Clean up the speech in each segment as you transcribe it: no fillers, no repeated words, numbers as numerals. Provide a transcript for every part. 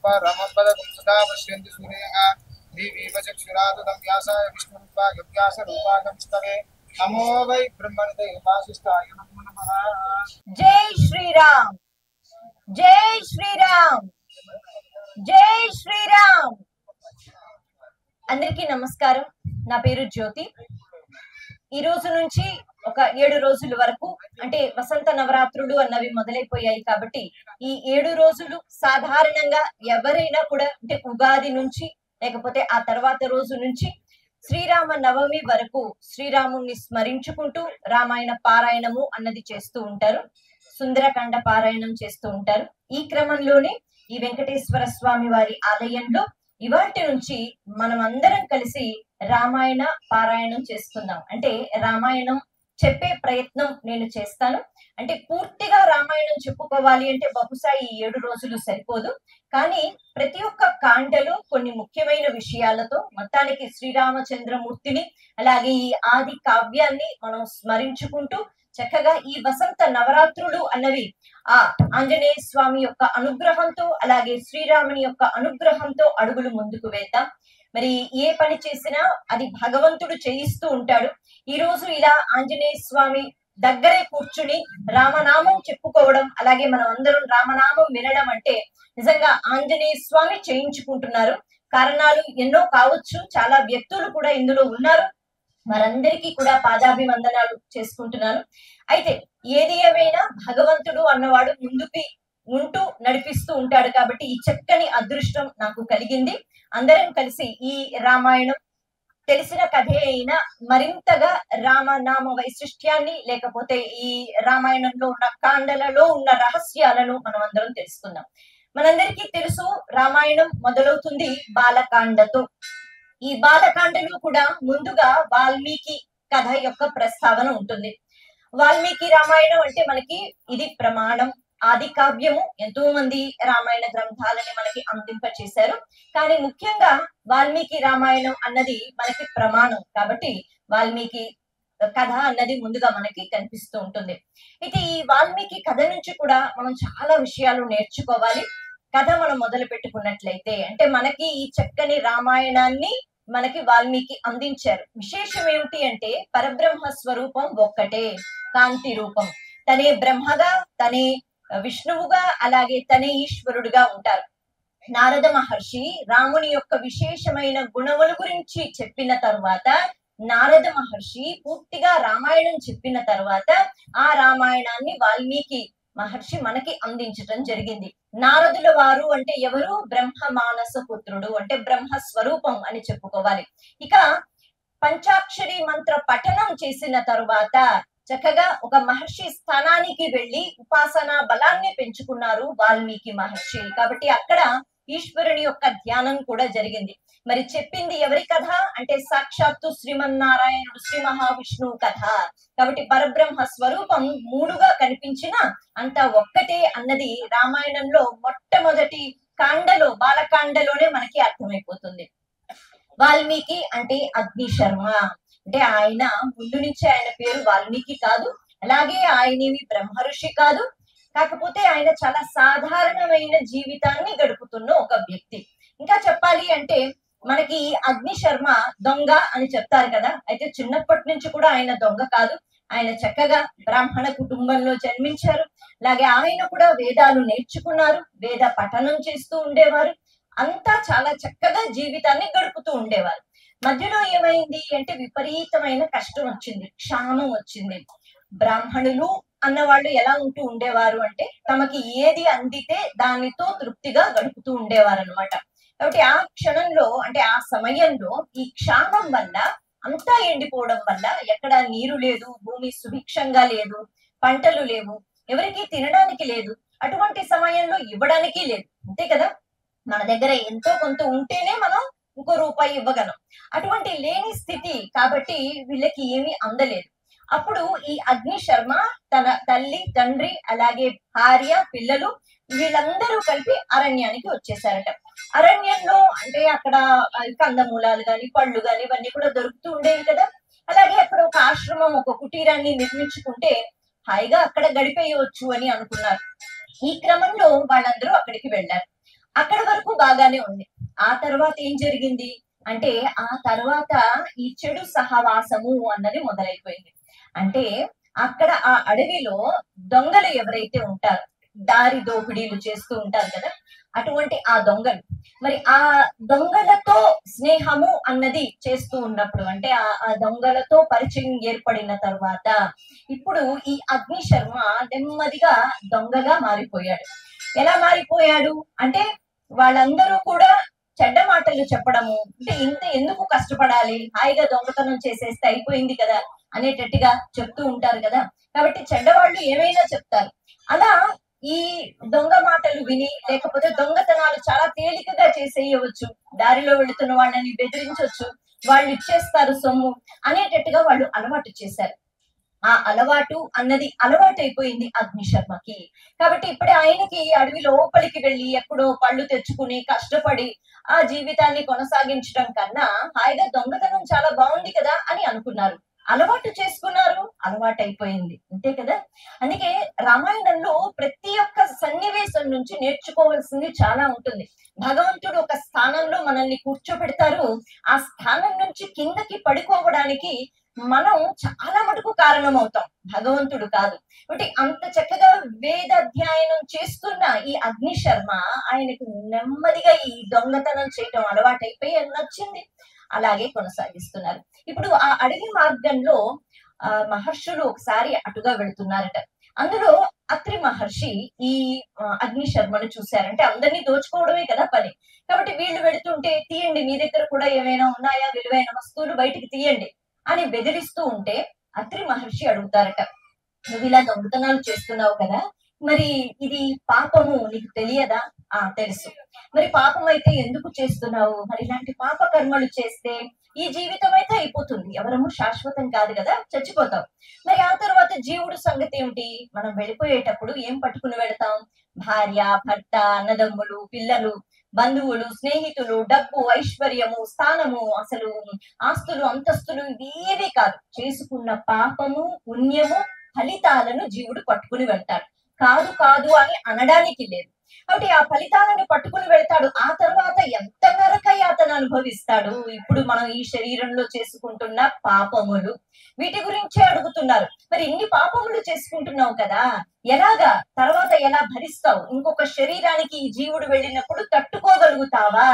परमपदं सदा पश्यन्ति सूर्यः देवीव चक्षुरादं व्यासाय विष्णुरूपाय व्यासरूपागंस्तवे नमो वै ब्रह्मणते वासिष्ठाय नमो नमः। जय श्रीराम, जय श्रीराम, జై శ్రీరామ్. అందరికీ నమస్కారం. నా పేరు జ్యోతి. ఈ రోజు నుంచి ఒక 7 రోజుల వరకు అంటే వసంత నవరాత్రులు అన్నవి మొదలైపోయాయి కాబట్టి ఈ 7 రోజులు సాధారణంగా ఎవరైనా కూడా అంటే ఉగాది నుంచి లేకపోతే ఆ తర్వాత రోజు నుంచి శ్రీరామ నవమి వరకు శ్రీరాముని స్మరించుకుంటూ రామాయణ పారాయణము అన్నది చేస్తూ ఉంటారు. సుందరకాండ పారాయణం చేస్తూ ఉంటారు. ఈ క్రమంలోనే ఈ వెంకటేశ్వర స్వామి వారి ఆలయంలో ఇవాటి నుంచి మనం అందరం కలిసి రామాయణ పారాయణం చేసుకుందాం. అంటే రామాయణం చెప్పే ప్రయత్నం నేను చేస్తాను. అంటే పూర్తిగా రామాయణం చెప్పుకోవాలి అంటే బహుశా ఈ 7 రోజులు సరిపోదు. కానీ ప్రతి ఒక్క కాండలో కొన్ని ముఖ్యమైన విషయాలతో మొత్తానికి శ్రీరామచంద్రమూర్తిని అలాగే ఈ ఆది కావ్యాన్ని మనం స్మరించుకుంటూ చక్కగా ఈ వసంత నవరాత్రులు అన్నవి ఆ ఆంజనేయ స్వామి యొక్క అనుగ్రహంతో అలాగే శ్రీరాముని యొక్క అనుగ్రహంతో అడుగులు ముందుకు వేద్దాం. మరి ఏ పని చేసినా అది భగవంతుడు చేయిస్తూ ఉంటాడు. ఈ రోజు ఇలా ఆంజనేయ స్వామి దగ్గరే కూర్చుని రామనామం చెప్పుకోవడం అలాగే మనం అందరం రామనామం వినడం అంటే నిజంగా ఆంజనేయ స్వామి చేయించుకుంటున్నారు. కారణాలు ఎన్నో కావచ్చు, చాలా వ్యక్తులు కూడా ఇందులో ఉన్నారు. మరందరికీ కూడా పాదాభివందనాలు చేసుకుంటున్నాను. అయితే ఏది ఏమైనా భగవంతుడు అన్నవాడు ముందుకి ఉంటూ నడిపిస్తూ ఉంటాడు కాబట్టి ఈ చక్కని అదృష్టం నాకు కలిగింది. అందరం కలిసి ఈ రామాయణం తెలిసిన కథే అయినా మరింతగా రామనామ వైశిష్ట్యాన్ని లేకపోతే ఈ రామాయణంలో ఉన్న కాండలలో ఉన్న రహస్యాలను మనం అందరం తెలుసుకుందాం. మనందరికీ తెలుసు రామాయణం మొదలవుతుంది బాలకాండతో. ఈ బాలకాండలో కూడా ముందుగా వాల్మీకి కథ యొక్క ప్రస్తావన ఉంటుంది. వాల్మీకి రామాయణం అంటే మనకి ఇది ప్రమాణం, ఆది కావ్యము. ఎంతో మంది రామాయణ గ్రంథాలని మనకి అందింపచేశారు. కానీ ముఖ్యంగా వాల్మీకి రామాయణం అన్నది మనకి ప్రమాణం కాబట్టి వాల్మీకి కథ అన్నది ముందుగా మనకి కనిపిస్తూ ఉంటుంది. అయితే ఈ వాల్మీకి కథ నుంచి కూడా మనం చాలా విషయాలు నేర్చుకోవాలి. కథ మనం మొదలు పెట్టుకున్నట్లయితే అంటే మనకి ఈ చక్కని రామాయణాన్ని మనకి వాల్మీకి అందించారు. విశేషం ఏమిటి అంటే పరబ్రహ్మ స్వరూపం ఒక్కటే, కాంతి రూపం. తనే బ్రహ్మగా, తనే విష్ణువుగా, అలాగే తనే ఈశ్వరుడుగా ఉంటారు. నారద మహర్షి రాముని యొక్క విశేషమైన గుణముల గురించి చెప్పిన తర్వాత నారద మహర్షి పూర్తిగా రామాయణం చెప్పిన తర్వాత ఆ రామాయణాన్ని వాల్మీకి మహర్షి మనకి అందించటం జరిగింది. నారదుల వారు అంటే ఎవరు? బ్రహ్మ మానస పుత్రుడు అంటే బ్రహ్మ స్వరూపం అని చెప్పుకోవాలి. ఇక పంచాక్షరి మంత్ర పఠనం చేసిన తరువాత చక్కగా ఒక మహర్షి స్థానానికి వెళ్లి ఉపాసనా బలాన్ని పెంచుకున్నారు వాల్మీకి మహర్షి. కాబట్టి అక్కడ ఈశ్వరుని యొక్క ధ్యానం కూడా జరిగింది. మరి చెప్పింది ఎవరి కథ అంటే సాక్షాత్తు శ్రీమన్నారాయణుడు, శ్రీ మహావిష్ణువు కథ. కాబట్టి పరబ్రహ్మ స్వరూపం మూడుగా కనిపించిన అంతా ఒక్కటే అన్నది రామాయణంలో మొట్టమొదటి కాండలో బాలకాండలోనే మనకి అర్థమైపోతుంది. వాల్మీకి అంటే అగ్ని శర్మ అంటే ఆయన ముందు నుంచి ఆయన పేరు వాల్మీకి కాదు, అలాగే ఆయనేమి బ్రహ్మ ఋషి కాదు. కాకపోతే ఆయన చాలా సాధారణమైన జీవితాన్ని గడుపుతున్న ఒక వ్యక్తి. ఇంకా చెప్పాలి అంటే మనకి అగ్ని శర్మ దొంగ అని చెప్తారు కదా. అయితే చిన్నప్పటి నుంచి కూడా ఆయన దొంగ కాదు. ఆయన చక్కగా బ్రాహ్మణ కుటుంబంలో జన్మించారు. అలాగే ఆయన కూడా వేదాలు నేర్చుకున్నారు, వేద పఠనం చేస్తూ ఉండేవారు. అంతా చాలా చక్కగా జీవితాన్ని గడుపుతూ ఉండేవారు. మధ్యలో ఏమైంది అంటే విపరీతమైన కష్టం వచ్చింది, క్షామం వచ్చింది. బ్రాహ్మణులు అన్నవాళ్ళు ఎలా ఉంటూ ఉండేవారు అంటే తమకి ఏది అందితే దానితో తృప్తిగా గడుపుతూ ఉండేవారు అనమాట. కాబట్టి ఆ క్షణంలో అంటే ఆ సమయంలో ఈ క్షామం వల్ల అంతా ఎండిపోవడం వల్ల ఎక్కడ నీరు లేదు, భూమి సుభిక్షంగా లేదు, పంటలు లేవు, ఎవరికి తినడానికి లేదు. అటువంటి సమయంలో ఇవ్వడానికి లేదు, అంతే కదా. మన దగ్గర ఎంతో కొంత ఉంటేనే మనం ఇంకో రూపాయి ఇవ్వగలం. అటువంటి లేని స్థితి కాబట్టి వీళ్ళకి ఏమీ అందలేదు. అప్పుడు ఈ అగ్ని శర్మ తన తల్లి, తండ్రి, అలాగే భార్య, పిల్లలు వీళ్ళందరూ కలిపి అరణ్యానికి వచ్చేసారట. అరణ్యంలో అంటే అక్కడ కందమూలాలు గాని పళ్ళు గాని ఇవన్నీ కూడా దొరుకుతూ ఉండేవి కదా. అలాగే అక్కడ ఒక ఆశ్రమం, ఒక కుటీరాన్ని నిర్మించుకుంటే హాయిగా అక్కడ గడిపేయవచ్చు అని అనుకున్నారు. ఈ క్రమంలో వాళ్ళందరూ అక్కడికి వెళ్ళారు. అక్కడ వరకు బాగానే ఉంది. ఆ తర్వాత ఏం జరిగింది అంటే, ఆ తర్వాత ఈ చెడు సహవాసము అన్నది మొదలైపోయింది. అంటే అక్కడ ఆ అడవిలో దొంగలు ఎవరైతే ఉంటారో, దారి దోపిడీలు చేస్తూ ఉంటారు కదా! అటువంటి ఆ దొంగలు. మరి ఆ దొంగలతో స్నేహము అన్నది చేస్తూ ఉన్నప్పుడు అంటే ఆ దొంగలతో పరిచయం ఏర్పడిన తర్వాత ఇప్పుడు ఈ అగ్నిశర్మ నెమ్మదిగా దొంగగా మారిపోయాడు. ఎలా మారిపోయాడు అంటే వాళ్ళందరూ కూడా చెడ్డ మాటలు చెప్పడము, అంటే ఇంత ఎందుకు కష్టపడాలి, హాయిగా దొంగతనం చేసేస్తే అయిపోయింది కదా అనేటట్టుగా చెప్తూ ఉంటారు కదా. కాబట్టి చెడ్డవాళ్ళు ఏమైనా చెప్తారు. అలా ఈ దొంగ మాటలు విని, లేకపోతే దొంగతనాలు చాలా తేలికగా చేసేయవచ్చు, దారిలో వెళుతున్న వాళ్ళని బెదిరించొచ్చు, వాళ్ళు ఇచ్చేస్తారు సొమ్ము అనేటట్టుగా వాళ్ళు అలవాటు చేశారు. ఆ అలవాటు అన్నది అలవాటైపోయింది అగ్నిశర్మకి. కాబట్టి ఇప్పుడే ఆయనకి అడవి లోపలికి వెళ్లి ఎక్కడో పళ్ళు తెచ్చుకుని కష్టపడి ఆ జీవితాన్ని కొనసాగించడం కన్నా హాయిగా దొంగతనం చాలా బాగుంది కదా అని అనుకున్నారు. అలవాటు చేసుకున్నారు, అలవాటైపోయింది. అంతే కదా! అందుకే రామాయణంలో ప్రతి ఒక్క సన్నివేశం నుంచి నేర్చుకోవాల్సింది చాలా ఉంటుంది. భగవంతుడు ఒక స్థానంలో మనల్ని కూర్చోబెడతారు. ఆ స్థానం నుంచి కిందకి పడుకోవడానికి మనం చాలా మటుకు కారణమవుతాం, భగవంతుడు కాదు. కాబట్టి అంత చక్కగా వేదాధ్యయనం చేస్తున్న ఈ అగ్నిశర్మ ఆయనకు నెమ్మదిగా ఈ దొంగతనం చేయటం అలవాటైపోయి అది నచ్చింది. అలాగే కొనసాగిస్తున్నారు. ఇప్పుడు ఆ అడవి మార్గంలో మహర్షులు ఒకసారి అటుగా వెళుతున్నారట. అందులో అత్రి మహర్షి ఈ అగ్నిశర్మను చూశారంటే అందరినీ దోచుకోవడమే కదా పని. కాబట్టి వీళ్ళు వెళుతుంటే తీయండి, మీ దగ్గర కూడా ఏమైనా ఉన్నాయా విలువైన వస్తువులు బయటికి తీయండి అని బెదిరిస్తూ ఉంటే అత్రి మహర్షి అడుగుతారట, నువ్వు ఇలా దొంగతనాలు చేస్తున్నావు కదా, మరి ఇది పాపము నీకు తెలియదా? తెలుసు. మరి పాపం అయితే ఎందుకు చేస్తున్నావు? మరి ఇలాంటి పాప కర్మలు చేస్తే ఈ జీవితం అయితే అయిపోతుంది, ఎవరము శాశ్వతం కాదు కదా, చచ్చిపోతాం. మరి ఆ తర్వాత జీవుడు సంగతి ఏమిటి? మనం వెళ్ళిపోయేటప్పుడు ఏం పట్టుకుని వెళతాం? భార్య, భర్త, అన్నదమ్ములు, పిల్లలు, బంధువులు, స్నేహితులు, డబ్బు, ఐశ్వర్యము, స్థానము, అసలు ఆస్తులు, అంతస్తులు ఇవేవి కాదు. చేసుకున్న పాపము, పుణ్యము, ఫలితాలను జీవుడు పట్టుకుని వెళ్తాడు. కాదు కాదు అని అనడానికి లేదు. కాబట్టి ఆ ఫలితాలను పట్టుకుని వెళ్తాడు. ఆ తర్వాత ఎంత నరక యాతన అనుభవిస్తాడు. ఇప్పుడు మనం ఈ శరీరంలో చేసుకుంటున్న పాపములు, వీటి గురించే అడుగుతున్నారు. మరి ఇన్ని పాపములు చేసుకుంటున్నావు కదా, ఎలాగా తర్వాత ఎలా భరిస్తావు? ఇంకొక శరీరానికి ఈ జీవుడు వెళ్ళినప్పుడు తట్టుకోగలుగుతావా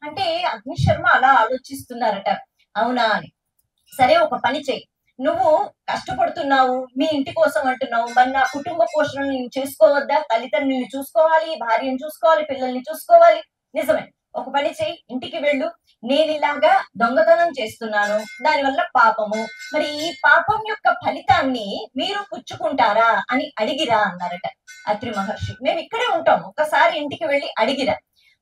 అంటే అగ్నిశర్మ అలా ఆలోచిస్తున్నారట. అవునా అని. సరే, ఒక పని చెయ్యి, నువ్వు కష్టపడుతున్నావు, మీ ఇంటి కోసం అంటున్నావు, మరి నా కుటుంబ పోషణ నేను చేసుకోవద్దా? తల్లిదండ్రుల్ని చూసుకోవాలి, భార్యను చూసుకోవాలి, పిల్లల్ని చూసుకోవాలి. నిజమే. ఒక పని చెయ్యి, ఇంటికి వెళ్ళు, నేను ఇలాగా దొంగతనం చేస్తున్నాను, దానివల్ల పాపము, మరి ఈ పాపం యొక్క ఫలితాన్ని మీరు పుచ్చుకుంటారా అని అడిగిరా అన్నారట అత్రి మహర్షి. మేము ఇక్కడే ఉంటాం, ఒక్కసారి ఇంటికి వెళ్ళి అడిగిరా.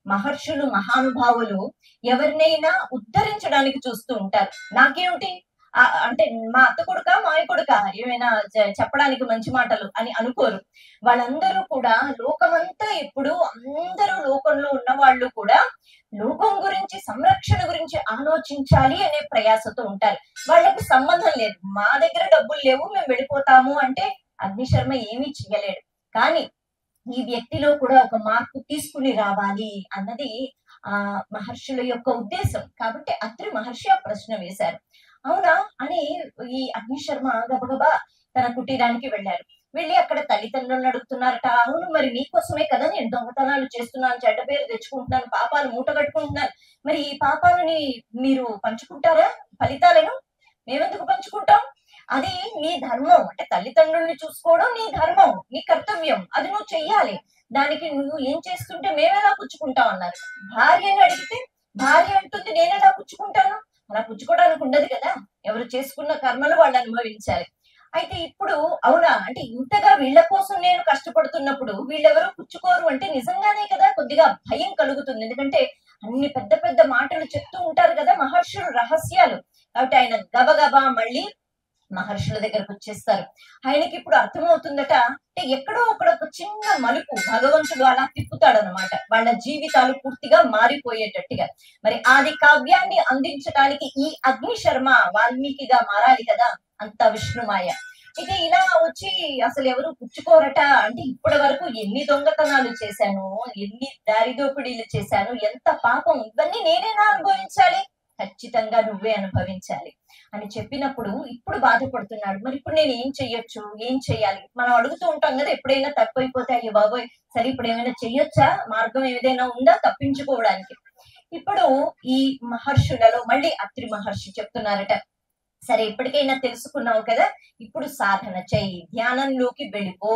మహర్షులు, మహానుభావులు ఎవరినైనా ఉద్ధరించడానికి చూస్తూ ఉంటారు. నాకేమిటి అంటే మా అత్త కొడుక, మాయ కొడుక, ఏమైనా చెప్పడానికి మంచి మాటలు అని అనుకోరు. వాళ్ళందరూ కూడా లోకమంతా ఎప్పుడు అందరూ లోకంలో ఉన్న వాళ్ళు కూడా లోకం గురించి, సంరక్షణ గురించి ఆలోచించాలి అనే ప్రయాసతో ఉంటారు. వాళ్ళకి సంబంధం లేదు, మా దగ్గర డబ్బులు లేవు మేము వెళ్ళిపోతాము అంటే అగ్నిశర్మ ఏమీ చెయ్యలేడు. కానీ ఈ వ్యక్తిలో కూడా ఒక మార్పు తీసుకుని రావాలి అన్నది ఆ మహర్షుల యొక్క ఉద్దేశం. కాబట్టి అత్రి మహర్షి ఆ ప్రశ్న వేశారు. అవునా అని ఈ అగ్నిశర్మ గబగబా తన కుటీరానికి వెళ్ళారు. వెళ్ళి అక్కడ తల్లిదండ్రులను అడుగుతున్నారట. అవును, మరి మీకోసమే కదా నేను దొంగతనాలు చేస్తున్నాను, చెడ్డ పేరు తెచ్చుకుంటున్నాను, పాపాలు మూట కట్టుకుంటున్నాను, మరి ఈ పాపాలని మీరు పంచుకుంటారా? ఫలితాలను మేమెందుకు పంచుకుంటాం? అది నీ ధర్మం, అంటే తల్లిదండ్రుల్ని చూసుకోవడం నీ ధర్మం, నీ కర్తవ్యం, అది నువ్వు చెయ్యాలి. దానికి నువ్వు ఏం చేస్తుంటే మేమెలా పుచ్చుకుంటాం అన్నారు. భార్యని అడిగితే భార్య అంటుంది నేనెలా పుచ్చుకుంటాను? అలా పుచ్చుకోవడానికి ఉండదు కదా, ఎవరు చేసుకున్న కర్మలు వాళ్ళు అనుభవించాలి. అయితే ఇప్పుడు అవునా అంటే ఇంతగా వీళ్ళ కోసం నేను కష్టపడుతున్నప్పుడు వీళ్ళెవరో పుచ్చుకోరు అంటే నిజంగానే కదా కొద్దిగా భయం కలుగుతుంది. ఎందుకంటే అన్ని పెద్ద పెద్ద మాటలు చెప్తూ ఉంటారు కదా మహర్షులు, రహస్యాలు. కాబట్టి ఆయన గబగబా మళ్ళీ మహర్షుల దగ్గరకు వచ్చేస్తారు. ఆయనకి ఇప్పుడు అర్థమవుతుందట, అంటే ఎక్కడో అక్కడ ఒక చిన్న మలుపు భగవంతుడు అలా తిప్పుతాడనమాట, వాళ్ళ జీవితాలు పూర్తిగా మారిపోయేటట్టుగా. మరి ఆది కావ్యాన్ని అందించడానికి ఈ అగ్నిశర్మ వాల్మీకిగా మారాలి కదా, అంత విష్ణుమాయ. ఇక ఇలా వచ్చి అసలు ఎవరు పుచ్చుకోరట. అంటే ఇప్పటి వరకు ఎన్ని దొంగతనాలు చేశాను, ఎన్ని దారి దోపిడీలు చేశాను, ఎంత పాపం, ఇవన్నీ నేనేనా అనుభవించాలి? ఖచ్చితంగా నువ్వే అనుభవించాలి అని చెప్పినప్పుడు ఇప్పుడు బాధపడుతున్నాడు. మరి ఇప్పుడు నేను ఏం చెయ్యొచ్చు, ఏం చెయ్యాలి? మనం అడుగుతూ ఉంటాం కదా, ఎప్పుడైనా తప్పైపోతే అయ్యో బాబోయ్, సరే ఇప్పుడు ఏమైనా చెయ్యొచ్చా, మార్గం ఏదైనా ఉందా తప్పించుకోవడానికి? ఇప్పుడు ఈ మహర్షులలో మళ్ళీ అత్రి మహర్షి చెప్తున్నారట, సరే ఇప్పటికైనా తెలుసుకున్నావు కదా, ఇప్పుడు సాధన చెయ్యి, ధ్యానంలోకి వెళ్ళిపో,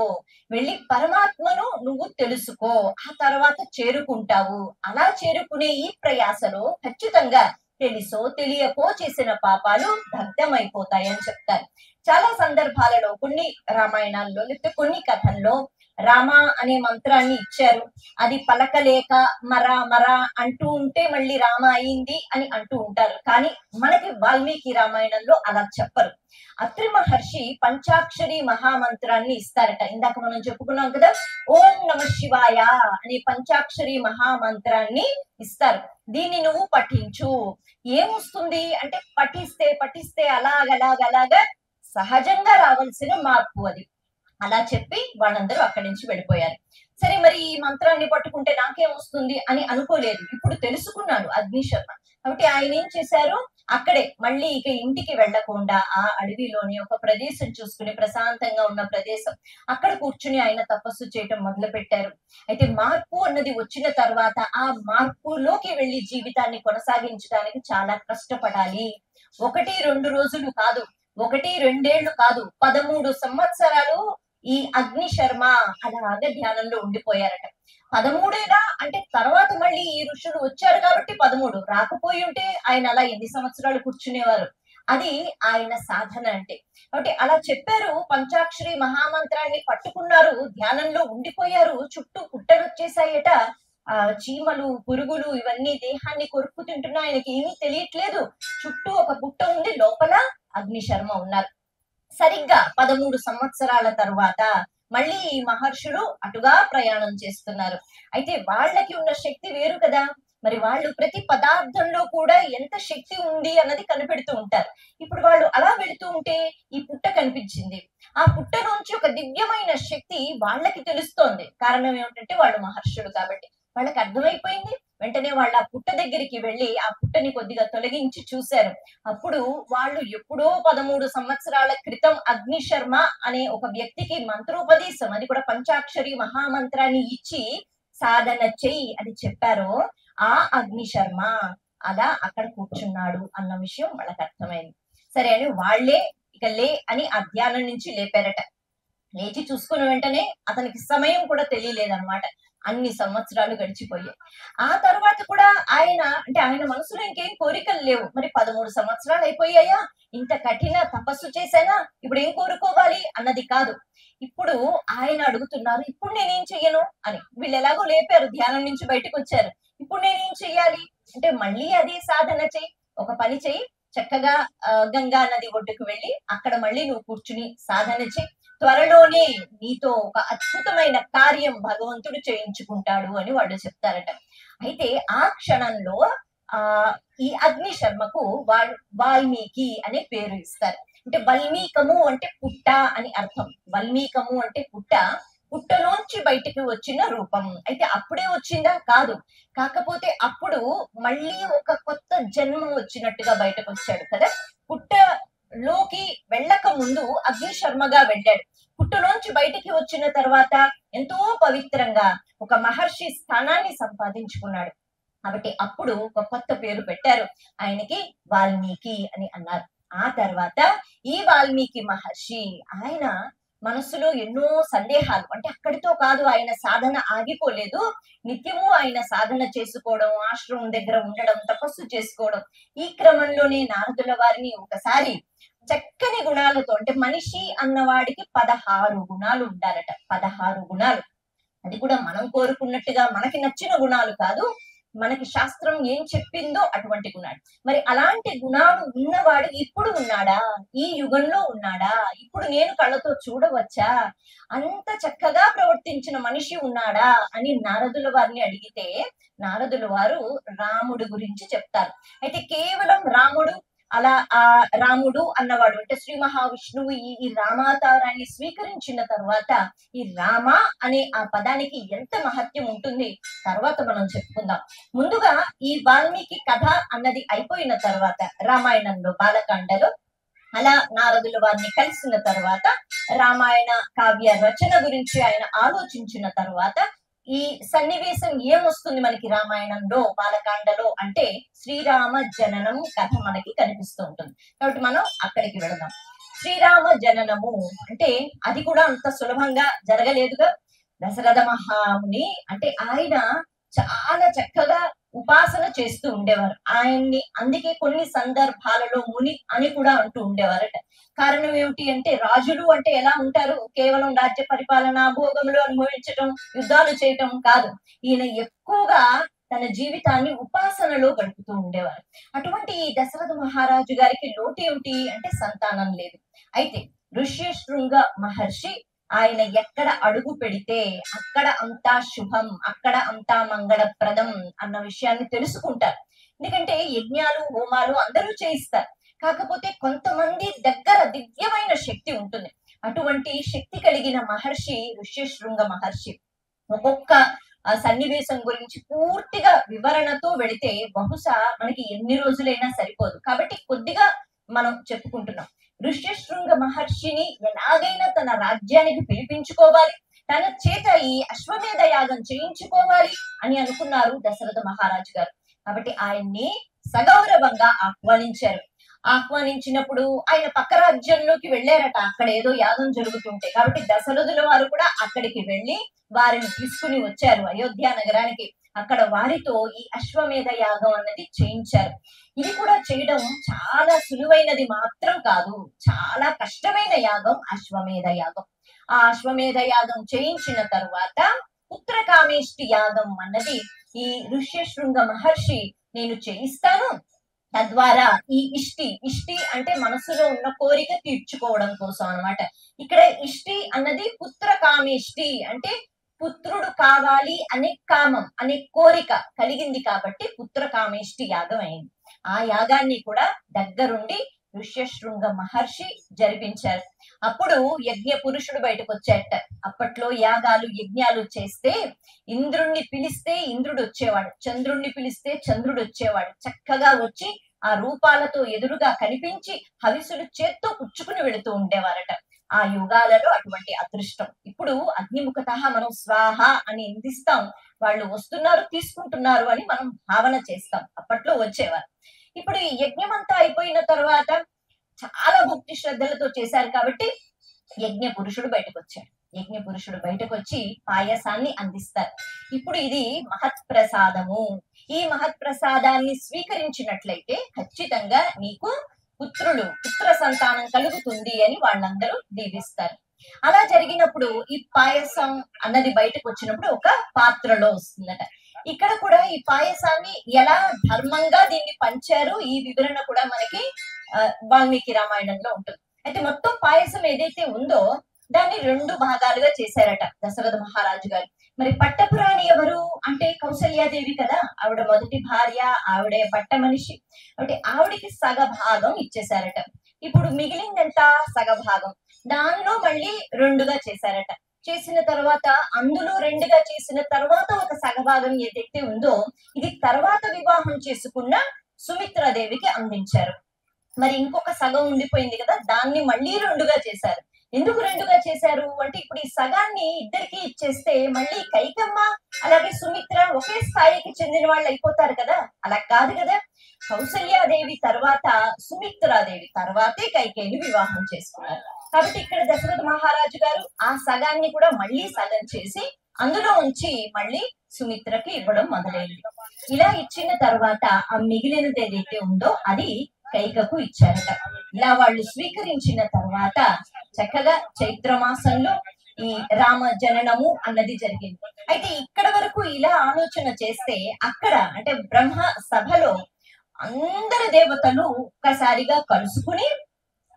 వెళ్ళి పరమాత్మను నువ్వు తెలుసుకో, ఆ తర్వాత చేరుకుంటావు. అలా చేరుకునే ఈ ప్రయాసలో ఖచ్చితంగా తెలుసో తెలియకో చేసిన పాపాలు దగ్ధమైపోతాయి అని చెప్తారు. చాలా సందర్భాలలో కొన్ని రామాయణాల్లో లేకపోతే కొన్ని కథల్లో రామ అనే మంత్రాన్ని ఇచ్చారు. అది పలకలేక మరా మరా అంటూ ఉంటే మళ్ళీ రామ అయింది అని అంటూ ఉంటారు. కానీ మనకి వాల్మీకి రామాయణంలో అలా చెప్పరు. అత్రి మహర్షి పంచాక్షరి మహామంత్రాన్ని ఇస్తారట. ఇందాక మనం చెప్పుకున్నాం కదా, ఓం నమ శివాయ అనే పంచాక్షరి మహామంత్రాన్ని ఇస్తారు. దీన్ని నువ్వు పఠించు. ఏమొస్తుంది అంటే పఠిస్తే పఠిస్తే అలాగలాగలాగా సహజంగా రావాల్సిన మార్పు అది. అలా చెప్పి వాళ్ళందరూ అక్కడి నుంచి వెళ్ళిపోయారు. సరే మరి ఈ మంత్రాన్ని పట్టుకుంటే నాకేం వస్తుంది అని అనుకోలేదు. ఇప్పుడు తెలుసుకున్నాడు అగ్నిశర్మ. కాబట్టి ఆయన ఏం చేశారు, అక్కడే మళ్ళీ ఇక ఇంటికి వెళ్లకుండా ఆ అడవిలోని ఒక ప్రదేశం చూసుకుని, ప్రశాంతంగా ఉన్న ప్రదేశం, అక్కడ కూర్చుని ఆయన తపస్సు చేయటం మొదలు పెట్టారు. అయితే మార్పు అన్నది వచ్చిన తర్వాత ఆ మార్పులోకి వెళ్లి జీవితాన్ని కొనసాగించడానికి చాలా కష్టపడాలి. 1-2 రోజులు కాదు, 1-2 ఏళ్లు కాదు, 13 సంవత్సరాలు ఈ అగ్నిశర్మ అలాగే ధ్యానంలో ఉండిపోయారట. 13 అంటే తర్వాత మళ్ళీ ఈ ఋషులు వచ్చారు కాబట్టి 13, రాకపోయి ఉంటే ఆయన అలా ఎన్ని సంవత్సరాలు కూర్చునేవారు. అది ఆయన సాధన అంటే. కాబట్టి అలా చెప్పారు, పంచాక్షరి మహామంత్రాన్ని పట్టుకున్నారు, ధ్యానంలో ఉండిపోయారు. చుట్టూ పుట్టలు వచ్చేసాయట. చీమలు, పురుగులు ఇవన్నీ దేహాన్ని కొరుక్కు తింటున్నా ఆయనకి ఏమీ తెలియట్లేదు. చుట్టూ ఒక పుట్ట ఉంది, లోపల అగ్నిశర్మ ఉన్నారు. సరిగ్గా 13 సంవత్సరాల తరువాత మళ్ళీ ఈ మహర్షులు అటుగా ప్రయాణం చేస్తున్నారు. అయితే వాళ్ళకి ఉన్న శక్తి వేరు కదా, మరి వాళ్ళు ప్రతి పదార్థంలో కూడా ఎంత శక్తి ఉంది అన్నది కనిపెడుతూ ఉంటారు. ఇప్పుడు వాళ్ళు అలా వెళుతూ ఉంటే ఈ పుట్ట కనిపించింది. ఆ పుట్ట నుంచి ఒక దివ్యమైన శక్తి వాళ్ళకి తెలుస్తోంది. కారణం ఏమిటంటే వాళ్ళు మహర్షులు కాబట్టి వాళ్ళకి అర్థమైపోయింది. వెంటనే వాళ్ళు ఆ పుట్ట దగ్గరికి వెళ్ళి ఆ పుట్టని కొద్దిగా తొలగించి చూశారు. అప్పుడు వాళ్ళు ఎప్పుడో 13 సంవత్సరాల క్రితం అగ్నిశర్మ అనే ఒక వ్యక్తికి మంత్రోపదేశం, అది కూడా పంచాక్షరి మహామంత్రాన్ని ఇచ్చి సాధన చెయ్యి అని చెప్పారో ఆ అగ్నిశర్మ అలా అక్కడ కూర్చున్నాడు అన్న విషయం వాళ్ళకి అర్థమైంది. సరే అని వాళ్లే ఇక లే అని ఆ ధ్యానం నుంచి లేపారట. లేచి చూసుకున్న వెంటనే అతనికి సమయం కూడా తెలియలేదన్నమాట. అన్ని సంవత్సరాలు గడిచిపోయాయి. ఆ తర్వాత కూడా ఆయన మనసులో ఇంకేం కోరికలు లేవు. మరి 13 సంవత్సరాలు అయిపోయాయా, ఇంత కఠిన తపస్సు చేశానా, ఇప్పుడు ఏం కోరుకోవాలి అన్నది కాదు. ఇప్పుడు ఆయన అడుగుతున్నారు, ఇప్పుడు నేనేం చెయ్యను అని. వీళ్ళు ఎలాగో లేపారు, ధ్యానం నుంచి బయటకు వచ్చారు. ఇప్పుడు నేనేం చెయ్యాలి అంటే మళ్ళీ అదే సాధన చెయ్యి. ఒక పని చెయ్యి, చక్కగా గంగా నది ఒడ్డుకు వెళ్ళి అక్కడ మళ్ళీ నువ్వు కూర్చుని సాధన చెయ్యి. త్వరలోనే నీతో ఒక అద్భుతమైన కార్యం భగవంతుడు చేయించుకుంటాడు అని వాళ్ళు చెప్తారట. అయితే ఆ క్షణంలో ఆ ఈ అగ్నిశర్మకు వాల్మీకి అనే పేరు ఇస్తారు. అంటే వల్మీకము అంటే పుట్ట అని అర్థం. వల్మీకము అంటే పుట్ట, పుట్టలోంచి బయటికి వచ్చిన రూపం. అయితే అప్పుడే వచ్చిందా కాదు, కాకపోతే అప్పుడు మళ్ళీ ఒక కొత్త జన్మ వచ్చినట్టుగా బయటకు వచ్చాడు కదా. పుట్టలోకి వెళ్ళక ముందు అగ్నిశర్మగా వెళ్ళాడు. పుట్టలోంచి బయటికి వచ్చిన తర్వాత ఎంతో పవిత్రంగా ఒక మహర్షి స్థానాన్ని సంపాదించుకున్నాడు. కాబట్టి అప్పుడు ఒక కొత్త పేరు పెట్టారు ఆయనకి, వాల్మీకి అని అన్నారు. ఆ తర్వాత ఈ వాల్మీకి మహర్షి ఆయన మనసులో ఎన్నో సందేహాలు, అంటే అక్కడితో కాదు, ఆయన సాధన ఆగిపోలేదు. నిత్యము ఆయన సాధన చేసుకోవడం, ఆశ్రమం దగ్గర ఉండడం, తపస్సు చేసుకోవడం. ఈ క్రమంలోనే నారదుల వారిని ఒకసారి చక్కని గుణాలతో, అంటే మనిషి అన్నవాడికి 16 గుణాలు ఉండాలట. 16 గుణాలు. అది కూడా మనం కోరుకున్నట్టుగా మనకి నచ్చిన గుణాలు కాదు, మనకి శాస్త్రం ఏం చెప్పిందో అటువంటి గుణాలు. మరి అలాంటి గుణాలు ఉన్నవాడు ఇప్పుడు ఉన్నాడా, ఈ యుగంలో ఉన్నాడా, ఇప్పుడు నేను కళ్ళతో చూడవచ్చా, అంత చక్కగా ప్రవర్తించిన మనిషి ఉన్నాడా అని నారదుల వారిని అడిగితే నారదుల వారు రాముడు గురించి చెప్తారు. అయితే కేవలం రాముడు అలా ఆ రాముడు అన్నవాడు అంటే శ్రీ మహావిష్ణువు ఈ రామావతారాన్ని స్వీకరించిన తర్వాత ఈ రామ అనే ఆ పదానికి ఎంత మహత్యం ఉంటుంది తర్వాత మనం చెప్పుకుందాం. ముందుగా ఈ వాల్మీకి కథ అన్నది అయిపోయిన తర్వాత రామాయణంలో బాలకాండలో అలా నారదులు వారిని కలిసిన తర్వాత రామాయణ కావ్య రచన గురించి ఆయన ఆలోచించిన తర్వాత ఈ సన్నివేశం ఏమొస్తుంది మనకి రామాయణంలో బాలకాండలో అంటే శ్రీరామ జననం కథ మనకి కనిపిస్తూ ఉంటుంది. కాబట్టి మనం అక్కడికి వెళదాం. శ్రీరామ జననము అంటే అది కూడా అంత సులభంగా జరగలేదుగా. దశరథ మహాముని అంటే ఆయన చాలా చక్కగా ఉపాసన చేస్తూ ఉండేవారు ఆయన్ని. అందుకే కొన్ని సందర్భాలలో ముని అని కూడా అంటూ ఉండేవారట. కారణం ఏమిటి అంటే రాజులు అంటే ఎలా ఉంటారు, కేవలం రాజ్య పరిపాలన భోగములు అనుభవించటం యుద్ధాలు చేయటం కాదు. ఈయన ఎక్కువగా తన జీవితాన్ని ఉపాసనలో గడుపుతూ ఉండేవారు. అటువంటి ఈ దశరథ మహారాజు గారికి లోటు ఏమిటి అంటే సంతానం లేదు. అయితే ఋష్యశృంగ మహర్షి ఆయన ఎక్కడ అడుగు పెడితే అక్కడ అంతా శుభం, అక్కడ అంతా మంగళప్రదం అన్న విషయాన్ని తెలుసుకుంటారు. ఎందుకంటే యజ్ఞాలు హోమాలు అందరూ చేయిస్తారు, కాకపోతే కొంతమంది దగ్గర దివ్యమైన శక్తి ఉంటుంది. అటువంటి శక్తి కలిగిన మహర్షి ఋష్యశృంగ మహర్షి. ఒక్కొక్క సన్నివేశం గురించి పూర్తిగా వివరణతో వెళితే బహుశా మనకి ఎన్ని రోజులైనా సరిపోదు. కాబట్టి కొద్దిగా మనం చెప్పుకుంటున్నాం. ఋష్యశృంగ మహర్షిని ఎలాగైనా తన రాజ్యానికి పిలిపించుకోవాలి, తన చేత ఈ అశ్వమేధ యాగం చేయించుకోవాలి అని అనుకున్నారు దశరథ మహారాజు గారు. కాబట్టి ఆయన్ని సగౌరవంగా ఆహ్వానించారు. ఆహ్వానించినప్పుడు ఆయన పక్క రాజ్యంలోకి వెళ్ళారట, అక్కడ ఏదో యాగం జరుగుతుంటే. కాబట్టి దశరథుల వారు కూడా అక్కడికి వెళ్ళి వారిని తీసుకుని వచ్చారు అయోధ్య నగరానికి. అక్కడ వారితో ఈ అశ్వమేధ యాగం అన్నది చేయించారు. ఇది కూడా చేయడం చాలా సులువైనది మాత్రం కాదు, చాలా కష్టమైన యాగం అశ్వమేధ యాగం. ఆ అశ్వమేధ యాగం చేయించిన తరువాత పుత్రకామేష్టి యాగం అన్నది ఈ ఋష్యశృంగ మహర్షి నేను చేయిస్తాను, తద్వారా ఈ ఇష్టి అంటే మనసులో ఉన్న కోరిక తీర్చుకోవడం కోసం అన్నమాట. ఇక్కడ ఇష్టి అన్నది పుత్రకామేష్టి అంటే పుత్రుడు కావాలి అనే కామం అనే కోరిక కలిగింది కాబట్టి పుత్రకామేష్టి యాగం అయింది. ఆ యాగాన్ని కూడా దగ్గరుండి ఋష్యశృంగ మహర్షి జరిపించారు. అప్పుడు యజ్ఞ పురుషుడు బయటకు వచ్చాట. అప్పట్లో యాగాలు యజ్ఞాలు చేస్తే ఇంద్రుణ్ణి పిలిస్తే ఇంద్రుడు వచ్చేవాడు, చంద్రుణ్ణి పిలిస్తే చంద్రుడు వచ్చేవాడు. చక్కగా వచ్చి ఆ రూపాలతో ఎదురుగా కనిపించి హవిసులు చేత్తో పుచ్చుకుని వెళుతూ ఉండేవారట. ఆ యుగాలలో అటువంటి అదృష్టం. ఇప్పుడు అగ్నిముఖత మనం స్వాహ అని ఇందిస్తాం, వాళ్ళు వస్తున్నారు తీసుకుంటున్నారు అని మనం భావన చేస్తాం. అప్పట్లో వచ్చేవారు. ఇప్పుడు ఈ యజ్ఞం అంతా అయిపోయిన తర్వాత చాలా భక్తి శ్రద్ధలతో చేశారు కాబట్టి యజ్ఞ పురుషుడు బయటకు వచ్చాడు. యజ్ఞ పురుషుడు బయటకు వచ్చి పాయసాన్ని అందిస్తారు. ఇప్పుడు ఇది మహత్ ప్రసాదము. ఈ మహత్ ప్రసాదాన్ని స్వీకరించినట్లయితే ఖచ్చితంగా నీకు పుత్ర సంతానం కలుగుతుంది అని వాళ్ళందరూ దీవిస్తారు. అలా జరిగినప్పుడు ఈ పాయసం అన్నది బయటకు వచ్చినప్పుడు ఒక పాత్రలో వస్తుందట. ఇక్కడ కూడా ఈ పాయసాన్ని ఎలా ధర్మంగా దీన్ని పంచారు ఈ వివరణ కూడా మనకి వాల్మీకి రామాయణంలో ఉంటుంది. అయితే మొత్తం పాయసం ఏదైతే ఉందో దాన్ని 2 భాగాలుగా చేశారట దశరథ మహారాజు గారు. మరి పట్టపురాణి ఎవరు అంటే కౌసల్యాదేవి కదా, ఆవిడ మొదటి భార్య, ఆవిడే పట్ట మనిషి. అంటే ఆవిడికి సగ భాగం ఇచ్చేశారట. ఇప్పుడు మిగిలిందంట సగ భాగం, దానిలో మళ్ళీ 2గా చేశారట. చేసిన తర్వాత అందులో 2గా చేసిన తర్వాత ఒక సగభాగం ఏదైతే ఉందో ఇది తర్వాత వివాహం చేసుకున్న సుమిత్రాదేవికి అందించారు. మరి ఇంకొక సగం ఉండిపోయింది కదా, దాన్ని మళ్ళీ 2గా చేశారు. ఎందుకు 2గా చేశారు అంటే ఇప్పుడు ఈ సగాన్ని ఇద్దరికి ఇచ్చేస్తే మళ్ళీ కైకమ్మ అలాగే సుమిత్ర ఒకే స్థాయికి చెందిన వాళ్ళు అయిపోతారు కదా, అలా కాదు కదా. కౌసల్యాదేవి తర్వాత సుమిత్రాదేవి తర్వాతే కైకేయిని వివాహం చేసుకున్నారు. కాబట్టి ఇక్కడ దశరథ మహారాజు గారు ఆ సగాన్ని కూడా మళ్ళీ సగం చేసి అందులో ఉంచి మళ్ళీ సుమిత్రకి ఇవ్వడం మొదలైంది. ఇలా ఇచ్చిన తర్వాత ఆ మిగిలినది ఏదైతే ఉందో అది కైకకు ఇచ్చారట. ఇలా వాళ్ళు స్వీకరించిన తర్వాత చక్కగా చైత్రమాసంలో ఈ రామ జననము అన్నది జరిగింది. అయితే ఇక్కడ వరకు ఇలా ఆలోచన చేస్తే అక్కడ అంటే బ్రహ్మ సభలో అందరి దేవతలు ఒక్కసారిగా కలుసుకుని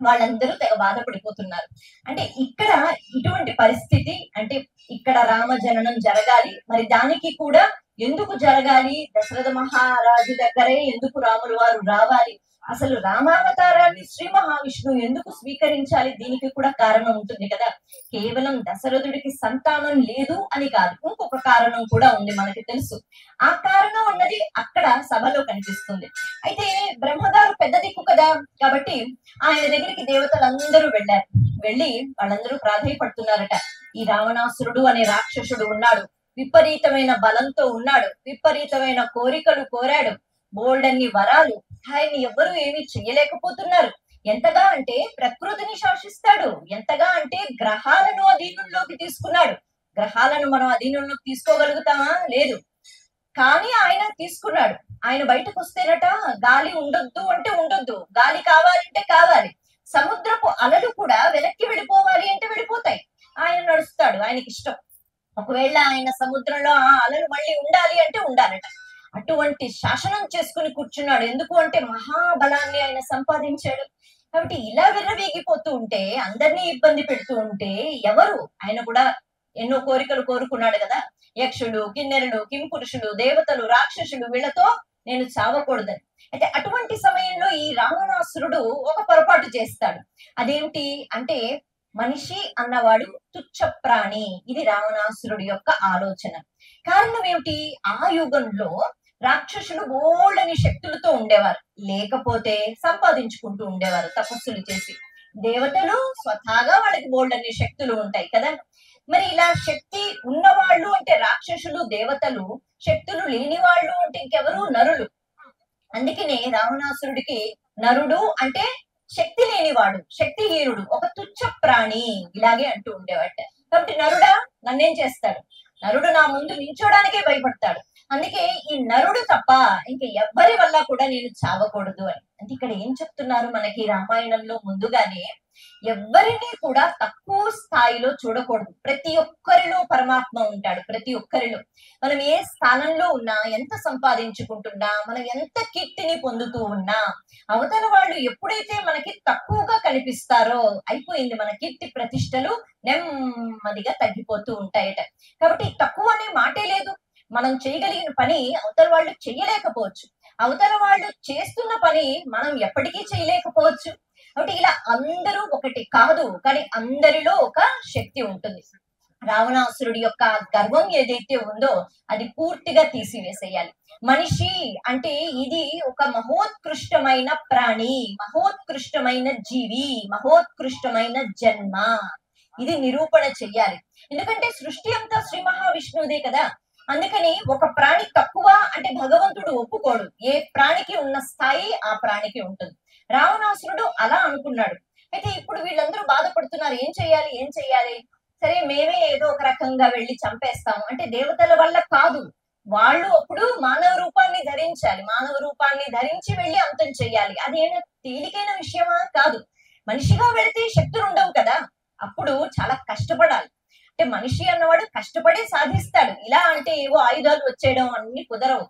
వాళ్ళందరూ తెగ బాధపడిపోతున్నారు. అంటే ఇక్కడ ఇటువంటి పరిస్థితి అంటే ఇక్కడ రామ జననం జరగాలి, మరి దానికి కూడా ఎందుకు జరగాలి, దశరథ మహారాజు దగ్గరే ఎందుకు రాములు వారు రావాలి, అసలు రామావతారాన్ని శ్రీ మహావిష్ణువు ఎందుకు స్వీకరించాలి? దీనికి కూడా కారణం ఉంటుంది కదా. కేవలం దశరథుడికి సంతానం లేదు అని కాదు, ఇంకొక కారణం కూడా ఉంది, మనకి తెలుసు. ఆ కారణం అన్నది అక్కడ సభలో కనిపిస్తుంది. అయితే బ్రహ్మగారు పెద్ద దిక్కు కదా, కాబట్టి ఆయన దగ్గరికి దేవతలందరూ వెళ్ళారు. వెళ్ళి వాళ్ళందరూ ప్రాధేయపడుతున్నారట. ఈ రావణాసురుడు అనే రాక్షసుడు ఉన్నాడు, విపరీతమైన బలంతో ఉన్నాడు, విపరీతమైన కోరికలు కోరాడు, బోల్డన్ని వరాలు, ఆయన్ని ఎవ్వరూ ఏమీ చెయ్యలేకపోతున్నారు. ఎంతగా అంటే ప్రకృతిని శాసిస్తాడు, ఎంతగా అంటే గ్రహాలను అధీనంలోకి తీసుకున్నాడు. గ్రహాలను మనం అధీనంలోకి తీసుకోగలుగుతామా? లేదు. కానీ ఆయన తీసుకున్నాడు. ఆయన బయటకు వస్తేనట గాలి ఉండొద్దు అంటే ఉండొద్దు, గాలి కావాలంటే కావాలి, సముద్రపు అలలు కూడా వెనక్కి వెళ్ళిపోవాలి అంటే వెళ్ళిపోతాయి. ఆయన నడుస్తాడు, ఆయనకి ఇష్టం. ఒకవేళ ఆయన సముద్రంలో ఆ అలలు మళ్ళీ ఉండాలి అంటే ఉండాలట. అటువంటి శాసనం చేసుకుని కూర్చున్నాడు. ఎందుకు అంటే మహాబలాన్ని ఆయన సంపాదించాడు. కాబట్టి ఇలా విర్రవీగిపోతూ ఉంటే, అందరినీ ఇబ్బంది పెడుతూ ఉంటే ఎవరు? ఆయన కూడా ఎన్నో కోరికలు కోరుకున్నాడు కదా. యక్షుడు, కిన్నెరుడు, కింపురుషుడు, దేవతలు, రాక్షసులు, వీళ్ళతో నేను చావకూడదని. అయితే అటువంటి సమయంలో ఈ రావణాసురుడు ఒక పొరపాటు చేస్తాడు. అదేంటి అంటే, మనిషి అన్నవాడు తుచ్చ ప్రాణి. ఇది రావణాసురుడి యొక్క ఆలోచన. కారణం ఏమిటి? ఆ యుగంలో రాక్షసులు బోల్డని శక్తులతో ఉండేవారు, లేకపోతే సంపాదించుకుంటూ ఉండేవారు తపస్సులు చేసి. దేవతలు స్వతహాగా వాళ్ళకి బోల్డన్ని శక్తులు ఉంటాయి కదా. మరి ఇలా శక్తి ఉన్నవాళ్ళు అంటే రాక్షసులు, దేవతలు. శక్తులు లేని వాళ్ళు అంటే ఇంకెవరు? నరులు. అందుకనే రావణాసురుడికి నరుడు అంటే శక్తి లేనివాడు, శక్తిహీనుడు, ఒక తుచ్చ ప్రాణి ఇలాగే అంటూ ఉండేవాట. కాబట్టి నరుడా నన్నేం చేస్తాడు? నరుడు నా ముందు నించోడానికే భయపడతాడు. అందుకే ఈ నరుడు తప్ప ఇంక ఎవ్వరి వల్ల కూడా నేను చావకూడదు అని. అంటే ఇక్కడ ఏం చెప్తున్నారు మనకి రామాయణంలో? ముందుగానే ఎవ్వరిని కూడా తక్కువ స్థాయిలో చూడకూడదు. ప్రతి ఒక్కరిలో పరమాత్మ ఉంటాడు, ప్రతి ఒక్కరిలో. మనం ఏ స్థానంలో ఉన్నా, ఎంత సంపాదించుకుంటున్నా, మనం ఎంత కీర్తిని పొందుతూ ఉన్నా, అవతల వాళ్ళు ఎప్పుడైతే మనకి తక్కువగా కనిపిస్తారో అయిపోయింది, మన కీర్తి ప్రతిష్టలు నెమ్మదిగా తగ్గిపోతూ ఉంటాయట. కాబట్టి తక్కువ అనే మాటే లేదు. మనం చేయగలిగిన పని అవతల వాళ్ళు చెయ్యలేకపోవచ్చు, అవతల వాళ్ళు చేస్తున్న పని మనం ఎప్పటికీ చేయలేకపోవచ్చు. కాబట్టి ఇలా అందరూ ఒకటి కాదు, కానీ అందరిలో ఒక శక్తి ఉంటుంది. రావణాసురుడి యొక్క గర్వం ఏదైతే ఉందో అది పూర్తిగా తీసివేసేయాలి. మనిషి అంటే ఇది ఒక మహోత్కృష్టమైన ప్రాణి, మహోత్కృష్టమైన జీవి, మహోత్కృష్టమైన జన్మ. ఇది నిరూపణ చెయ్యాలి. ఎందుకంటే సృష్టి అంతా శ్రీ మహావిష్ణువుదే కదా. అందుకని ఒక ప్రాణి తక్కువ అంటే భగవంతుడు ఒప్పుకోడు. ఏ ప్రాణికి ఉన్న స్థాయి ఆ ప్రాణికి ఉంటుంది. రావణాసురుడు అలా అనుకున్నాడు. అయితే ఇప్పుడు వీళ్ళందరూ బాధపడుతున్నారు, ఏం చెయ్యాలి, ఏం చెయ్యాలి? సరే మేమే ఏదో ఒక రకంగా వెళ్ళి చంపేస్తాము అంటే దేవతల వల్ల కాదు. వాళ్ళు అప్పుడు మానవ రూపాన్ని ధరించాలి, మానవ రూపాన్ని ధరించి వెళ్ళి అంతం చెయ్యాలి. అదేనా తేలికైన విషయమా? కాదు. మనిషిగా వెళితే శక్తులు ఉండవు కదా, అప్పుడు చాలా కష్టపడాలి. అంటే మనిషి అన్నవాడు కష్టపడి సాధిస్తాడు. ఇలా అంటే ఏవో ఆయుధాలు వచ్చేయడం అన్ని కుదరవు.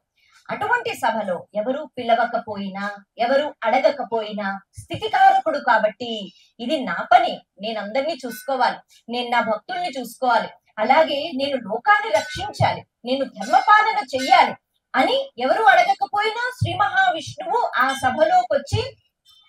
అటువంటి సభలో ఎవరు పిలవకపోయినా, ఎవరు అడగకపోయినా స్థితికారకుడు కాబట్టి ఇది నా పని, నేను అందరినీ చూసుకోవాలి, నేను నా భక్తుల్ని చూసుకోవాలి, అలాగే నేను లోకాన్ని రక్షించాలి, నేను ధర్మపాలన చెయ్యాలి అని ఎవరు అడగకపోయినా శ్రీ మహావిష్ణువు ఆ సభలోకి వచ్చి,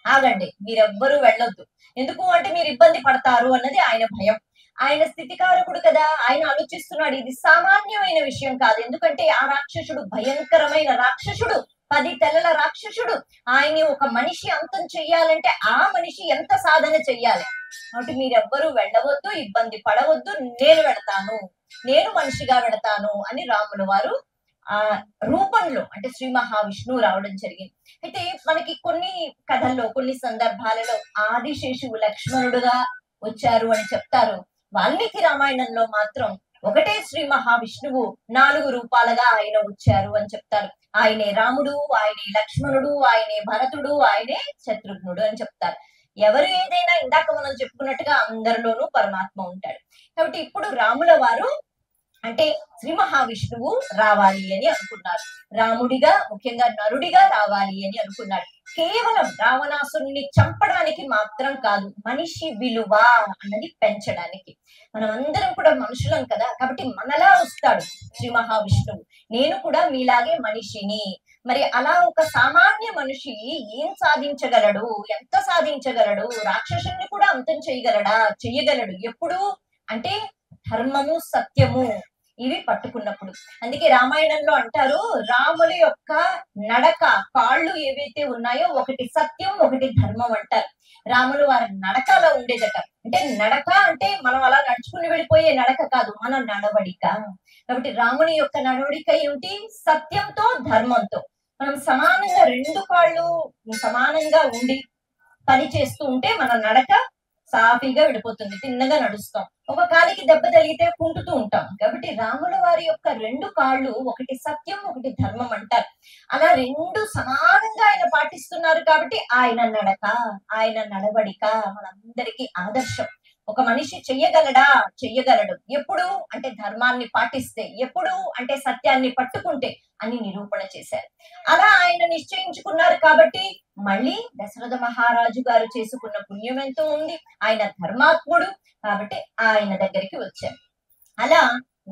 ఆగండి, మీరెవ్వరూ వెళ్ళొద్దు, ఎందుకు అంటే మీరు ఇబ్బంది పడతారు అన్నది ఆయన భయం. ఆయన స్థితికారకుడు కదా, ఆయన ఆలోచిస్తున్నాడు ఇది సామాన్యమైన విషయం కాదు. ఎందుకంటే ఆ రాక్షసుడు భయంకరమైన రాక్షసుడు, 10 తలల రాక్షసుడు. ఆయన్ని ఒక మనిషి అంతం చెయ్యాలంటే ఆ మనిషి ఎంత సాధన చెయ్యాలి. కాబట్టి మీరెవ్వరూ వెళ్ళవద్దు, ఇబ్బంది పడవద్దు, నేను వెడతాను, నేను మనిషిగా వెడతాను అని రాముల వారు ఆ రూపంలో అంటే శ్రీ మహావిష్ణువు రావడం జరిగింది. అయితే మనకి కొన్ని కథల్లో, కొన్ని సందర్భాలలో ఆదిశేషువు లక్ష్మణుడుగా వచ్చారు అని చెప్తారు. వాల్మీకి రామాయణంలో మాత్రం ఒకటే శ్రీ మహావిష్ణువు 4 రూపాలుగా ఆయన వచ్చారు అని చెప్తారు. ఆయనే రాముడు, ఆయనే లక్ష్మణుడు, ఆయనే భరతుడు, ఆయనే శత్రుఘ్నుడు అని చెప్తారు. ఎవరు ఏదైనా ఇందాక మనం చెప్పుకున్నట్టుగా అందరిలోనూ పరమాత్మ ఉంటాడు. కాబట్టి ఇప్పుడు రాముల వారు అంటే శ్రీ మహావిష్ణువు రావాలి అని అనుకున్నారు. రాముడిగా, ముఖ్యంగా నరుడిగా రావాలి అని అనుకున్నాడు. కేవలం రావణాసురుణ్ణి చంపడానికి మాత్రం కాదు, మనిషి విలువ అన్నది పెంచడానికి. మనం అందరం కూడా మనుషులం కదా, కాబట్టి మనలా వస్తాడు శ్రీ మహావిష్ణువు. నేను కూడా మీలాగే మనిషిని, మరి అలా ఒక సామాన్య మనిషి ఏం సాధించగలడు, ఎంత సాధించగలడు? రాక్షసుని కూడా అంతం చేయగలడా? చెయ్యగలడు. ఎప్పుడు అంటే ధర్మము, సత్యము ఇవి పట్టుకున్నప్పుడు. అందుకే రామాయణంలో అంటారు, రాముల యొక్క నడక, కాళ్ళు ఏవైతే ఉన్నాయో ఒకటి సత్యం, ఒకటి ధర్మం అంటారు. రాములు వారి నడకలో ఉండేదట. అంటే నడక అంటే మనం అలా నడుచుకుని వెళ్ళిపోయే నడక కాదు, మన నడవడిక. కాబట్టి రాముని యొక్క నడవడిక ఏమిటి? సత్యంతో, ధర్మంతో. మనం సమానంగా రెండు కాళ్ళు సమానంగా ఉండి పని చేస్తూ ఉంటే మన నడక సాఫీగా విడిపోతుంది, తిన్నగా నడుస్తాం. ఒక కాలికి దెబ్బ తగిలితే కుంటుతూ ఉంటాం. కాబట్టి రాముల వారి యొక్క రెండు కాళ్ళు ఒకటి సత్యం, ఒకటి ధర్మం అంటారు. అలా రెండు సమానంగా ఆయన పాటిస్తున్నారు కాబట్టి ఆయన నడక, ఆయన నడవడిక మనందరికీ ఆదర్శం. ఒక మనిషి చెయ్యగలడా? చెయ్యగలడు. ఎప్పుడు అంటే ధర్మాన్ని పాటిస్తే, ఎప్పుడు అంటే సత్యాన్ని పట్టుకుంటే అని నిరూపణ చేశారు. అలా ఆయన నిశ్చయించుకున్నారు కాబట్టి మళ్ళీ దశరథ మహారాజు గారు చేసుకున్న పుణ్యం ఎంతో ఉంది. ఆయన ధర్మాత్ముడు కాబట్టి ఆయన దగ్గరికి వచ్చారు. అలా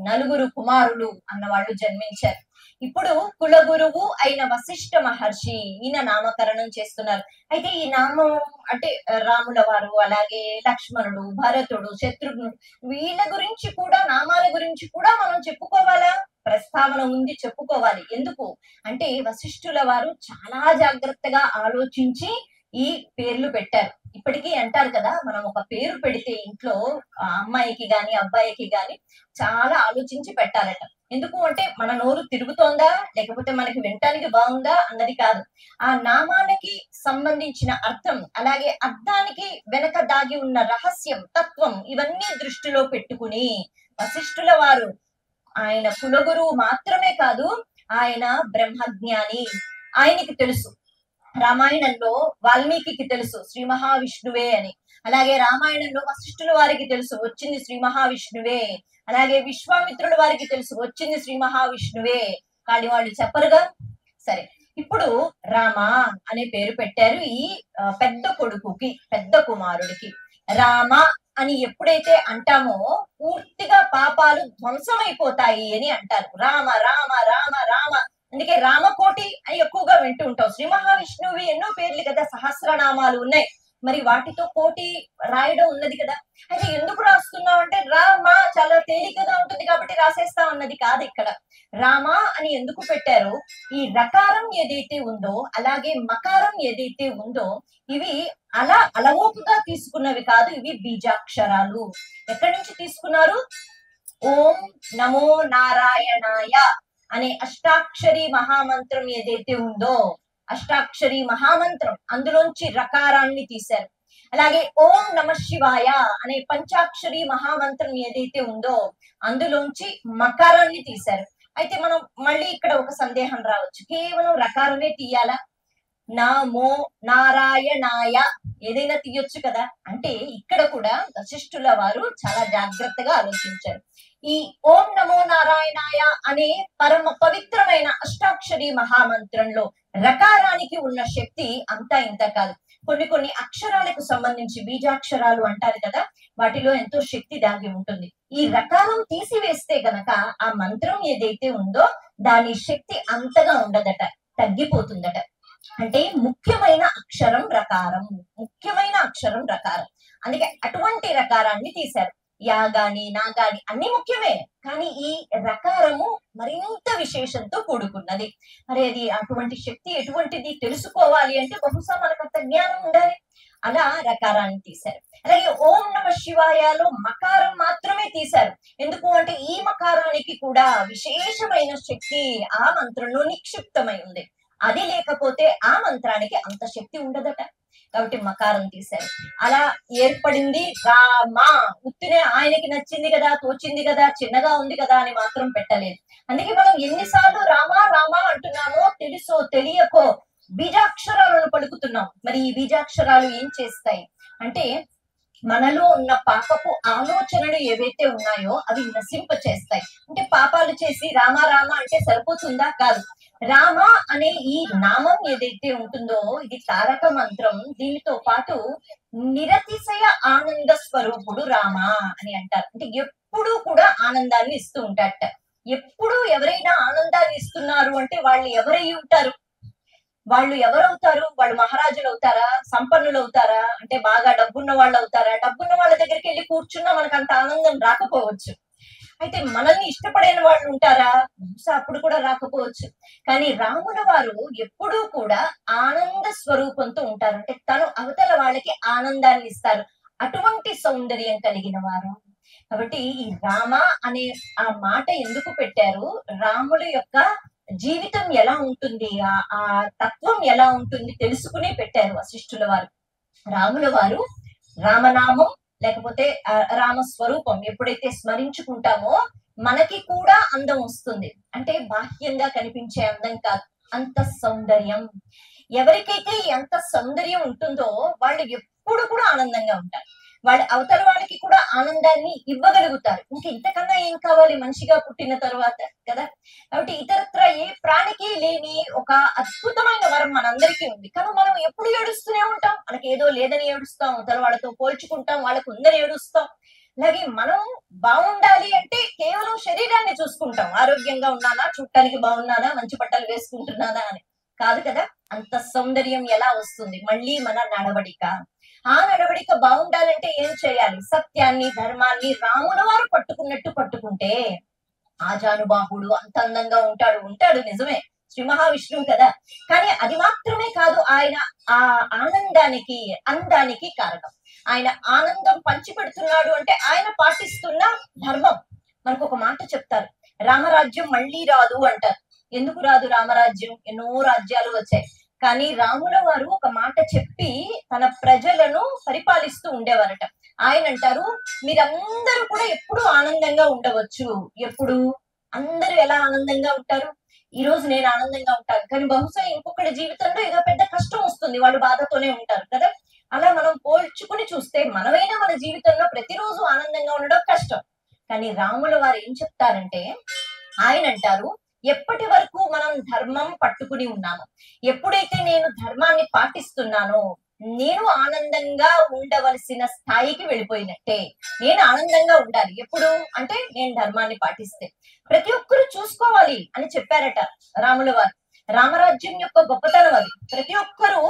నలుగురు కుమారులు అన్నవాళ్ళు జన్మించారు. ఇప్పుడు కులగురువు అయిన వశిష్ఠ మహర్షి ఈయన నామకరణం చేస్తున్నారు. అయితే ఈ నామం అంటే రాముల వారు, అలాగే లక్ష్మణుడు, భరతుడు, శత్రుఘ్నుడు వీళ్ళ గురించి కూడా, నామాల గురించి కూడా మనం చెప్పుకోవాలా? ప్రస్తావన ఉంది, చెప్పుకోవాలి. ఎందుకు అంటే వశిష్ఠుల వారు చాలా జాగ్రత్తగా ఆలోచించి ఈ పేర్లు పెట్టారు. ఇప్పటికీ అంటారు కదా, మనం ఒక పేరు పెడితే ఇంట్లో అమ్మాయికి గాని అబ్బాయికి గాని చాలా ఆలోచించి పెట్టాలట. ఎందుకు అంటే మన నోరు తిరుగుతోందా, లేకపోతే మనకి వినటానికి బాగుందా అన్నది కాదు. ఆ నామాలకి సంబంధించిన అర్థం, అలాగే అర్థానికి వెనక దాగి ఉన్న రహస్యం, తత్వం ఇవన్నీ దృష్టిలో పెట్టుకుని వశిష్ఠుల వారు, ఆయన కులగురువు మాత్రమే కాదు, ఆయన బ్రహ్మజ్ఞాని. ఆయనకి తెలుసు రామాయణంలో వాల్మీకి తెలుసు శ్రీ మహావిష్ణువే అని. అలాగే రామాయణంలో వశిష్ఠుల వారికి తెలుసు వచ్చింది శ్రీ మహావిష్ణువే. అలాగే విశ్వామిత్రుల వారికి తెలుసు వచ్చింది శ్రీ మహావిష్ణువే. కానీ వాళ్ళు చెప్పరుగా. సరే, ఇప్పుడు రామ అనే పేరు పెట్టారు ఈ పెద్ద కొడుకుకి, పెద్ద కుమారుడికి. రామ అని ఎప్పుడైతే అంటామో పూర్తిగా పాపాలు ధ్వంసమైపోతాయి అని అంటారు. రామ రామ రామ రామ, అందుకే రామకోటి అని ఎక్కువగా వింటూ ఉంటాం. శ్రీ మహావిష్ణువి ఎన్నో పేర్లు కదా, సహస్రనామాలు ఉన్నాయి. మరి వాటితో కోటి రాయడం ఉన్నది కదా. అయితే ఎందుకు రాస్తున్నాం అంటే రామ చాలా తేలికగా ఉంటుంది కాబట్టి రాసేస్తా ఉన్నది కాదు. ఇక్కడ రామ అని ఎందుకు పెట్టారు? ఈ రకారం ఏదైతే ఉందో, అలాగే మకారం ఏదైతే ఉందో, ఇవి అలా అలవోపుగా తీసుకున్నవి కాదు, ఇవి బీజాక్షరాలు. ఎక్కడి నుంచి తీసుకున్నారు? ఓం నమో నారాయణాయ అనే అష్టాక్షరి మహామంత్రం ఏదైతే ఉందో, అష్టాక్షరి మహామంత్రం అందులోంచి రకారాన్ని తీశారు. అలాగే ఓం నమ శివాయ అనే పంచాక్షరి మహామంత్రం ఏదైతే ఉందో అందులోంచి మకారాన్ని తీశారు. అయితే మనం మళ్ళీ ఇక్కడ ఒక సందేహం రావచ్చు, కేవలం రకారమే తీయాలా? నమో నారాయణాయ ఏదైనా తీయొచ్చు కదా. అంటే ఇక్కడ కూడా వశిష్ఠుల వారు చాలా జాగ్రత్తగా ఆలోచించారు. ఈ ఓం నమో నారాయణాయ అనే పరమ పవిత్రమైన అష్టాక్షరి మహామంత్రంలో రకారానికి ఉన్న శక్తి అంతా ఇంత కాదు. కొన్ని అక్షరాలకు సంబంధించి బీజాక్షరాలు అంటారు కదా, వాటిలో ఎంతో శక్తి దాగి ఉంటుంది. ఈ రకారం తీసివేస్తే గనక ఆ మంత్రం ఏదైతే ఉందో దాని శక్తి అంతగా ఉండదట, తగ్గిపోతుందట. అంటే ముఖ్యమైన అక్షరం రకారం, ముఖ్యమైన అక్షరం రకారం. అందుకే అటువంటి రకారాన్ని తీశారు. యా గాని నా గాని అన్ని ముఖ్యమే, కానీ ఈ రకారము మరింత విశేషంతో కూడుకున్నది. మరి అది అటువంటి శక్తి ఎటువంటిది తెలుసుకోవాలి అంటే బహుశా మనకంత జ్ఞానం ఉండాలి. అలా రకారాన్ని తీశారు. అలాగే ఓం నమ శివాయలో మకారం మాత్రమే తీశారు. ఎందుకు అంటే ఈ మకారానికి కూడా విశేషమైన శక్తి ఆ మంత్రంలో నిక్షిప్తమై ఉంది. అది లేకపోతే ఆ మంత్రానికి అంత శక్తి ఉండదట. కాబట్టి మకారం తీశారు. అలా ఏర్పడింది రామ. ఉత్తినే ఆయనకి నచ్చింది కదా, తోచింది కదా, చిన్నగా ఉంది కదా అని మాత్రం పెట్టలేదు. అందుకే మనం ఎన్నిసార్లు రామ రామ అంటున్నామో తెలుసో తెలియకో బీజాక్షరాలను పలుకుతున్నాం. మరి ఈ బీజాక్షరాలు ఏం చేస్తాయి అంటే మనలో ఉన్న పాపపు ఆలోచనలు ఏవైతే ఉన్నాయో అవి నశింప చేస్తాయి. అంటే పాపాలు చేసి రామ రామ అంటే సరిపోతుందా? కాదు. రామ అనే ఈ నామం ఏదైతే ఉంటుందో ఇది తారక మంత్రం. దీనితో పాటు నిరతిశయ ఆనంద స్వరూపుడు రామ అని అంటారు. అంటే ఎప్పుడూ కూడా ఆనందాన్ని ఇస్తూ ఉంటాడట. ఎప్పుడు ఎవరైనా ఆనందాన్ని ఇస్తున్నారు అంటే వాళ్ళు ఎవరై ఉంటారు? వాళ్ళు ఎవరవుతారు? వాళ్ళు మహారాజులు అవుతారా? సంపన్నులు అవుతారా? అంటే బాగా డబ్బున్న వాళ్ళు అవుతారా? డబ్బున్న వాళ్ళ దగ్గరికి వెళ్ళి కూర్చున్నా మనకు అంత ఆనందం రాకపోవచ్చు. అయితే మనల్ని ఇష్టపడని వాళ్ళు ఉంటారా? బహుశా అప్పుడు కూడా రాకపోవచ్చు. కానీ రాముల వారు ఎప్పుడూ కూడా ఆనంద స్వరూపంతో ఉంటారు. అంటే తను అవతల వాళ్ళకి ఆనందాన్ని ఇస్తారు. అటువంటి సౌందర్యం కలిగిన వారు. కాబట్టి ఈ రామ అనే ఆ మాట ఎందుకు పెట్టారు? రాముడి యొక్క జీవితం ఎలా ఉంటుంది? ఆ తత్వం ఎలా ఉంటుంది తెలుసుకునే పెట్టారు వశిష్ఠుల వారు. రాముల వారు రామనామం లేకపోతే రామ స్వరూపం ఎప్పుడైతే స్మరించుకుంటామో మనకి కూడా అందం వస్తుంది. అంటే బాహ్యంగా కనిపించే అందం కాదు, అంత సౌందర్యం. ఎవరికైతే ఎంత సౌందర్యం ఉంటుందో వాళ్ళు ఎప్పుడు కూడా ఆనందంగా ఉంటారు. వాళ్ళ అవతల వాళ్ళకి కూడా ఆనందాన్ని ఇవ్వగలుగుతారు. ఇంకా ఇంతకన్నా ఏం కావాలి మనిషిగా పుట్టిన తర్వాత కదా. కాబట్టి ఇతరత్ర ఏ ప్రాణికి లేని ఒక అద్భుతమైన వరం మనందరికీ ఉంది. కానీ మనం ఎప్పుడు ఏడుస్తూనే ఉంటాం. మనకి ఏదో లేదని ఏడుస్తాం, అవతల వాళ్ళతో పోల్చుకుంటాం, వాళ్ళకు ఉందని ఏడుస్తాం. అలాగే మనం బాగుండాలి అంటే కేవలం శరీరాన్ని చూసుకుంటాం. ఆరోగ్యంగా ఉన్నానా, చూడటానికి బాగున్నానా, మంచి బట్టలు వేసుకుంటున్నానా అని కాదు కదా. అంత సౌందర్యం ఎలా వస్తుంది? మళ్ళీ మన నడవడిక. ఆ నడవడిక బాగుండాలంటే ఏం చేయాలి? సత్యాన్ని, ధర్మాన్ని రాముల వారు పట్టుకున్నట్టు పట్టుకుంటే ఆజానుబాహుడు అంత అందంగా ఉంటాడు నిజమే, శ్రీ మహావిష్ణువు కదా. కానీ అది మాత్రమే కాదు ఆయన ఆ ఆనందానికి, అందానికి కారణం. ఆయన ఆనందం పంచిపెడుతున్నాడు అంటే ఆయన పాటిస్తున్న ధర్మం. మనకు ఒక మాట చెప్తారు, రామరాజ్యం మళ్ళీ రాదు అంటారు. ఎందుకు రాదు రామరాజ్యం? ఎన్నో రాజ్యాలు వచ్చాయి. కానీ రాముల వారు ఒక మాట చెప్పి తన ప్రజలను పరిపాలిస్తూ ఉండేవారట. ఆయన అంటారు, మీరందరూ కూడా ఎప్పుడు ఆనందంగా ఉండవచ్చు. ఎప్పుడు? అందరూ ఎలా ఆనందంగా ఉంటారు? ఈ రోజు నేను ఆనందంగా ఉంటాను, కానీ బహుశా ఇంకొకటి జీవితంలో ఏదో పెద్ద కష్టం వస్తుంది, వాళ్ళు బాధతోనే ఉంటారు కదా. అలా మనం పోల్చుకుని చూస్తే మనమైనా మన జీవితంలో ప్రతిరోజు ఆనందంగా ఉండడం కష్టం. కానీ రాముల వారు ఏం చెప్తారంటే, ఆయన అంటారు, ఎప్పటి వరకు మనం ధర్మం పట్టుకుని ఉన్నాము, ఎప్పుడైతే నేను ధర్మాన్ని పాటిస్తున్నానో నేను ఆనందంగా ఉండవలసిన స్థాయికి వెళ్ళిపోయినట్టే. నేను ఆనందంగా ఉండాలి ఎప్పుడు అంటే నేను ధర్మాన్ని పాటిస్తే. ప్రతి ఒక్కరు చూసుకోవాలి అని చెప్పారట రాముల వారు. రామరాజ్యం యొక్క గొప్పతనం అది. ప్రతి ఒక్కరూ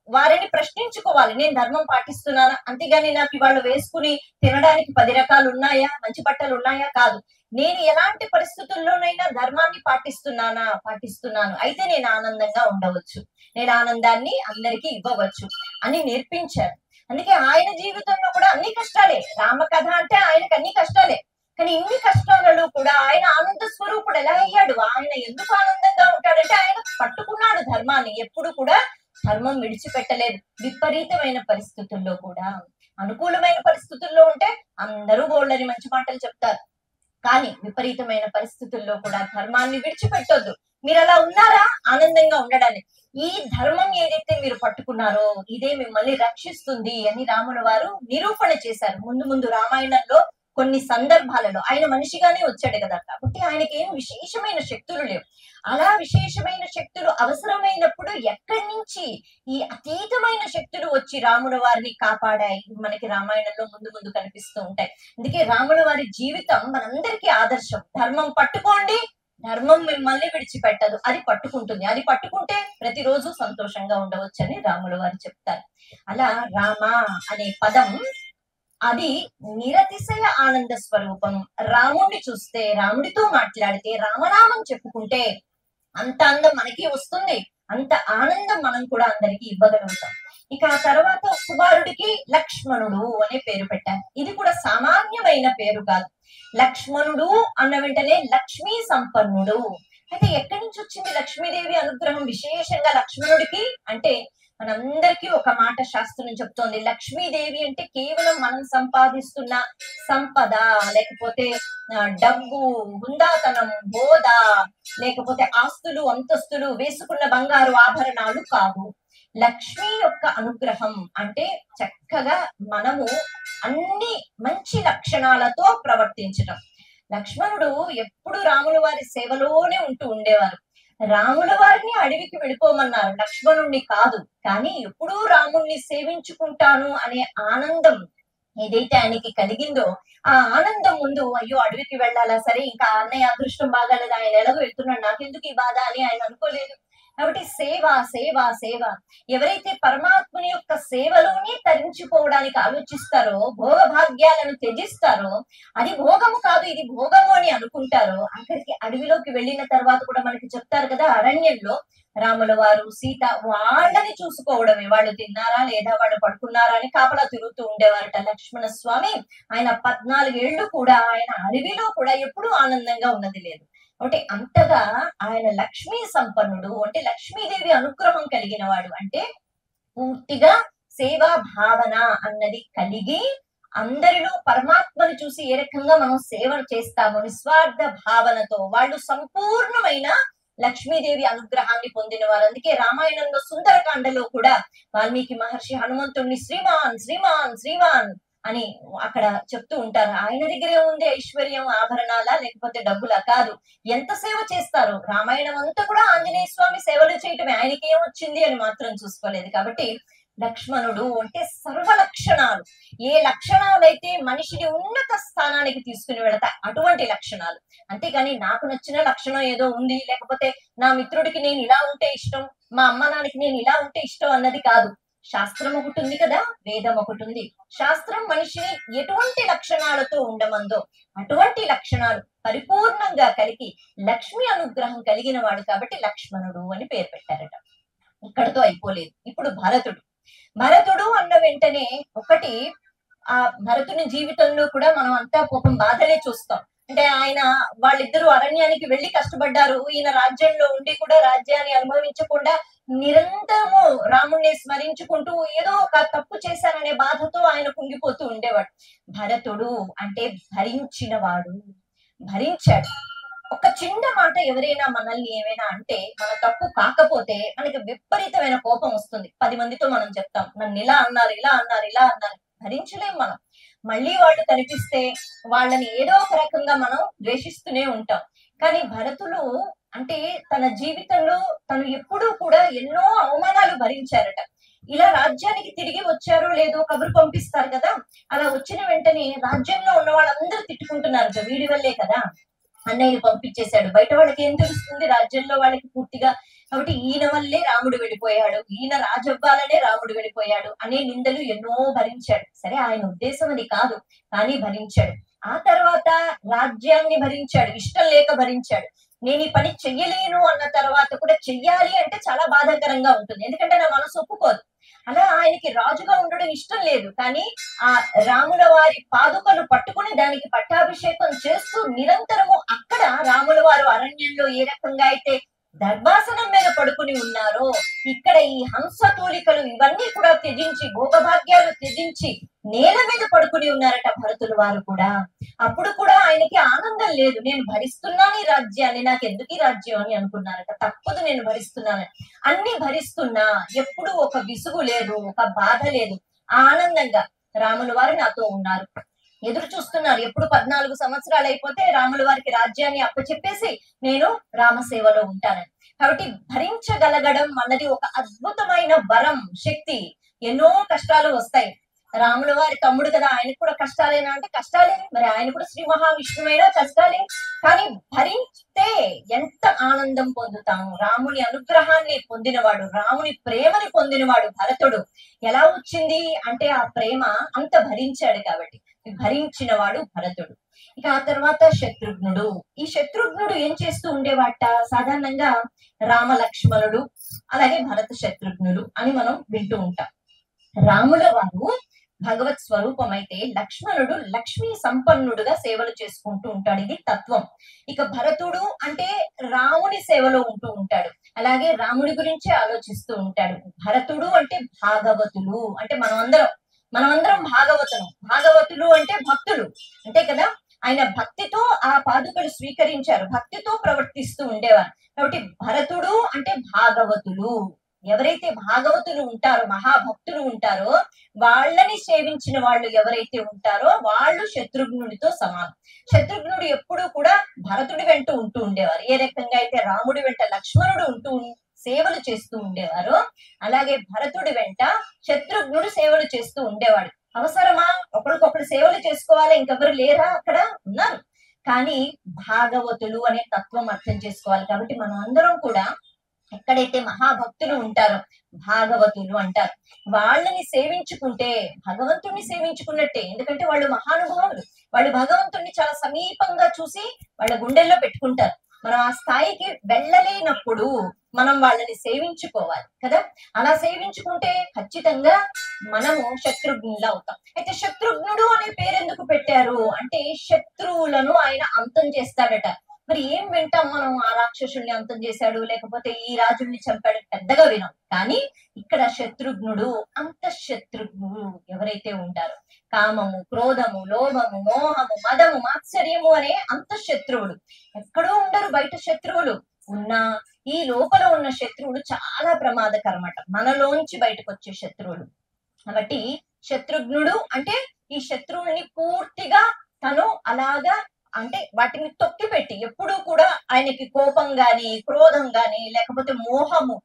వారిని ప్రశ్నించుకోవాలి, నేను ధర్మం పాటిస్తున్నానా? అంతేగాని నాకు ఇవాళ వేసుకుని తినడానికి 10 రకాలు ఉన్నాయా, మంచి బట్టలు ఉన్నాయా? కాదు. నేను ఎలాంటి పరిస్థితుల్లోనైనా ధర్మాన్ని పాటిస్తున్నాను, అయితే నేను ఆనందంగా ఉండవచ్చు, నేను ఆనందాన్ని అందరికీ ఇవ్వవచ్చు అని నేర్పించారు. అందుకే ఆయన జీవితంలో కూడా అన్ని కష్టాలే. రామకథ అంటే ఆయనకు అన్ని కష్టాలే. కానీ ఇన్ని కష్టాలలో కూడా ఆయన ఆనంద స్వరూపుడు ఎలా అయ్యాడు? ఆయన ఎందుకు ఆనందంగా ఉంటాడంటే ఆయన పట్టుకున్నాడు ధర్మాన్ని. ఎప్పుడు కూడా ధర్మం విడిచిపెట్టలేదు. విపరీతమైన పరిస్థితుల్లో కూడా. అనుకూలమైన పరిస్థితుల్లో ఉంటే అందరూ బోళ్ళని మంచి మాటలు చెప్తారు. కానీ విపరీతమైన పరిస్థితుల్లో కూడా ధర్మాన్ని విడిచిపెట్టొద్దు. మీరు అలా ఉన్నారా ఆనందంగా ఉండడానికి? ఈ ధర్మం ఏదైతే మీరు పట్టుకున్నారో ఇదే మిమ్మల్ని రక్షిస్తుంది అని రాముల వారు నిరూపణ చేశారు. ముందు ముందు రామాయణంలో కొన్ని సందర్భాలలో ఆయన మనిషిగానే వచ్చాడు కదా, కాబట్టి ఆయనకి ఏం విశేషమైన శక్తులు లేవు. అలా విశేషమైన శక్తులు అవసరమైనప్పుడు ఎక్కడి నుంచి ఈ అతీతమైన శక్తులు వచ్చి రాముల వారిని కాపాడాయి మనకి రామాయణంలో ముందు ముందు కనిపిస్తూ ఉంటాయి. అందుకే రాముల వారి జీవితం మనందరికీ ఆదర్శం. ధర్మం పట్టుకోండి, ధర్మం మిమ్మల్ని విడిచిపెట్టదు, అది పట్టుకుంటుంది. అది పట్టుకుంటే ప్రతిరోజు సంతోషంగా ఉండవచ్చు అని రాముల వారు చెప్తారు. అలా రామ అనే పదం అది నిరతిశయ ఆనంద స్వరూపం. రాముడిని చూస్తే, రాముడితో మాట్లాడితే, రామనామం చెప్పుకుంటే అంత అందం మనకి వస్తుంది, అంత ఆనందం మనం కూడా అందరికి ఇవ్వగలుగుతాం. ఇక ఆ తర్వాత కుమారుడికి లక్ష్మణుడు అనే పేరు పెట్టారు. ఇది కూడా సామాన్యమైన పేరు కాదు. లక్ష్మణుడు అన్న వెంటనే లక్ష్మీ సంపన్నుడు. అయితే ఎక్కడి నుంచి వచ్చింది లక్ష్మీదేవి అనుగ్రహం విశేషంగా లక్ష్మణుడికి అంటే? మనందరికీ ఒక మాట శాస్త్రం చెప్తోంది, లక్ష్మీదేవి అంటే కేవలం మనం సంపాదిస్తున్న సంపద, లేకపోతే డబ్బు, హుందాతనం, హోదా, లేకపోతే ఆస్తులు, అంతస్తులు, వేసుకున్న బంగారు ఆభరణాలు కాదు. లక్ష్మి యొక్క అనుగ్రహం అంటే చక్కగా మనము అన్ని మంచి లక్షణాలతో ప్రవర్తించటం. లక్ష్మణుడు ఎప్పుడు రాముల వారి సేవలోనే ఉంటూ ఉండేవారు. రాముల వారిని అడవికి వెళ్ళిపోమన్నారు, లక్ష్మణుణ్ణి కాదు. కానీ ఎప్పుడూ రాముణ్ణి సేవించుకుంటాను అనే ఆనందం ఏదైతే ఆయనకి కలిగిందో ఆ ఆనందం ముందు అయ్యో అడవికి వెళ్ళాలా, సరే ఇంకా అన్నయ్య అదృష్టం బాగాలేదు, ఆయన ఎలాగో వెళ్తున్నాడు, నాకెందుకు ఈ బాధ అని ఆయన అనుకోలేదు. కాబట్టి సేవ సేవ సేవ. ఎవరైతే పరమాత్ముని యొక్క సేవలోనే తరించిపోవడానికి ఆలోచిస్తారో, భోగభాగ్యాలను త్యజిస్తారో, అది భోగము కాదు ఇది భోగము అని అనుకుంటారో, అక్కడికి అడవిలోకి వెళ్ళిన తర్వాత కూడా మనకి చెప్తారు కదా, అరణ్యంలో రాముల వారు సీత వాళ్ళని చూసుకోవడమే, వాళ్ళు తిన్నారా లేదా వాళ్ళు పడుకున్నారా అని కాపలా తిరుగుతూ ఉండేవారట లక్ష్మణ స్వామి. ఆయన 14 ఏళ్ళు కూడా ఆయన అడవిలో కూడా ఎప్పుడూ ఆనందంగా ఉన్నది లేదు. అంటే అంతగా ఆయన లక్ష్మీ సంపన్నుడు, అంటే లక్ష్మీదేవి అనుగ్రహం కలిగిన వాడు. అంటే పూర్తిగా సేవా భావన అన్నది కలిగి అందరిలో పరమాత్మను చూసి ఏ రకంగా మనం సేవ చేస్తామో నిస్వార్థ భావనతో వాళ్ళు సంపూర్ణమైన లక్ష్మీదేవి అనుగ్రహాన్ని పొందిన వారు. అందుకే రామాయణంలో సుందరకాండలో కూడా వాల్మీకి మహర్షి హనుమంతుడిని శ్రీమాన్ శ్రీమాన్ శ్రీమాన్ అని అక్కడ చెప్తూ ఉంటారు. ఆయన దగ్గరే ఉంది ఐశ్వర్యం, ఆభరణాలా లేకపోతే డబ్బులా? కాదు. ఎంత సేవ చేస్తారు? రామాయణం అంతా కూడా ఆంజనేయ స్వామి సేవలు చేయటమే, ఆయనకి ఏమొచ్చింది అని మాత్రం చూసుకోలేదు. కాబట్టి లక్ష్మణుడు అంటే సర్వ లక్షణాలు, ఏ లక్షణాలైతే మనిషిని ఉన్నత స్థానానికి తీసుకుని వెళతాయి అటువంటి లక్షణాలు. అంతేగాని నాకు నచ్చిన లక్షణం ఏదో ఉంది, లేకపోతే నా మిత్రుడికి నేను ఇలా ఉంటే ఇష్టం, మా అమ్మ నాన్నకి నేను ఇలా ఉంటే ఇష్టం అన్నది కాదు. శాస్త్రం ఒకటి ఉంది కదా, వేదం ఒకటి ఉంది. శాస్త్రం మనిషిని ఎటువంటి లక్షణాలతో ఉండమందో అటువంటి లక్షణాలు పరిపూర్ణంగా కలిగి లక్ష్మి అనుగ్రహం కలిగిన వాడు కాబట్టి లక్ష్మణుడు అని పేరు పెట్టారట. ఇక్కడతో అయిపోలేదు. ఇప్పుడు భరతుడు అన్న వెంటనే ఒకటి, ఆ భరతుని జీవితంలో కూడా మనం అంతా పాపం బాధలే చూస్తాం. అంటే ఆయన వాళ్ళిద్దరూ అరణ్యానికి వెళ్లి కష్టపడ్డారు, ఈయన రాజ్యంలో ఉండి కూడా రాజ్యాన్ని అనుభవించకుండా నిరంతరము రాముణ్ణి స్మరించుకుంటూ ఏదో ఒక తప్పు చేశాననే బాధతో ఆయన కుంగిపోతూ ఉండేవాడు. భరతుడు అంటే భరించినవాడు, భరించాడు. ఒక చిన్న మాట ఎవరైనా మనల్ని ఏమైనా అంటే మన తప్పు కాకపోతే మనకి విపరీతమైన కోపం వస్తుంది. 10 మందితో మనం చెప్తాం, నన్ను ఇలా అన్నారు ఇలా అన్నారు ఇలా అన్నారు. భరించలేం మనం. మళ్ళీ వాళ్ళు కనిపిస్తే వాళ్ళని ఏదో ఒక రకంగా మనం ద్వేషిస్తూనే ఉంటాం. కానీ భరతుడు అంటే తన జీవితంలో తను ఎప్పుడూ కూడా ఎన్నో అవమానాలు భరించారట. ఇలా రాజ్యానికి తిరిగి వచ్చారో లేదో కబురు పంపిస్తారు కదా, అలా వచ్చిన వెంటనే రాజ్యంలో ఉన్న వాళ్ళందరూ తిట్టుకుంటున్నారు, వీడి వల్లే కదా అన్నయ్యని పంపించేశాడు. బయట వాళ్ళకి ఏం తెలుస్తుంది, రాజ్యంలో వాళ్ళకి పూర్తిగా. కాబట్టి ఈయన వల్లే రాముడు వెళ్ళిపోయాడు, ఈయన రాజవ్వాలనే రాముడు వెళ్ళిపోయాడు అనే నిందలు ఎన్నో భరించాడు. సరే, ఆయన ఉద్దేశం అది కాదు, కానీ భరించాడు. ఆ తర్వాత రాజ్యాన్ని భరించాడు, ఇష్టం లేక భరించాడు. నేను ఈ పని చెయ్యలేను అన్న తర్వాత కూడా చెయ్యాలి అంటే చాలా బాధాకరంగా ఉంటుంది, ఎందుకంటే నా మనసు ఒప్పుకోదు. అలా ఆయనకి రాజుగా ఉండడం ఇష్టం లేదు, కానీ ఆ రాముల వారి పాదుకలు పట్టుకుని దానికి పట్టాభిషేకం చేస్తూ నిరంతరము అక్కడ రాముల వారు అరణ్యంలో ఏ రకంగా అయితే దర్భాసనం మీద పడుకుని ఉన్నారో, ఇక్కడ ఈ హంస తూలికలు ఇవన్నీ కూడా త్యజించి, భోగభాగ్యాలు త్యజించి నేల మీద పడుకుని ఉన్నారట భరతుల వారు కూడా. అప్పుడు కూడా ఆయనకి ఆనందం లేదు, నేను భరిస్తున్నాను ఈ రాజ్యాన్ని, నాకు ఎందుకు ఈ రాజ్యం అని అనుకున్నారట. తప్పదు, నేను భరిస్తున్నాను. అన్ని భరిస్తున్నా ఎప్పుడు ఒక విసుగు లేదు, ఒక బాధ లేదు, ఆనందంగా రాముల వారు నాతో ఉన్నారు. ఎదురు చూస్తున్నారు ఎప్పుడు 14 సంవత్సరాలు అయిపోతే రాముల వారికి రాజ్యాన్ని అప్పచెప్పేసి నేను రామసేవలో ఉంటానని. కాబట్టి భరించగలగడం అన్నది ఒక అద్భుతమైన వరం, శక్తి. ఎన్నో కష్టాలు వస్తాయి. రాముల వారి తమ్ముడు కదా, ఆయనకు కూడా కష్టాలేనా అంటే కష్టాలే, మరి ఆయన కూడా శ్రీ మహావిష్ణువైనా కష్టాలే. కానీ భరిస్తే ఎంత ఆనందం పొందుతాము. రాముని అనుగ్రహాన్ని పొందినవాడు, రాముని ప్రేమని పొందినవాడు భరతుడు. ఎలా వచ్చింది అంటే ఆ ప్రేమ అంత భరించాడు కాబట్టి భరించిన వాడు భరతుడు. ఇక ఆ తర్వాత శత్రుఘ్నుడు. ఈ శత్రుఘ్నుడు ఏం చేస్తూ ఉండేవాట, సాధారణంగా రామ లక్ష్మణుడు అలాగే భరత శత్రుఘ్నుడు అని మనం వింటూ ఉంటాం. రాముల వారు భగవత్ స్వరూపం అయితే లక్ష్మణుడు లక్ష్మీ సంపన్నుడుగా సేవలు చేసుకుంటూ ఉంటాడు, ఇది తత్వం. ఇక భరతుడు అంటే రాముని సేవలో ఉంటూ ఉంటాడు, అలాగే రాముడి గురించే ఆలోచిస్తూ ఉంటాడు. భరతుడు అంటే భాగవతులు, అంటే మనమందరం భాగవతులు అంటే భక్తులు అంతే కదా. ఆయన భక్తితో ఆ పాదుకలు స్వీకరించారు, భక్తితో ప్రవర్తిస్తూ ఉండేవారు. కాబట్టి భరతుడు అంటే భాగవతులు. ఎవరైతే భాగవతులు ఉంటారో, మహాభక్తులు ఉంటారో, వాళ్ళని సేవించిన వాళ్ళు ఎవరైతే ఉంటారో వాళ్ళు శత్రుఘ్నుడితో సమానం. శత్రుఘ్నుడు ఎప్పుడూ కూడా భరతుడి వెంట ఉంటూ ఉండేవారు. ఏ రకంగా అయితే రాముడి వెంట లక్ష్మణుడు ఉంటూ సేవలు చేస్తూ ఉండేవారు, అలాగే భరతుడి వెంట శత్రుఘ్నుడు సేవలు చేస్తూ ఉండేవాడు. అవసరమా ఒకరికొకరు సేవలు చేసుకోవాలి, ఇంకెవరు లేరా? అక్కడ ఉన్నారు. కానీ భాగవతులు అనే తత్వం అర్థం చేసుకోవాలి. కాబట్టి మనం అందరం కూడా ఎక్కడైతే మహాభక్తులు ఉంటారో భాగవతులు అంటారు. వాళ్ళని సేవించుకుంటే భగవంతుణ్ణి సేవించుకున్నట్టే. ఎందుకంటే వాళ్ళు మహానుభావులు. వాళ్ళు భగవంతుణ్ణి చాలా సమీపంగా చూసి వాళ్ళ గుండెల్లో పెట్టుకుంటారు. మనం ఆ స్థాయికి వెళ్ళలేనప్పుడు మనం వాళ్ళని సేవించుకోవాలి కదా. అలా సేవించుకుంటే ఖచ్చితంగా మనము శత్రుఘ్నులు అవుతాం. అయితే శత్రుఘ్నుడు అనే పేరు ఎందుకు పెట్టారు అంటే శత్రువులను ఆయన అంతం చేస్తాడట. మరి ఏం వింటాం మనం, ఆ రాక్షసుల్ని అంతం చేశాడు లేకపోతే ఈ రాజుల్ని చంపాడు పెద్దగా వినాం. కానీ ఇక్కడ శత్రుఘ్నుడు అంతఃశత్రుఘ్నుడు ఎవరైతే ఉంటారో కామము, క్రోధము, లోభము, మోహము, మదము, మాత్సర్యము అనే అంతఃశత్రువులు. ఎక్కడో ఉండరు బయట శత్రువులు. ఉన్నా ఈ లోపల ఉన్న శత్రువులు చాలా ప్రమాదకరమట, మనలోంచి బయటకు వచ్చే శత్రువులు. కాబట్టి శత్రుఘ్నుడు అంటే ఈ శత్రువుల్ని పూర్తిగా తను అలాగా అంటే వాటిని తొక్కి పెట్టి ఎప్పుడూ కూడా ఆయనకి కోపం గాని, క్రోధం గాని, లేకపోతే మోహము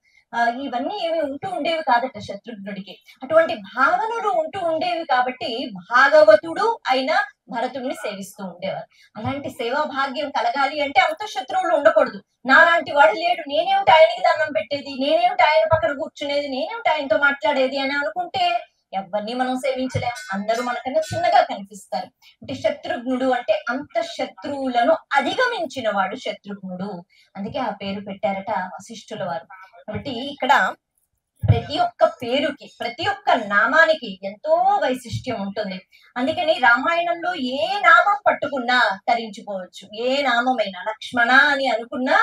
ఇవన్నీ ఏమి ఉంటూ ఉండేవి కాదట శత్రుఘ్నుడికి. అటువంటి భావనలు ఉంటూ ఉండేవి కాబట్టి భాగవతుడు అయిన భరతుడిని సేవిస్తూ ఉండేవారు. అలాంటి సేవా భాగ్యం కలగాలి అంటే అంత శత్రువులు ఉండకూడదు. నాలాంటి వాడు లేడు, నేనేమిటి ఆయనకి దండం పెట్టేది, నేనేమిటి ఆయన పక్కన కూర్చునేది, నేనేమిటి ఆయనతో మాట్లాడేది అని అనుకుంటే ఎవరిని మనం సేవించలేం. అందరూ మనకన్నా చిన్నగా కనిపిస్తారు. అంటే శత్రుఘ్నుడు అంటే అంత శత్రువులను అధిగమించిన వాడు శత్రుఘ్నుడు. అందుకే ఆ పేరు పెట్టారట వశిష్ఠుల వారు. కాబట్టి ఇక్కడ ప్రతి ఒక్క పేరుకి, ప్రతి ఒక్క నామానికి ఎంతో వైశిష్ట్యం ఉంటుంది. అందుకని రామాయణంలో ఏ నామం పట్టుకున్నా తరించిపోవచ్చు. ఏ నామమైనా లక్ష్మణ అని అనుకున్నా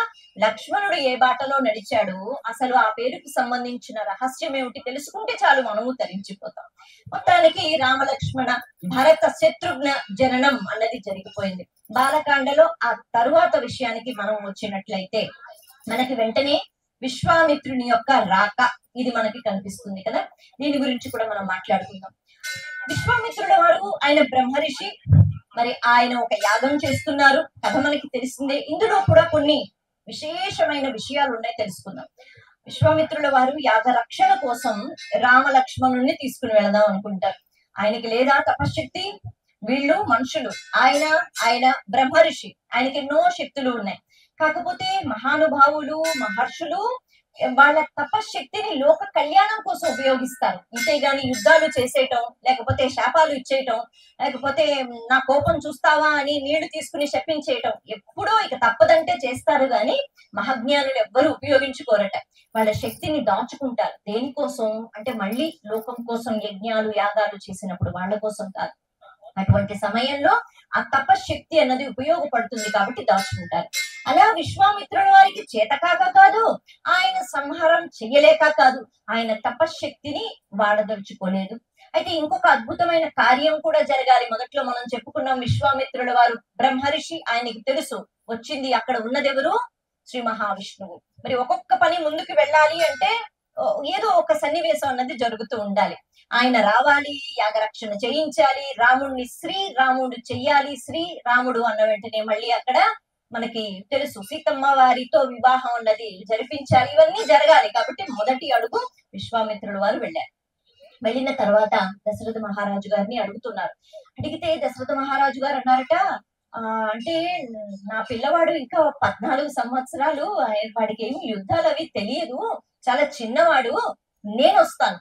లక్ష్మణుడు ఏ బాటలో నడిచాడు, అసలు ఆ పేరుకి సంబంధించిన రహస్యం ఏమిటి తెలుసుకుంటే చాలు మనము తరించిపోతాం. మొత్తానికి రామలక్ష్మణ భరత శత్రుఘ్న జననం అన్నది జరిగిపోయింది. బాలకాండలో ఆ తరువాత విషయానికి మనం వచ్చినట్లయితే మనకి వెంటనే విశ్వామిత్రుని యొక్క రాక ఇది మనకి కనిపిస్తుంది కదా. దీని గురించి కూడా మనం మాట్లాడుకుందాం. విశ్వామిత్రుడు వారు ఆయన బ్రహ్మర్షి. మరి ఆయన ఒక యాగం చేస్తున్నారు, కథ మనకి తెలిసిందే. ఇందులో కూడా కొన్ని విశేషమైన విషయాలు ఉన్నాయి, తెలుసుకుందాం. విశ్వామిత్రుల వారు యాగ రక్షణ కోసం రామ లక్ష్మణుల్ని తీసుకుని వెళదాం అనుకుంటారు. ఆయనకి లేదా తపశక్తి, వీళ్ళు మనుషులు, ఆయన బ్రహ్మర్షి, ఆయనకి ఎన్నో శక్తులు ఉన్నాయి. కాకపోతే మహానుభావులు మహర్షులు వాళ్ళ తపశక్తిని లోక కళ్యాణం కోసం ఉపయోగిస్తారు. అంతేగాని యుద్ధాలు చేసేయటం, లేకపోతే శాపాలు ఇచ్చేయటం, లేకపోతే నా కోపం చూస్తావా అని నీళ్లు తీసుకుని శపించేయటం ఎప్పుడో ఇక తప్పదంటే చేస్తారు. గాని మహాజ్ఞానులు ఎవ్వరూ ఉపయోగించుకోరట. వాళ్ళ శక్తిని దాచుకుంటారు. దేనికోసం అంటే మళ్ళీ లోకం కోసం యజ్ఞాలు యాగాలు చేసినప్పుడు వాళ్ళ కోసం కాదు. అటువంటి సమయంలో ఆ తపశక్తి అన్నది ఉపయోగపడుతుంది కాబట్టి దాచుకుంటారు. అలా విశ్వామిత్రుల వారికి చేతకాక కాదు, ఆయన సంహారం చెయ్యలేక కాదు, ఆయన తపశక్తిని వాడదలుచుకోలేదు. అయితే ఇంకొక అద్భుతమైన కార్యం కూడా జరగాలి. మొదట్లో మనం చెప్పుకున్నాం, విశ్వామిత్రుల వారు బ్రహ్మర్షి, ఆయనకి తెలుసు వచ్చింది అక్కడ ఉన్నదెవరు, శ్రీ మహావిష్ణువు. మరి ఒక్కొక్క పని ముందుకు వెళ్ళాలి అంటే ఏదో ఒక సన్నివేశం అన్నది జరుగుతూ ఉండాలి. ఆయన రావాలి, యాగరక్షణ చేయించాలి, రాముడిని శ్రీరాముడు చెయ్యాలి. శ్రీరాముడు అన్న వెంటనే మళ్ళీ అక్కడ మనకి తెలుసు సీతమ్మ వారితో వివాహం అన్నది జరిపించాలి. ఇవన్నీ జరగాలి కాబట్టి మొదటి అడుగు విశ్వామిత్రుల వారు వెళ్ళారు. వెళ్ళిన తర్వాత దశరథ మహారాజు గారిని అడుగుతున్నారు. అడిగితే దశరథ మహారాజు గారు అన్నారట, అంటే నా పిల్లవాడు ఇంకా 14 సంవత్సరాలు, వాడికి ఏమి యుద్ధాలు అవి తెలియదు, చాలా చిన్నవాడు, నేను వస్తాను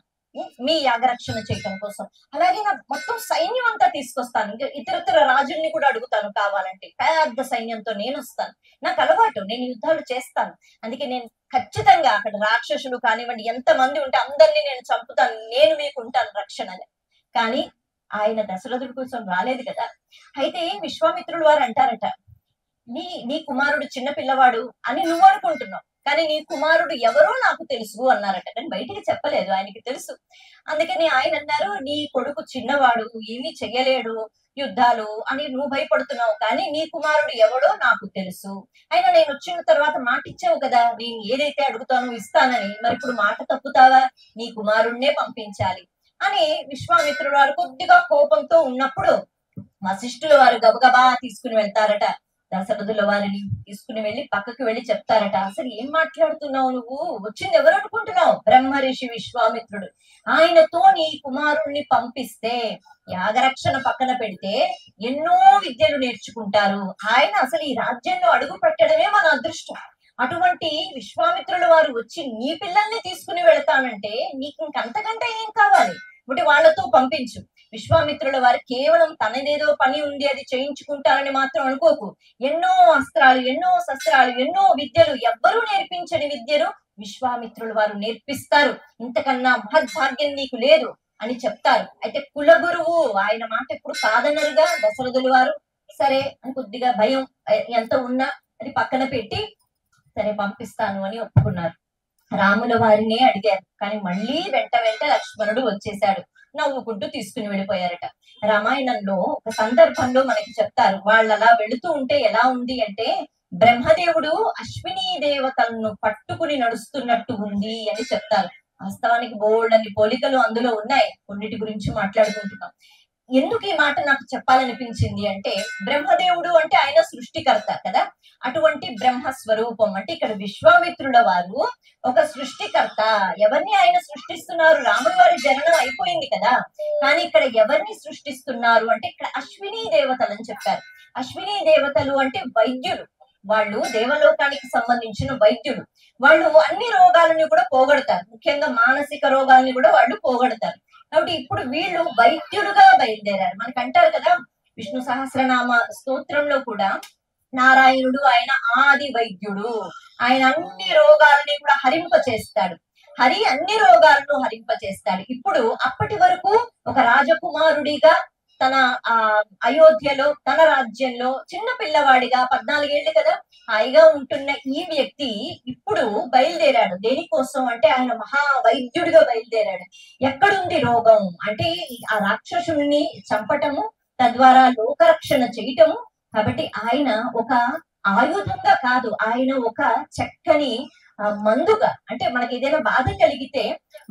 మీ యాగరక్షణ చేయటం కోసం. అలాగే నా మొత్తం సైన్యం అంతా తీసుకొస్తాను, ఇంకా ఇతరతర రాజుల్ని కూడా అడుగుతాను, కావాలంటే పెద్ద సైన్యంతో నేను వస్తాను, నాకు అలవాటు, నేను యుద్ధాలు చేస్తాను. అందుకే నేను ఖచ్చితంగా అక్కడ రాక్షసులు కానివ్వండి ఎంతమంది ఉంటే అందరినీ నేను చంపుతాను, నేను మీకు ఉంటాను రక్షణని. కానీ ఆయన దశరథుడి కోసం రాలేదు కదా. అయితే విశ్వామిత్రుడు వారు అంటారట, నీ కుమారుడు చిన్న పిల్లవాడు అని నువ్వు అనుకుంటున్నావు, కానీ నీ కుమారుడు ఎవరో నాకు తెలుసు అన్నారట. కానీ బయటికి చెప్పలేదు, ఆయనకి తెలుసు. అందుకని ఆయన అన్నారు, నీ కొడుకు చిన్నవాడు, ఏమీ చెయ్యలేడు యుద్ధాలు అని నువ్వు భయపడుతున్నావు, కానీ నీ కుమారుడు ఎవడో నాకు తెలుసు. అయినా నేను వచ్చిన తర్వాత మాట ఇచ్చావు కదా, నేను ఏదైతే అడుగుతానో ఇస్తానని, మరి ఇప్పుడు మాట తప్పుతావా, నీ కుమారుణ్ణే పంపించాలి అని విశ్వామిత్రుడు వారు కొద్దిగా కోపంతో ఉన్నప్పుడు వశిష్ఠుల వారు గబగబా తీసుకుని వెళ్తారట. దశరథుల వారిని తీసుకుని వెళ్ళి పక్కకు వెళ్ళి చెప్తారట, అసలు ఏం మాట్లాడుతున్నావు నువ్వు, వచ్చింది ఎవరు అనుకుంటున్నావు, బ్రహ్మర్షి విశ్వామిత్రుడు, ఆయనతో నీ కుమారుణ్ణి పంపిస్తే యాగరక్షణ పక్కన పెడితే ఎన్నో విద్యలు నేర్చుకుంటారు. ఆయన అసలు ఈ రాజ్యంలో అడుగు పెట్టడమే మన అదృష్టం. అటువంటి విశ్వామిత్రుల వారు వచ్చి నీ పిల్లల్ని తీసుకుని వెళతానంటే నీకు ఇంకంతకంటే ఏం కావాలి? అంటే వాళ్ళతో పంపించు. విశ్వామిత్రుల వారు కేవలం తనదేదో పని ఉంది అది చేయించుకుంటారని మాత్రం అనుకోకు. ఎన్నో అస్త్రాలు, ఎన్నో శస్త్రాలు, ఎన్నో విద్యలు, ఎవ్వరూ నేర్పించని విద్యలు విశ్వామిత్రుల వారు నేర్పిస్తారు. ఇంతకన్నా మహద్భాగ్యం నీకు లేదు అని చెప్తారు. అయితే కులగురువు ఆయన మాట ఎప్పుడు కాదన్నరుగా దశరథుల వారు. సరే అని కొద్దిగా భయం ఎంత ఉన్నా అది పక్కన పెట్టి సరే పంపిస్తాను అని ఒప్పుకున్నారు. రాముల వారినే అడిగారు, కానీ మళ్ళీ వెంట లక్ష్మణుడు వచ్చేశాడు. నవ్వుకుంటూ తీసుకుని వెళ్ళిపోయారట. రామాయణంలో ఒక సందర్భంలో మనకి చెప్తారు, వాళ్ళు అలా వెళుతూ ఉంటే ఎలా ఉంది అంటే బ్రహ్మదేవుడు అశ్విని దేవతలను పట్టుకుని నడుస్తున్నట్టు ఉంది అని చెప్తారు. వాస్తవానికి బోల్డన్ని పోలికలు అందులో ఉన్నాయి. కొన్నిటి గురించి మాట్లాడుకుంటున్నాం. ఎందుకు ఈ మాట నాకు చెప్పాలనిపించింది అంటే బ్రహ్మదేవుడు అంటే ఆయన సృష్టికర్త కదా. అటువంటి బ్రహ్మ స్వరూపం అంటే ఇక్కడ విశ్వామిత్రుల వారు ఒక సృష్టికర్త. ఎవరిని ఆయన సృష్టిస్తున్నారు? రాముడి వారి జననం అయిపోయింది కదా, కానీ ఇక్కడ ఎవరిని సృష్టిస్తున్నారు అంటే ఇక్కడ అశ్విని దేవతలు అని చెప్పారు. అశ్విని దేవతలు అంటే వైద్యులు. వాళ్ళు దేవలోకానికి సంబంధించిన వైద్యులు. వాళ్ళు అన్ని రోగాలని కూడా పోగొడతారు. ముఖ్యంగా మానసిక రోగాల్ని కూడా వాళ్ళు పోగొడతారు. కాబట్టి ఇప్పుడు వీళ్ళు వైద్యులుగా బయలుదేరారు. మనకు అంటారు కదా విష్ణు సహస్రనామ స్తోత్రంలో కూడా నారాయణుడు ఆయన ఆది వైద్యుడు. ఆయన అన్ని రోగాలని కూడా హరింప చేస్తాడు. హరి అన్ని రోగాలను హరింప చేస్తాడు. ఇప్పుడు అప్పటి వరకు ఒక రాజకుమారుడిగా తన అయోధ్యలో తన రాజ్యంలో చిన్న పిల్లవాడిగా 14 ఏళ్ళు కదా హాయిగా ఉంటున్న ఈ వ్యక్తి ఇప్పుడు బయలుదేరాడు. దేనికోసం అంటే ఆయన మహా వైద్యుడిగా బయలుదేరాడు. ఎక్కడుంది రోగం అంటే ఆ రాక్షసుని చంపటము, తద్వారా లోకరక్షణ చేయటము. కాబట్టి ఆయన ఒక ఆయుధంగా కాదు, ఆయన ఒక చక్కని మందుగా. అంటే మనకి ఏదైనా బాధ కలిగితే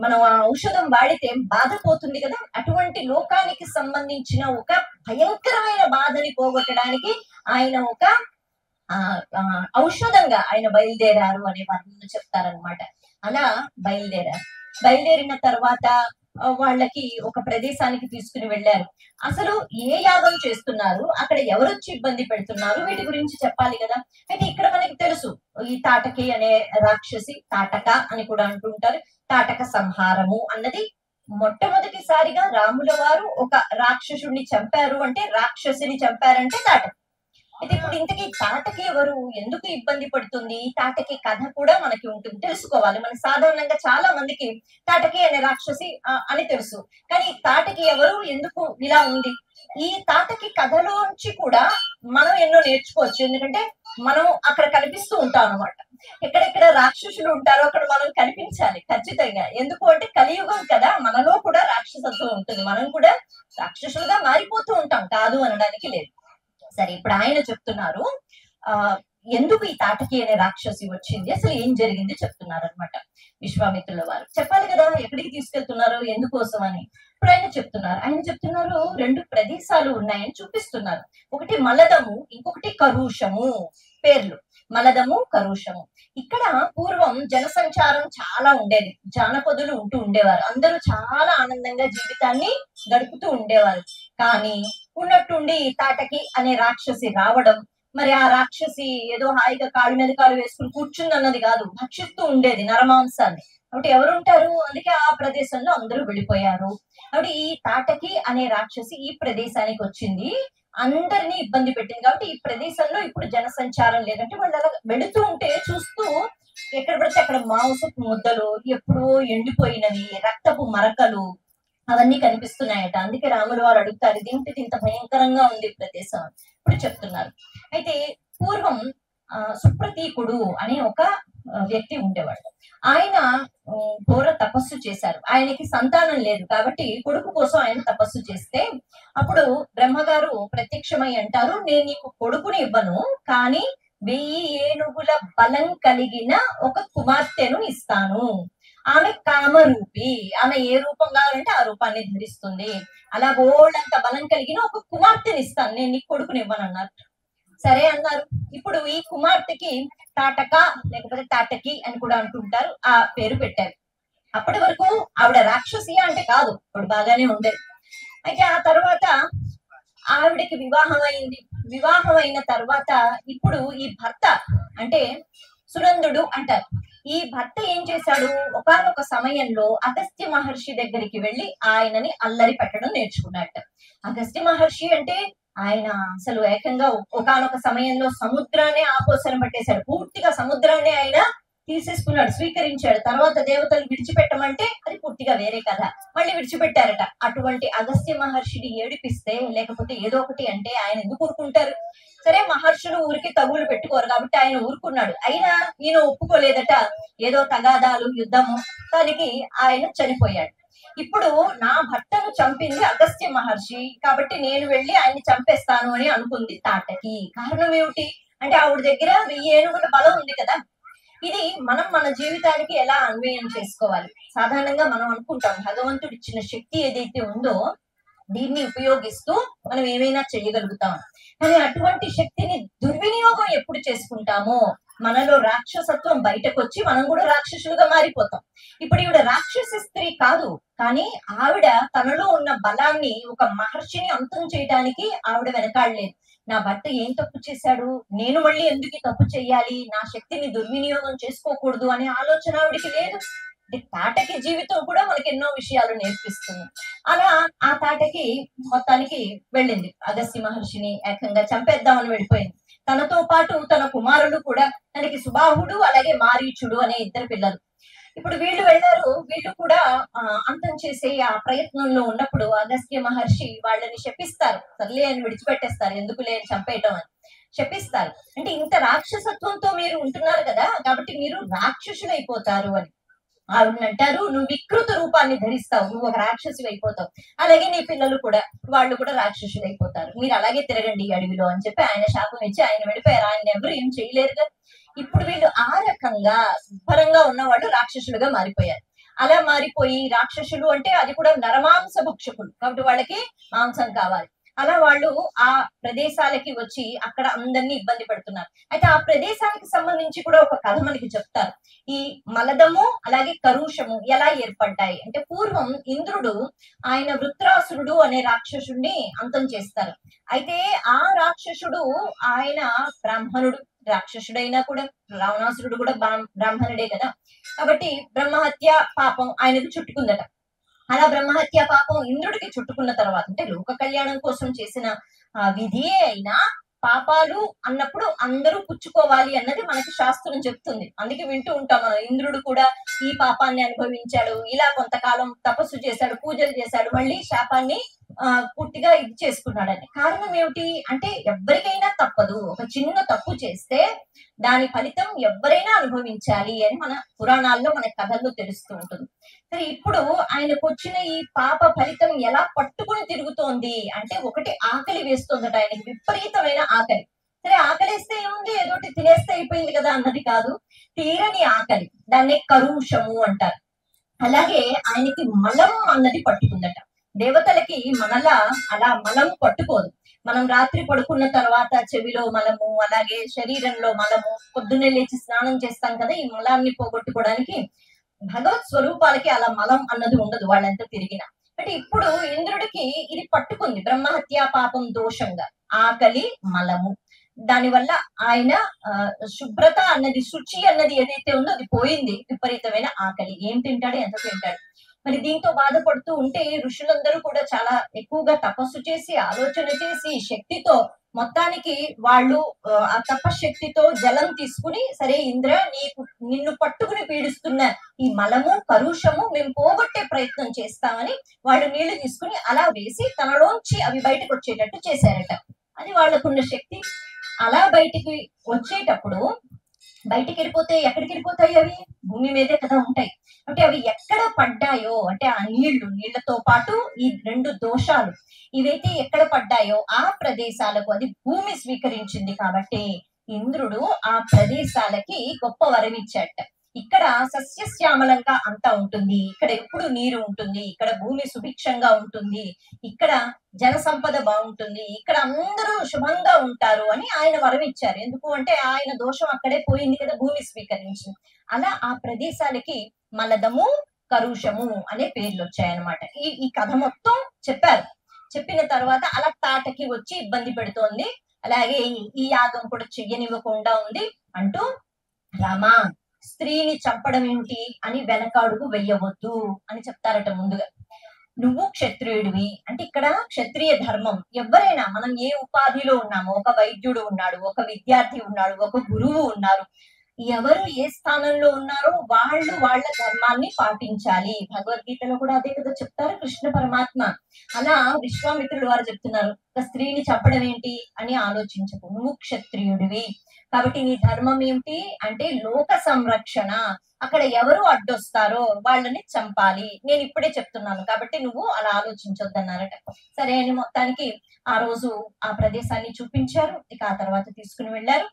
మనం ఆ ఔషధం వాడితే బాధ పోతుంది కదా, అటువంటి లోకానికి సంబంధించిన ఒక భయంకరమైన బాధని పోగొట్టడానికి ఆయన ఒక ఔషధంగా ఆయన బయలుదేరారు అనే వర్ణన చెప్తారనమాట. అలా బయలుదేరిన తర్వాత వాళ్ళకి ఒక ప్రదేశానికి తీసుకుని వెళ్ళారు. అసలు ఏ యాగం చేస్తున్నారు, అక్కడ ఎవరొచ్చి ఇబ్బంది పెడుతున్నారు, వీటి గురించి చెప్పాలి కదా. అయితే ఇక్కడ మనకి తెలుసు ఈ తాటకి అనే రాక్షసి, తాటక అని కూడా అంటుంటారు. తాటక సంహారము అన్నది మొట్టమొదటిసారిగా రాముల వారు ఒక రాక్షసుడిని చంపారు అంటే, రాక్షసిని చంపారంటే తాటకి. అయితే ఇప్పుడు ఇంతకీ తాటకి ఎవరు, ఎందుకు ఇబ్బంది పడుతుంది, తాటకి కథ కూడా మనకి ఉంటుంది, తెలుసుకోవాలి. మనకి సాధారణంగా చాలా మందికి తాటకి అనే రాక్షసి అని తెలుసు, కానీ తాటకి ఎవరు, ఎందుకు ఇలా ఉంది, ఈ తాటకి కథలోంచి కూడా మనం ఎన్నో నేర్చుకోవచ్చు. ఎందుకంటే మనం అక్కడ కనిపిస్తూ ఉంటాం అనమాట. ఎక్కడెక్కడ రాక్షసులు ఉంటారో అక్కడ మనం కనిపించాలి ఖచ్చితంగా. ఎందుకు అంటే కలియుగం కదా, మనలో కూడా రాక్షసత్వం ఉంటుంది, మనం కూడా రాక్షసులుగా మారిపోతూ ఉంటాం, కాదు అనడానికి లేదు. సరే, ఇప్పుడు ఆయన చెప్తున్నారు ఎందుకు ఈ తాటకి అనే రాక్షసి వచ్చింది, అసలు ఏం జరిగింది చెప్తున్నారు అనమాట. విశ్వామిత్రుల వారు చెప్పాలి కదా ఎక్కడికి తీసుకెళ్తున్నారు, ఎందుకోసం అని. ఇప్పుడు ఆయన చెప్తున్నారు 2 ప్రదేశాలు ఉన్నాయని చూపిస్తున్నారు. ఒకటి మలదము, ఇంకొకటి కరుషము. పేర్లు మలదము, కరుషము. ఇక్కడ పూర్వం జనసంచారం చాలా ఉండేది, జానపదులు ఉండేవారు. అందరూ చాలా ఆనందంగా జీవితాన్ని గడుపుతూ ఉండేవారు. కానీ ఉన్నట్టుండి తాటకి అనే రాక్షసి రావడం, మరి ఆ రాక్షసి ఏదో హాయిగా కాళ్ళ మీద కాలు వేసుకుని కూర్చుంది అన్నది కాదు, భక్షిస్తూ ఉండేది నరమాంసాన్ని. కాబట్టి ఎవరుంటారు, అందుకే ఆ ప్రదేశంలో అందరూ వెళ్ళిపోయారు. కాబట్టి ఈ తాటకి అనే రాక్షసి ఈ ప్రదేశానికి వచ్చింది, అందరినీ ఇబ్బంది పెట్టింది. కాబట్టి ఈ ప్రదేశంలో ఇప్పుడు జనసంచారం లేదంటే వాళ్ళు అలా వెళుతూ ఉంటే చూస్తూ ఎక్కడ పడితే అక్కడ మాంసపు ముద్దలు, ఎప్పుడో ఎండిపోయినవి, రక్తపు మరకలు అవన్నీ కనిపిస్తున్నాయట. అందుకే రాముల వారు అడుగుతారు, ఇదేంటిది ఇంత భయంకరంగా ఉంది ప్రదేశం. ఇప్పుడు చెప్తున్నారు. అయితే పూర్వం సుప్రతీకుడు అనే ఒక వ్యక్తి ఉండేవాడు. ఆయన ఘోర తపస్సు చేశారు. ఆయనకి సంతానం లేదు కాబట్టి కొడుకు కోసం ఆయన తపస్సు చేస్తే అప్పుడు బ్రహ్మగారు ప్రత్యక్షమై అంటారు, నేను నీకు కొడుకుని ఇవ్వను, కానీ 1000 ఏనుగుల బలం కలిగిన ఒక కుమార్తెను ఇస్తాను. ఆమె కామరూపి, ఆమె ఏ రూపం కావాలంటే ఆ రూపాన్ని ధరిస్తుంది. అలా బోల్డంత బలం కలిగిన ఒక కుమార్తెని ఇస్తాను, నేను నీకు కొడుకుని ఇవ్వను అన్నారు. సరే అన్నారు. ఇప్పుడు ఈ కుమార్తెకి తాటక లేకపోతే తాటకి అని కూడా అంటుంటారు, ఆ పేరు పెట్టారు. అప్పటి వరకు ఆవిడ రాక్షసి అంటే కాదు, ఇప్పుడు బాగానే ఉండేది. అయితే ఆ తర్వాత ఆవిడకి వివాహం అయింది. వివాహం అయిన తర్వాత ఇప్పుడు ఈ భర్త అంటే సునందుడు అంటారు. ఈ భర్త ఏం చేశాడు, ఒకానొక సమయంలో అగస్త్య మహర్షి దగ్గరికి వెళ్లి ఆయనని అల్లరి పెట్టడం నేర్చుకున్నట్ట. అగస్త్య మహర్షి అంటే ఆయన అసలు ఏకంగా ఒకానొక సమయంలో సముద్రాన్ని ఆపోసన పట్టేశాడు. పూర్తిగా సముద్రాన్ని ఆయన తీసేసుకున్నాడు, స్వీకరించాడు. తర్వాత దేవతలు విడిచిపెట్టమంటే అది పూర్తిగా వేరే కథ, మళ్ళీ విడిచిపెట్టారట. అటువంటి అగస్త్య మహర్షిని ఏడిపిస్తే, లేకపోతే ఏదో ఒకటి అంటే ఆయన ఎందుకు ఊరుకుంటారు? సరే, మహర్షులు ఊరికి తగులు పెట్టుకోరు కాబట్టి ఆయన ఊరుకున్నాడు. అయినా ఈయన ఒప్పుకోలేదట. ఏదో తగాదాలు, యుద్ధము, దానికి ఆయన చనిపోయాడు. ఇప్పుడు నా భర్తను చంపింది అగస్త్య మహర్షి కాబట్టి నేను వెళ్ళి ఆయన్ని చంపేస్తాను అని అనుకుంది తాటకి. కారణం ఏమిటి అంటే ఆవిడ దగ్గర 1000 ఏనుగుల బలం ఉంది కదా. ఇది మనం మన జీవితానికి ఎలా అన్వయం చేసుకోవాలి? సాధారణంగా మనం అనుకుంటాం భగవంతుడు ఇచ్చిన శక్తి ఏదైతే ఉందో దీన్ని ఉపయోగిస్తూ మనం ఏమైనా చేయగలుగుతాం. కానీ అటువంటి శక్తిని దుర్వినియోగం ఎప్పుడు చేసుకుంటామో మనలో రాక్షసత్వం బయటకు వచ్చి మనం కూడా రాక్షసులుగా మారిపోతాం. ఇప్పుడు ఈవిడ రాక్షస స్త్రీ కాదు, కానీ ఆవిడ తనలో ఉన్న బలాన్ని ఒక మహర్షిని అంతం చేయడానికి ఆవిడ వెనకాడలేదు. నా భర్త ఏం తప్పు చేశాడు, నేను మళ్ళీ ఎందుకు తప్పు చెయ్యాలి, నా శక్తిని దుర్వినియోగం చేసుకోకూడదు అనే ఆలోచన ఆవిడికి లేదు. తాటకి జీవితం కూడా మనకి ఎన్నో విషయాలు నేర్పిస్తుంది. అలా ఆ తాటకి మొత్తానికి వెళ్ళింది, అగస్త్య మహర్షిని ఏకంగా చంపేద్దామని వెళ్ళిపోయింది. తనతో పాటు తన కుమారుడు కూడా, తనకి సుబాహుడు అలాగే మారీచుడు అనే 2 పిల్లలు. ఇప్పుడు వీళ్ళు వెళ్ళారు. వీళ్ళు కూడా అంతం చేసే ఆ ప్రయత్నంలో ఉన్నప్పుడు అగస్త్య మహర్షి వాళ్ళని శపిస్తారు. సర్లే అని విడిచిపెట్టేస్తారు, ఎందుకులే అని చంపేయటం అని శపిస్తారు. అంటే ఇంత రాక్షసత్వంతో మీరు ఉంటున్నారు కదా, కాబట్టి మీరు రాక్షసులు అయిపోతారు అని. ఆవిడని అంటారు, నువ్వు వికృత రూపాన్ని ధరిస్తావు, నువ్వు ఒక రాక్షసి అయిపోతావు, అలాగే నీ పిల్లలు కూడా, వాళ్ళు కూడా రాక్షసులు అయిపోతారు, మీరు అలాగే తిరగండి ఈ అడవిలో అని చెప్పి ఆయన శాపం ఇచ్చి ఆయన వెళ్ళిపోయారు. ఆయన ఎవరు ఏం చేయలేరుగా. ఇప్పుడు వీళ్ళు ఆ రకంగా శుభ్రంగా ఉన్న వాళ్ళు రాక్షసులుగా మారిపోయారు. అలా మారిపోయి, రాక్షసులు అంటే అది కూడా నరమాంస భక్షకులు కాబట్టి వాళ్ళకి మాంసం కావాలి. అలా వాళ్ళు ఆ ప్రదేశాలకి వచ్చి అక్కడ అందరినీ ఇబ్బంది పెడుతున్నారు. అయితే ఆ ప్రదేశానికి సంబంధించి కూడా ఒక కథ మనకి చెప్తారు. ఈ మలదము అలాగే కరుషము ఎలా ఏర్పడ్డాయి అంటే, పూర్వం ఇంద్రుడు ఆయన వృత్రాసురుడు అనే రాక్షసుడిని అంతం చేస్తారు. అయితే ఆ రాక్షసుడు ఆయన బ్రాహ్మణుడు, రాక్షసుడైనా కూడా రావణాసురుడు కూడా బ్రాహ్మణుడే కదా. కాబట్టి బ్రహ్మహత్య పాపం ఆయనకు చుట్టుకుందట. అలా బ్రహ్మహత్య పాపం ఇంద్రుడికి చుట్టుకున్న తర్వాత, అంటే లోక కళ్యాణం కోసం చేసిన విధియే అయినా పాపాలు అన్నప్పుడు అందరూ పుచ్చుకోవాలి అన్నది మనకి శాస్త్రం చెప్తుంది. అందుకే వింటూ ఉంటాం మనం, ఇంద్రుడు కూడా ఈ పాపాన్ని అనుభవించాడు, ఇలా కొంతకాలం తపస్సు చేశాడు, పూజలు చేశాడు, మళ్ళీ శాపాన్ని పూర్తిగా ఇది చేసుకున్నాడని. కారణం ఏమిటి అంటే, ఎవరికైనా తప్పదు, ఒక చిన్న తప్పు చేస్తే దాని ఫలితం ఎవరైనా అనుభవించాలి అని మన పురాణాల్లో, మన కథల్లో తెలుస్తూ ఉంటుంది. సరే, ఇప్పుడు ఆయనకు వచ్చిన ఈ పాప ఫలితం ఎలా పట్టుకుని తిరుగుతోంది అంటే, ఒకటి ఆకలి వేస్తోందట ఆయనకి, విపరీతమైన ఆకలి. సరే, ఆకలిస్తే ఏముంది, ఏదోటి తినేస్తే అయిపోయింది కదా అన్నది కాదు, తీరని ఆకలి, దాన్ని కరుషము అంటారు. అలాగే ఆయనకి మలం అన్నది పట్టుకుందట. దేవతలకి మనలా అలా మలం పట్టుకోదు. మనం రాత్రి పడుకున్న తర్వాత చెవిలో మలము, అలాగే శరీరంలో మలము, పొద్దున్నే లేచి స్నానం చేస్తాం కదా, ఈ మలాన్ని పోగొట్టుకోవడానికి. భగవత్ స్వరూపాలకి అలా మలం అన్నది ఉండదు, వాళ్ళంతా తిరిగిన. అంటే ఇప్పుడు ఇంద్రుడికి ఇది పట్టుకుంది, బ్రహ్మహత్యా పాపం దోషంగా ఆకలి, మలము. దానివల్ల ఆయన శుభ్రత అన్నది, శుచి అన్నది ఏదైతే ఉందో అది పోయింది. విపరీతమైన ఆకలి, ఏం తింటాడు, ఎంత తింటాడు. మరి దీంతో బాధపడుతూ ఉంటే ఋషులందరూ కూడా చాలా ఎక్కువగా తపస్సు చేసి, ఆలోచన చేసి, శక్తితో మొత్తానికి వాళ్ళు ఆ తపశక్తితో జలం తీసుకుని, సరే ఇంద్ర, నిన్ను పట్టుకుని పీడిస్తున్న ఈ మలము, కరుషము మేము పోగొట్టే ప్రయత్నం చేస్తామని వాళ్ళు నీళ్లు తీసుకుని అలా వేసి తనలోంచి అవి బయటకు వచ్చేటట్టు చేశారట. అది వాళ్ళకున్న శక్తి. అలా బయటికి వచ్చేటప్పుడు, బయటికి వెళ్ళిపోతే ఎక్కడికి వెళ్ళిపోతాయి, అవి భూమి మీదే కదా ఉంటాయి. అంటే అవి ఎక్కడ పడ్డాయో, అంటే ఆ నీళ్లతో పాటు ఈ 2 దోషాలు ఇవైతే ఎక్కడ పడ్డాయో ఆ ప్రదేశాలకు అది భూమి స్వీకరించింది. కాబట్టి ఇంద్రుడు ఆ ప్రదేశాలకి గొప్ప వరం ఇచ్చాట. ఇక్కడ సస్యశ్యామలంగా అంతా ఉంటుంది, ఇక్కడ ఎప్పుడు నీరు ఉంటుంది, ఇక్కడ భూమి సుభిక్షంగా ఉంటుంది, ఇక్కడ జన సంపద బాగుంటుంది, ఇక్కడ అందరూ శుభంగా ఉంటారు అని ఆయన వరం ఇచ్చారు. ఎందుకు అంటే ఆయన దోషం అక్కడే పోయింది కదా, భూమి స్వీకరించింది. అలా ఆ ప్రదేశాలకి మలదము, కరుషము అనే పేర్లు వచ్చాయన్నమాట. ఈ కథ మొత్తం చెప్పారు. చెప్పిన తర్వాత అలా తాటకి వచ్చి ఇబ్బంది పెడుతోంది, అలాగే ఈ యాగం కూడా చెయ్యనివ్వకుండా ఉంది అంటూ రామా, స్త్రీని చంపడం ఏమిటి అని వెనకాడుగు వెయ్యవద్దు అని చెప్తారట ముందుగా. నువ్వు క్షత్రియుడివి అంటే ఇక్కడ క్షత్రియ ధర్మం. ఎవరైనా మనం ఏ ఉపాధిలో ఉన్నామో, ఒక వైద్యుడు ఉన్నాడు, ఒక విద్యార్థి ఉన్నాడు, ఒక గురువు ఉన్నారు, ఎవరు ఏ స్థానంలో ఉన్నారో వాళ్ళు వాళ్ళ ధర్మాన్ని పాటించాలి. భగవద్గీతలో కూడా అదే కదా చెప్తారు కృష్ణ పరమాత్మ. అలా విశ్వామిత్రుడు వారు చెప్తున్నారు, ఒక స్త్రీని చెప్పడం ఏంటి అని ఆలోచించకు, నువ్వు క్షత్రియుడివి కాబట్టి నీ ధర్మం ఏమిటి అంటే లోక సంరక్షణ. అక్కడ ఎవరు అడ్డొస్తారో వాళ్ళని చంపాలి, నేను ఇప్పుడే చెప్తున్నాను కాబట్టి నువ్వు అలా ఆలోచించొద్దన్నారట. సరే అని మొత్తానికి ఆ రోజు ఆ ప్రదేశాన్ని చూపించారు. ఇక ఆ తర్వాత తీసుకుని వెళ్ళారు,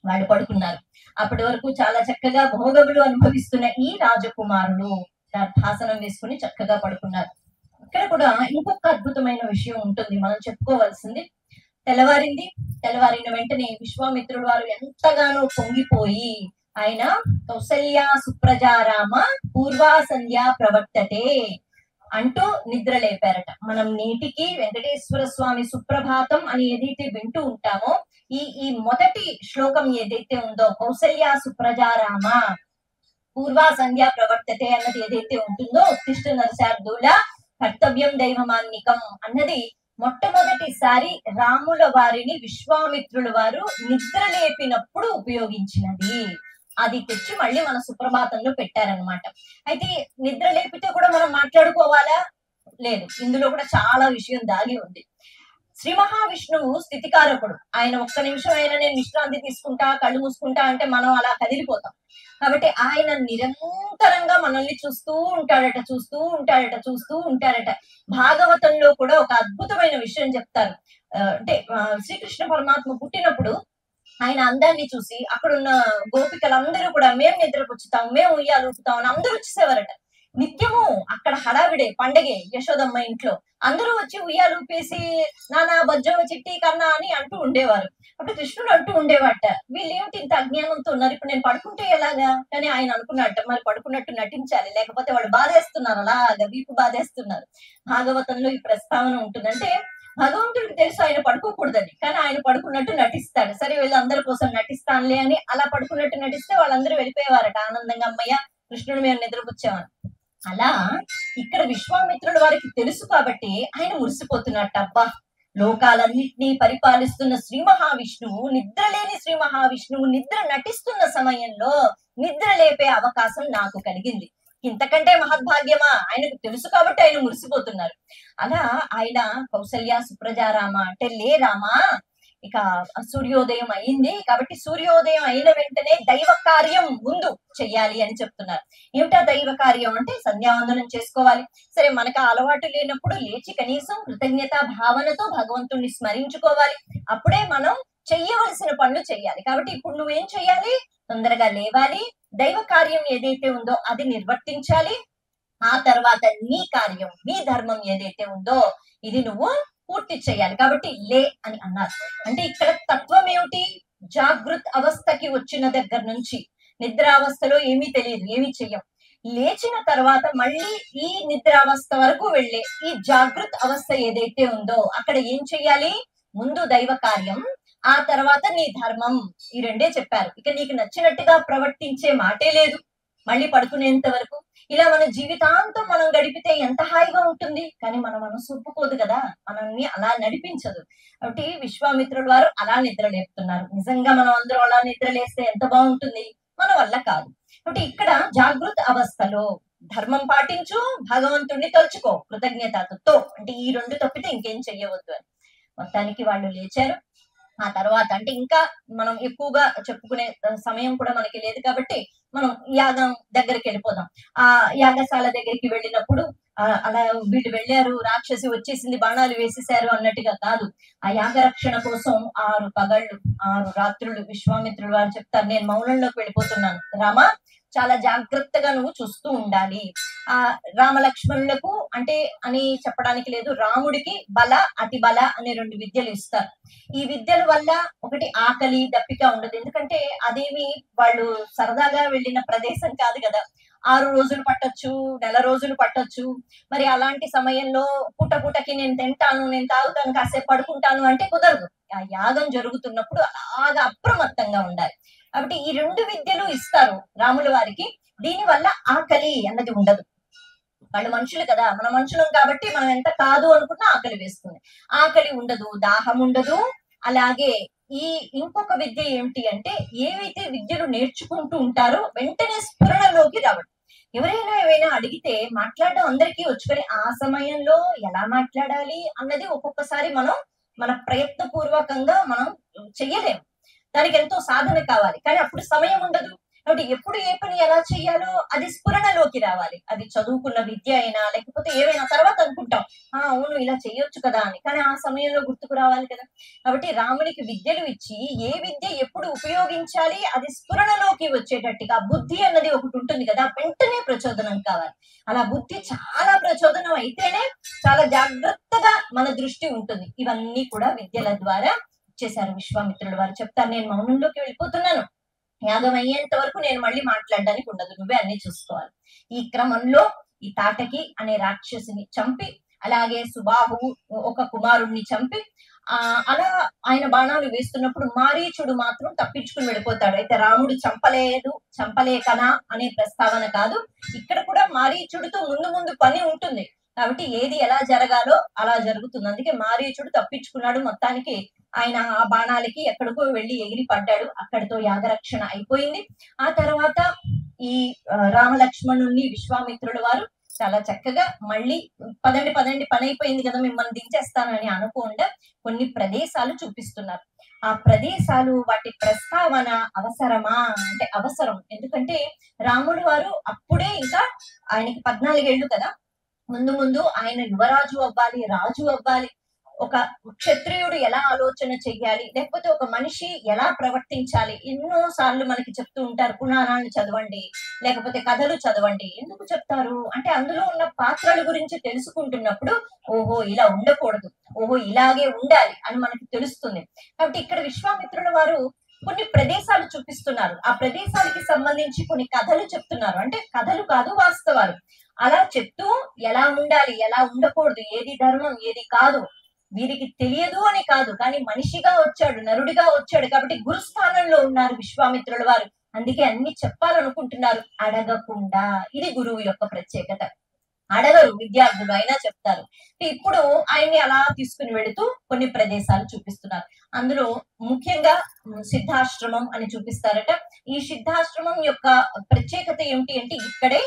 వాళ్ళు పడుకున్నారు. అప్పటి వరకు చాలా చక్కగా భోగములు అనుభవిస్తున్న ఈ రాజకుమారులు భాసనం వేసుకుని చక్కగా పడుకున్నారు. ఇక్కడ కూడా ఇంకొక అద్భుతమైన విషయం ఉంటుంది మనం చెప్పుకోవాల్సింది. తెల్లవారింది. తెల్లవారిన వెంటనే విశ్వామిత్రుడు వారు ఎంతగానో పొంగిపోయి ఆయన కౌసల్య సుప్రజారామ పూర్వా సంధ్యా ప్రవర్తతే అంటూ నిద్ర లేపారట. మనం నేటికి వెంకటేశ్వర స్వామి సుప్రభాతం అని ఏదైతే వింటూ ఉంటామో ఈ మొదటి శ్లోకం ఏదైతే ఉందో కౌసల్య సుప్రజారామ పూర్వా సంధ్యా ప్రవర్తతే అన్నది ఏదైతే ఉంటుందో ఉత్తిష్ట నరశార్దూల కర్తవ్యం దైవమాన్నికం అన్నది మొట్టమొదటిసారి రాముల వారిని విశ్వామిత్రుల వారు నిద్ర లేపినప్పుడు ఉపయోగించినది. అది తెచ్చి మళ్ళీ మన సుప్రభాతంలో పెట్టారనమాట. అయితే నిద్ర లేపితే కూడా మనం మాట్లాడుకోవాలా? లేదు, ఇందులో కూడా చాలా విషయం దాగి ఉంది. శ్రీ మహావిష్ణువు స్థితికారకుడు. ఆయన ఒక్క నిమిషం అయినా నేను విశ్రాంతి తీసుకుంటా, కళ్ళు మూసుకుంటా అంటే మనం అలా కదిలిపోతాం. కాబట్టి ఆయన నిరంతరంగా మనల్ని చూస్తూ ఉంటాడట. భాగవతంలో కూడా ఒక అద్భుతమైన విషయం చెప్తారు. అంటే శ్రీకృష్ణ పరమాత్మ పుట్టినప్పుడు ఆయన అందాన్ని చూసి అక్కడున్న గోపికలందరూ కూడా మేము నిద్రపుచ్చుతాం, మేము ఉయ్యాలూపుతాం అని అందరూ వచ్చేసేవారట. నిత్యము అక్కడ హడావిడే, పండగే. యశోదమ్మ ఇంట్లో అందరూ వచ్చి ఉయ్యాలూపేసి నానా బజ్జో చిట్టి కన్నా అని అంటూ ఉండేవారు. అప్పుడు కృష్ణుడు అంటూ ఉండేవాట, వీళ్ళేమిటి ఇంత అజ్ఞానంతో ఉన్నారు, ఇప్పుడు నేను పడుకుంటే ఎలాగా? కానీ ఆయన అనుకున్నట్ట, మరి పడుకున్నట్టు నటించాలి, లేకపోతే వాళ్ళు బాధేస్తున్నారు, అలాగా వీపు బాధేస్తున్నారు. భాగవతంలో ఈ ప్రస్తావన ఉంటుంది. అంటే భగవంతుడికి తెలుసు ఆయన పడుకోకూడదని, కానీ ఆయన పడుకున్నట్టు నటిస్తాడు. సరే వీళ్ళందరి కోసం నటిస్తానులే అని అలా పడుకున్నట్టు నటిస్తే వాళ్ళందరూ వెళ్ళిపోయేవారట ఆనందంగా, అమ్మయ్య కృష్ణుడు మేము నిద్రపుచ్చామని. అలా ఇక్కడ విశ్వామిత్రుడు వారికి తెలుసు కాబట్టి ఆయన మురిసిపోతున్నట్టు, అబ్బా లోకాలన్నింటినీ పరిపాలిస్తున్న శ్రీ మహావిష్ణువు, నిద్రలేని శ్రీ మహావిష్ణువు నిద్ర నటిస్తున్న సమయంలో నిద్ర లేపే అవకాశం నాకు కలిగింది, ఇంతకంటే మహద్భాగ్యమా? ఆయనకు తెలుసు కాబట్టి ఆయన మురిసిపోతున్నారు. అలా ఆయన కౌసల్య సుప్రజారామ అంటే, లే రామా, ఇక సూర్యోదయం అయింది కాబట్టి సూర్యోదయం అయిన వెంటనే దైవ కార్యం ముందు చెయ్యాలి అని చెప్తున్నారు. ఏమిటా దైవ కార్యం అంటే సంధ్యావందనం చేసుకోవాలి. సరే మనకు అలవాటు లేనప్పుడు లేచి కనీసం కృతజ్ఞతా భావనతో భగవంతుణ్ణి స్మరించుకోవాలి. అప్పుడే మనం చెయ్యవలసిన పనులు చెయ్యాలి. కాబట్టి ఇప్పుడు నువ్వేం చెయ్యాలి? తొందరగా లేవాలి, దైవ కార్యం ఏదైతే ఉందో అది నిర్వర్తించాలి. ఆ తర్వాత నీ కార్యం, నీ ధర్మం ఏదైతే ఉందో ఇది నువ్వు పూర్తి చేయాలి. కాబట్టి లే అని అన్నారు. అంటే ఇక్కడ తత్వం ఏమిటి? జాగృత్ అవస్థకి వచ్చిన దగ్గర నుంచి నిద్రావస్థలో ఏమీ తెలియదు, ఏమీ చెయ్యం. లేచిన తర్వాత మళ్ళీ ఈ నిద్రావస్థ వరకు వెళ్ళే ఈ జాగృత్ అవస్థ ఏదైతే ఉందో అక్కడ ఏం చెయ్యాలి? ముందు దైవ కార్యం, ఆ తర్వాత నీ ధర్మం. ఈ రెండే చెప్పారు. ఇక నీకు నచ్చినట్టుగా ప్రవర్తించే మాటే లేదు మళ్ళీ పడుకునేంత వరకు. ఇలా మన జీవితాంతం మనం గడిపితే ఎంత హాయిగా ఉంటుంది, కానీ మన మనసు ఒప్పుకోదు కదా, మనల్ని అలా నడిపించదు. కాబట్టి విశ్వామిత్రుడు వారు అలా నిద్ర లేపుతున్నారు. నిజంగా మనం అందరూ అలా నిద్ర లేస్తే ఎంత బాగుంటుంది, మన వల్ల కాదు. కాబట్టి ఇక్కడ జాగృత అవస్థలో ధర్మం పాటించు, భగవంతుణ్ణి తలుచుకో కృతజ్ఞతతో, అంటే ఈ రెండు తప్పితే ఇంకేం చెయ్యవద్దు అని. మొత్తానికి వాళ్ళు లేచారు. ఆ తర్వాత అంటే ఇంకా మనం ఎక్కువగా చెప్పుకునే సమయం కూడా మనకి లేదు కాబట్టి మనం యాగం దగ్గరికి వెళ్ళిపోదాం. ఆ యాగశాల దగ్గరికి వెళ్ళినప్పుడు అలా వీళ్ళు వెళ్ళారు, రాక్షసి వచ్చేసింది, బాణాలు వేసేశారు అన్నట్టుగా కాదు. ఆ యాగ రక్షణ కోసం 6 పగళ్ళు 6 రాత్రులు విశ్వామిత్రుడు వారు చెప్తారు, నేను మౌనంలోకి వెళ్ళిపోతున్నాను రామా, చాలా జాగ్రత్తగా నువ్వు చూస్తూ ఉండాలి. ఆ రామలక్ష్మణులకు అంటే అని చెప్పడానికి లేదు, రాముడికి బల అతి బల అనే 2 విద్యలు ఇస్తారు. ఈ విద్యల వల్ల ఒకటి ఆకలి దప్పిక ఉండదు, ఎందుకంటే అదేమి వాళ్ళు సరదాగా వెళ్ళిన ప్రదేశం కాదు కదా. 6 రోజులు పట్టొచ్చు, నెల రోజులు పట్టొచ్చు. మరి అలాంటి సమయంలో పూటకి నేను తింటాను, నేను తాగుతాను, కాసేపు పడుకుంటాను అంటే కుదరదు. ఆ యాగం జరుగుతున్నప్పుడు అలాగా అప్రమత్తంగా ఉండాలి. కాబట్టి ఈ రెండు విద్యలు ఇస్తారు రాముల వారికి. దీని వల్ల ఆకలి అన్నది ఉండదు. వాళ్ళు మనుషులు కదా, మన మనుషులం కాబట్టి మనం ఎంత కాదు అనుకున్నా ఆకలి వేస్తుంది. ఆకలి ఉండదు, దాహం ఉండదు. అలాగే ఈ ఇంకొక విద్య ఏమిటి అంటే, ఏవైతే విద్యలు నేర్చుకుంటూ ఉంటారో వెంటనే స్ఫురణలోకి రావడం. ఎవరైనా ఏవైనా అడిగితే మాట్లాడడం అందరికీ వచ్చు, కానీ ఆ సమయంలో ఎలా మాట్లాడాలి అన్నది ఒక్కొక్కసారి మనం మన ప్రయత్నపూర్వకంగా మనం చెయ్యలేము. దానికి ఎంతో సాధన కావాలి, కానీ అప్పుడు సమయం ఉండదు. కాబట్టి ఎప్పుడు ఏ పని ఎలా చేయాలో అది స్ఫురణలోకి రావాలి. అది చదువుకున్న విద్య అయినా లేకపోతే ఏవైనా తర్వాత అనుకుంటాం, అవును ఇలా చేయొచ్చు కదా అని, కానీ ఆ సమయంలో గుర్తుకు రావాలి కదా. కాబట్టి రామునికి విద్యలు ఇచ్చి ఏ విద్య ఎప్పుడు ఉపయోగించాలి అది స్ఫురణలోకి వచ్చేటట్టుగా బుద్ధి అన్నది ఒకటి ఉంటుంది కదా, వెంటనే ప్రచోదనం కావాలి. అలా బుద్ధి చాలా ప్రచోదనం అయితేనే చాలా జాగ్రత్తగా మన దృష్టి ఉంటుంది. ఇవన్నీ కూడా విద్యల ద్వారా చేశారు విశ్వామిత్రుడు వారు. చెప్తారు, నేను మౌనంలోకి వెళ్ళిపోతున్నాను, యాగం అయ్యేంత వరకు నేను మళ్ళీ మాట్లాడడానికి ఉండదు, నువ్వే అన్ని చూసుకోవాలి. ఈ క్రమంలో ఈ తాటకి అనే రాక్షసిని చంపి, అలాగే సుబాహువు ఒక కుమారుణ్ణి చంపి, అలా ఆయన బాణాలు వేస్తున్నప్పుడు మారీచుడు మాత్రం తప్పించుకుని వెళ్ళిపోతాడు. అయితే రాముడు చంపలేకనా అనే ప్రస్తావన కాదు, ఇక్కడ కూడా మారీచుడితో ముందు ముందు పని ఉంటుంది. కాబట్టి ఏది ఎలా జరగాలో అలా జరుగుతుంది. అందుకే మారీచుడు తప్పించుకున్నాడు. మొత్తానికి ఆయన ఆ బాణాలకి ఎక్కడికో వెళ్ళి ఎగిరి పడ్డాడు. అక్కడితో యాగరక్షణ అయిపోయింది. ఆ తర్వాత ఈ రామలక్ష్మణుల్ని విశ్వామిత్రుడు వారు చాలా చక్కగా మళ్ళీ పదండి పని అయిపోయింది కదా, మిమ్మల్ని దించేస్తానని అనకుండా కొన్ని ప్రదేశాలు చూపిస్తున్నారు. ఆ ప్రదేశాలు వాటి ప్రస్తావన అవసరమా అంటే అవసరం. ఎందుకంటే రాముడు వారు అప్పుడే ఇంకా ఆయనకి 14 ఏళ్ళు కదా, ముందు ఆయన యువరాజు అవ్వాలి, రాజు అవ్వాలి. ఒక క్షత్రియుడు ఎలా ఆలోచన చెయ్యాలి, లేకపోతే ఒక మనిషి ఎలా ప్రవర్తించాలి, ఎన్నో సార్లు మనకి చెప్తూ ఉంటారు. పురాణాలు చదవండి, లేకపోతే కథలు చదవండి. ఎందుకు చెప్తారు అంటే, అందులో ఉన్న పాత్రల గురించి తెలుసుకుంటున్నప్పుడు ఓహో ఇలా ఉండకూడదు, ఓహో ఇలాగే ఉండాలి అని మనకి తెలుస్తుంది. కాబట్టి ఇక్కడ విశ్వామిత్రుల వారు కొన్ని ప్రదేశాలు చూపిస్తున్నారు. ఆ ప్రదేశాలకి సంబంధించి కొన్ని కథలు చెప్తున్నారు. అంటే కథలు కాదు, వాస్తవాలు. అలా చెప్తూ ఎలా ఉండాలి, ఎలా ఉండకూడదు, ఏది ధర్మం ఏది కాదు వీరికి తెలియదు అని కాదు, కానీ మనిషిగా వచ్చాడు, నరుడిగా వచ్చాడు కాబట్టి గురుస్థానంలో ఉన్నారు విశ్వామిత్రుల వారు. అందుకే అన్ని చెప్పాలనుకుంటున్నారు అడగకుండా. ఇది గురువు యొక్క ప్రత్యేకత. అడగరు విద్యార్థులు, అయినా చెప్తారు. ఇప్పుడు ఆయన్ని అలా తీసుకుని వెళుతూ కొన్ని ప్రదేశాలు చూపిస్తున్నారు. అందులో ముఖ్యంగా సిద్ధాశ్రమం అని చూపిస్తారట. ఈ సిద్ధాశ్రమం యొక్క ప్రత్యేకత ఏమిటి అంటే, ఇక్కడే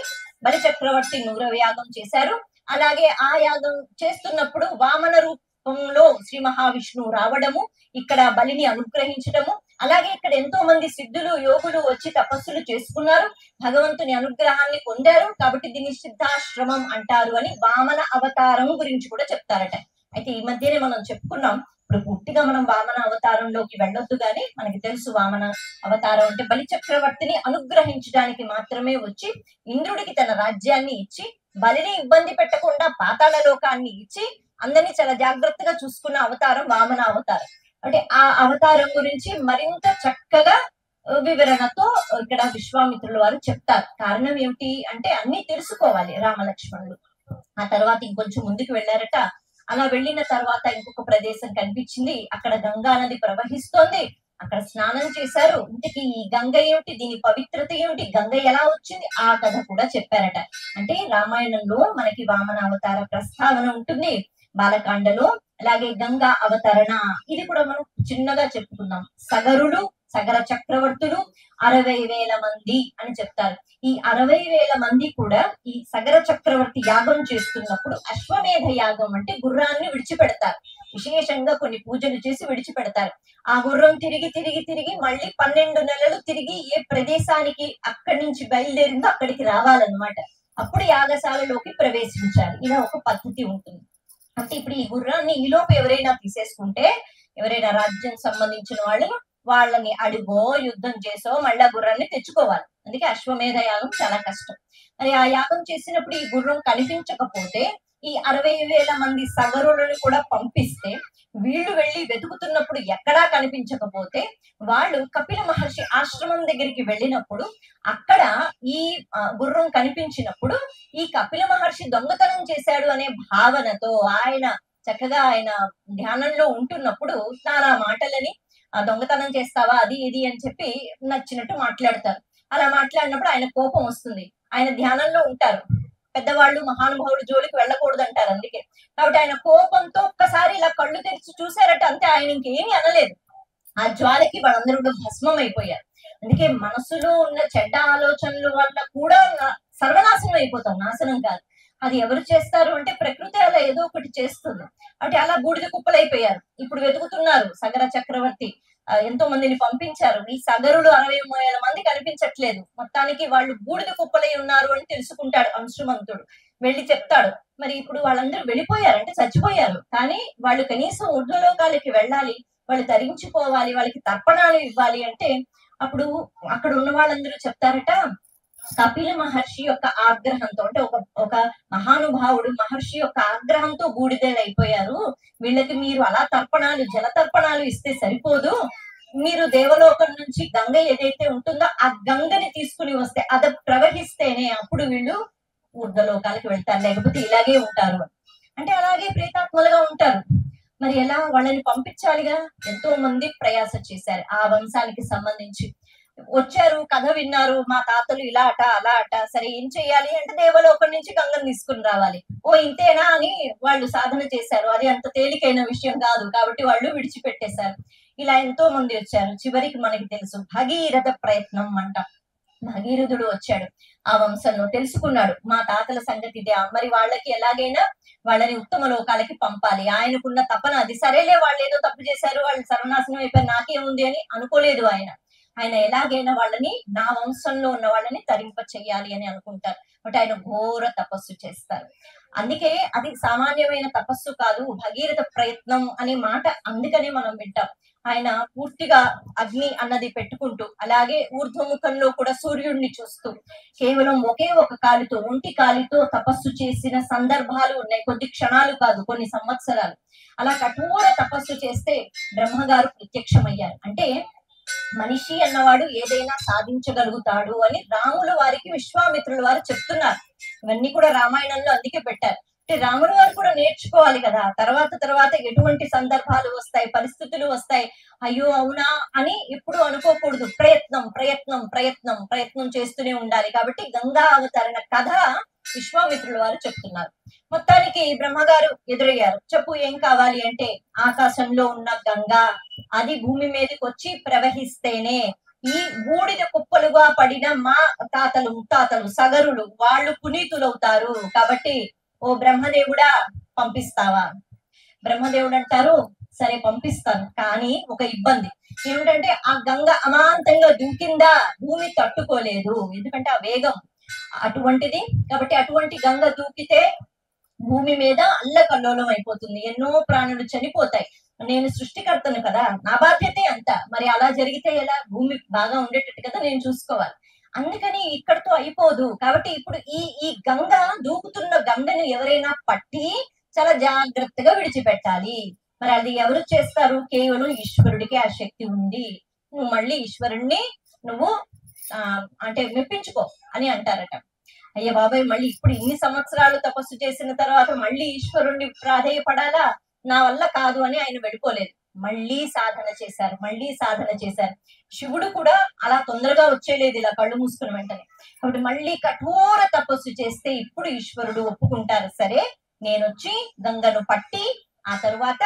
బలి చక్రవర్తి 100వ యాగం చేశారు. అలాగే ఆ యాగం చేస్తున్నప్పుడు వామన రూపంలో శ్రీ మహావిష్ణువు రావడము, ఇక్కడ బలిని అనుగ్రహించడము, అలాగే ఇక్కడ ఎంతో మంది సిద్ధులు యోగులు వచ్చి తపస్సులు చేసుకున్నారు, భగవంతుని అనుగ్రహాన్ని పొందారు. కాబట్టి దీన్ని సిద్ధాశ్రమం అంటారు అని వామన అవతారం గురించి కూడా చెప్తారట. అయితే ఈ మధ్యనే మనం చెప్పుకున్నాం, ఇప్పుడు పూర్తిగా మనం వామన అవతారంలోకి వెళ్ళొద్దు, గాని మనకి తెలుసు వామన అవతారం అంటే బలి చక్రవర్తిని అనుగ్రహించడానికి మాత్రమే వచ్చి ఇంద్రుడికి తన రాజ్యాన్ని ఇచ్చి, బలిని ఇబ్బంది పెట్టకుండా పాతాళ లోకాన్ని ఇచ్చి అందరినీ చాలా జాగ్రత్తగా చూసుకున్న అవతారం వామన అవతారం. అంటే ఆ అవతారం గురించి మరింత చక్కగా వివరణతో ఇక్కడ విశ్వామిత్రుల వారు చెప్తారు. కారణం ఏమిటి అంటే, అన్ని తెలుసుకోవాలి రామలక్ష్మణులు. ఆ తర్వాత ఇంకొంచెం ముందుకు వెళ్ళారట. అలా వెళ్ళిన తర్వాత ఇంకొక ప్రదేశం కనిపించింది. అక్కడ గంగా నది ప్రవహిస్తోంది. అక్కడ స్నానం చేశారు. ఇంతకీ ఈ గంగ ఏమిటి, దీని పవిత్రత ఏమిటి, గంగ ఎలా వచ్చింది, ఆ కథ కూడా చెప్పారట. అంటే రామాయణంలో మనకి వామన అవతార ప్రస్తావన ఉంటుంది బాలకాండలో. అలాగే గంగా అవతరణ, ఇది కూడా మనం చిన్నగా చెప్పుకుందాం. సగర చక్రవర్తులు 60,000 మంది అని చెప్తారు. ఈ 60,000 మంది కూడా ఈ సగర చక్రవర్తి యాగం చేస్తున్నప్పుడు అశ్వమేధ యాగం అంటే గుర్రాన్ని విడిచిపెడతారు. విశేషంగా కొన్ని పూజలు చేసి విడిచిపెడతారు. ఆ గుర్రం తిరిగి మళ్ళీ 12 నెలలు తిరిగి ఏ ప్రదేశానికి అక్కడి నుంచి బయలుదేరిందో అక్కడికి రావాలన్నమాట. అప్పుడు యాగశాలలోకి ప్రవేశించాలి. ఇలా ఒక పద్ధతి ఉంటుంది. అంటే ఇప్పుడు ఈ గుర్రాన్ని ఈలోపు ఎవరైనా తీసేసుకుంటే, ఎవరైనా రాజ్యం సంబంధించిన వాళ్ళని అడుగో యుద్ధం చేసో మళ్ళీ ఆ గుర్రాన్ని తెచ్చుకోవాలి. అందుకే అశ్వమేధ యాగం చాలా కష్టం. మరి ఆ యాగం చేసినప్పుడు ఈ గుర్రం కనిపించకపోతే ఈ 60,000 మంది సగరులను కూడా పంపిస్తే, వీళ్ళు వెళ్ళి వెతుకుతున్నప్పుడు ఎక్కడా కనిపించకపోతే వాళ్ళు కపిల మహర్షి ఆశ్రమం దగ్గరికి వెళ్ళినప్పుడు అక్కడ ఈ గుర్రం కనిపించినప్పుడు ఈ కపిల మహర్షి దొంగతనం చేశాడు అనే భావనతో ఆయన చక్కగా ఆయన ధ్యానంలో ఉంటున్నప్పుడు నానా మాటలని దొంగతనం చేస్తావా అది ఇది అని చెప్పి నచ్చినట్టు మాట్లాడతారు. అలా మాట్లాడినప్పుడు ఆయన కోపం వస్తుంది. ఆయన ధ్యానంలో ఉంటారు. పెద్దవాళ్ళు మహానుభావులు జోలికి వెళ్ళకూడదు అంటారు అందుకే. కాబట్టి ఆయన కోపంతో ఒక్కసారి ఇలా కళ్ళు తెరిచి చూసారట, అంతే. ఆయన ఇంకేమీ అనలేదు. ఆ జ్వాలకి వాళ్ళందరూ కూడా భస్మం అయిపోయారు. అందుకే మనసులో ఉన్న చెడ్డ ఆలోచనల వల్ల కూడా సర్వనాశనం అయిపోతాం, నాశనం కాదు. అది ఎవరు చేస్తారు అంటే ప్రకృతి అలా ఏదో ఒకటి చేస్తుంది. అంటే అలా బూడిద కుప్పలైపోయారు. ఇప్పుడు వెతుకుతున్నారు సగర చక్రవర్తి, ఎంతో మందిని పంపించారు. ఈ సగరులు 60,000 మంది కనిపించట్లేదు. మొత్తానికి వాళ్ళు బూడిద కుప్పలై ఉన్నారు అని తెలుసుకుంటాడు అంశుమంతుడు. వెళ్ళి చెప్తాడు. మరి ఇప్పుడు వాళ్ళందరూ వెళ్ళిపోయారు, అంటే చచ్చిపోయారు. కానీ వాళ్ళు కనీసం ఊర్ధ్వలోకాలకి వెళ్ళాలి, వాళ్ళు తరించిపోవాలి, వాళ్ళకి తర్పణాలు ఇవ్వాలి అంటే అప్పుడు అక్కడ ఉన్న వాళ్ళందరూ చెప్తారట, కపిల మహర్షి యొక్క ఆగ్రహంతో, అంటే ఒక మహానుభావుడు మహర్షి యొక్క ఆగ్రహంతో బూడిదలు అయిపోయారు. వీళ్ళకి మీరు అలా తర్పణాలు, జల తర్పణాలు ఇస్తే సరిపోదు. మీరు దేవలోకం నుంచి గంగ ఏదైతే ఉంటుందో ఆ గంగని తీసుకుని వస్తే, అది ప్రవహిస్తేనే అప్పుడు వీళ్ళు ఊర్ధ్వలోకాలకి వెళ్తారు, లేకపోతే ఇలాగే ఉంటారు. అంటే అలాగే ప్రేతాత్మలుగా ఉంటారు. మరి ఎలా? వాళ్ళని పంపించాలిగా. ఎంతో మంది ప్రయాస చేశారు ఆ వంశానికి సంబంధించి. వచ్చారు, కథ విన్నారు, మా తాతలు ఇలా అట అలా అట. సరే ఏం చెయ్యాలి అంటే దేవలోకం నుంచి గంగను తీసుకుని రావాలి. ఓ ఇంతేనా అని వాళ్ళు సాధన చేశారు. అది అంత తేలికైన విషయం కాదు, కాబట్టి వాళ్ళు విడిచిపెట్టేశారు. ఇలా ఎంతో మంది వచ్చారు. చివరికి మనకి తెలుసు భగీరథ ప్రయత్నం అంట. భగీరథుడు వచ్చాడు ఆ వంశంలో, తెలుసుకున్నాడు మా తాతల సంగతి ఇదే, మరి వాళ్ళకి ఎలాగైనా వాళ్ళని ఉత్తమ లోకాలకి పంపాలి. ఆయనకున్న తపన అది. సరేలే, వాళ్ళు ఏదో తప్పు చేశారు, వాళ్ళు సర్వనాశనం అయిపోయారు, నాకేముంది అని అనుకోలేదు ఆయన. ఆయన ఎలాగైనా వాళ్ళని, నా వంశంలో ఉన్న వాళ్ళని తరింప చెయ్యాలి అని అనుకుంటారు. బట్ ఆయన ఘోర తపస్సు చేస్తారు. అందుకే అది సామాన్యమైన తపస్సు కాదు, భగీరథ ప్రయత్నం అనే మాట అందుకనే మనం వింటాం. ఆయన పూర్తిగా అగ్ని అన్నది పెట్టుకుంటూ, అలాగే ఊర్ధ్వముఖంలో కూడా సూర్యుడిని చూస్తూ, కేవలం ఒకే ఒక కాలితో, ఒంటి కాలితో తపస్సు చేసిన సందర్భాలు ఉన్నాయి. కొద్ది క్షణాలు కాదు, కొన్ని సంవత్సరాలు. అలా కఠోర తపస్సు చేస్తే బ్రహ్మగారు ప్రత్యక్షమయ్యారు. అంటే మనిషి అన్నవాడు ఏదైనా సాధించగలుగుతాడు అని రాముల వారికి విశ్వామిత్రుల వారు చెప్తున్నారు. ఇవన్నీ కూడా రామాయణంలో అందుకే పెట్టారు. అంటే రాముల వారు కూడా నేర్చుకోవాలి కదా. తర్వాత ఎటువంటి సందర్భాలు వస్తాయి, పరిస్థితులు వస్తాయి, అయ్యో అవునా అని ఎప్పుడు అనుకోకూడదు. ప్రయత్నం ప్రయత్నం ప్రయత్నం ప్రయత్నం చేస్తూనే ఉండాలి. కాబట్టి గంగా అవతరణ కథ విశ్వామిత్రుల వారు చెప్తున్నారు. మొత్తానికి బ్రహ్మగారు ఎదురయ్యారు. చెప్పు ఏం కావాలి అంటే, ఆకాశంలో ఉన్న గంగా అది భూమి మీదకి వచ్చి ప్రవహిస్తేనే ఈ బూడిద కుప్పలుగా పడిన మా తాతలు ముత్తాతలు సగరులు వాళ్ళు పునీతులవుతారు. కాబట్టి ఓ బ్రహ్మదేవుడా పంపిస్తావా? బ్రహ్మదేవుడు అంటారు, సరే పంపిస్తాను, కానీ ఒక ఇబ్బంది ఏమిటంటే ఆ గంగ అమాంతంగా దూకిందా భూమి తట్టుకోలేదు, ఎందుకంటే ఆ వేగం అటువంటిది. కాబట్టి అటువంటి గంగ దూకితే భూమి మీద అల్లకల్లోలం అయిపోతుంది, ఎన్నో ప్రాణులు చనిపోతాయి. నేను సృష్టికర్తను కదా, నా బాధ్యతే అంత. మరి అలా జరిగితే ఎలా? భూమి బాగా ఉండేటట్టు కదా నేను చూసుకోవాలి. అందుకని ఇక్కడతో అయిపోదు. కాబట్టి ఇప్పుడు ఈ గంగ దూకుతున్న గంగని ఎవరైనా పట్టి చాలా జాగ్రత్తగా విడిచిపెట్టాలి. మరి అది ఎవరు చేస్తారు? కేవలం ఈశ్వరుడికి ఆ శక్తి ఉంది. నువ్వు మళ్ళీ ఈశ్వరుణ్ణి నువ్వు అంటే మెప్పించుకో అని అంటారట. అయ్య బాబాయ్, మళ్ళీ ఇప్పుడు ఇన్ని సంవత్సరాలు తపస్సు చేసిన తర్వాత మళ్ళీ ఈశ్వరుణ్ణి ప్రాధేయపడాలా? నా వల్ల కాదు అని ఆయన వెళ్ళిపోలేదు. మళ్ళీ సాధన చేశారు. శివుడు కూడా అలా తొందరగా వచ్చేలేదు ఇలా కళ్ళు మూసుకుని వెంటనే. కాబట్టి మళ్ళీ కఠోర తపస్సు చేస్తే ఇప్పుడు ఈశ్వరుడు ఒప్పుకుంటారు. సరే నేను వచ్చి గంగను పట్టి ఆ తరువాత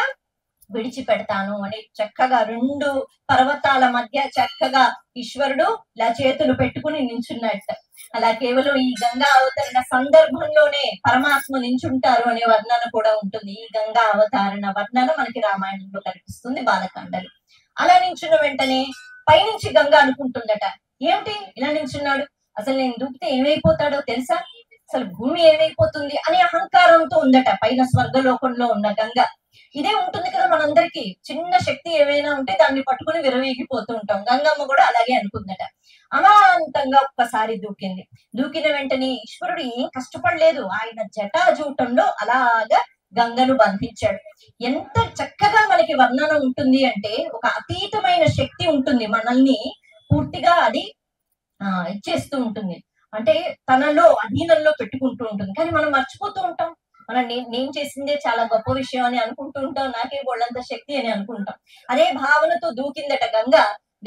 విడిచిపెడతాను అని చక్కగా 2 పర్వతాల మధ్య చక్కగా ఈశ్వరుడు ఇలా చేతులు పెట్టుకుని నించున్నట్ట. అలా కేవలం ఈ గంగా అవతరణ సందర్భంలోనే పరమాత్మ నించుంటారు అనే వర్ణన కూడా ఉంటుంది. ఈ గంగా అవతారణ వర్ణన మనకి రామాయణంలో కనిపిస్తుంది, బాలకాండలో. అలా నించున్న వెంటనే పైనుంచి గంగ అనుకుంటుందట, ఏమిటి ఇలా నించున్నాడు, అసలు నేను దూకితే ఏమైపోతాడో తెలుసా, అసలు భూమి ఏమైపోతుంది అనే అహంకారంతో ఉందట పైన స్వర్గలోకంలో ఉన్న గంగ. ఇదే ఉంటుంది కదా మనందరికి, చిన్న శక్తి ఏమైనా ఉంటే దాన్ని పట్టుకుని విరవీగిపోతూ ఉంటాం. గంగమ్మ కూడా అలాగే అనుకుందట. అమాంతంగా ఒక్కసారి దూకింది. దూకిన వెంటనే ఈశ్వరుడు ఏం కష్టపడలేదు, ఆయన జటాజూటంలో అలాగా గంగను బంధించాడు. ఎంత చక్కగా మనకి వర్ణన ఉంటుంది అంటే, ఒక అతీతమైన శక్తి ఉంటుంది, మనల్ని పూర్తిగా అది ఇచ్చేస్తూ ఉంటుంది, అంటే తనలో అధీనంలో పెట్టుకుంటూ ఉంటుంది. కానీ మనం మర్చిపోతూ ఉంటాం, నేను చేసిందే చాలా గొప్ప విషయం అని అనుకుంటూ ఉంటాం, నాకే బోళ్ళంత శక్తి అని అనుకుంటాం. అదే భావనతో దూకిందట గంగ.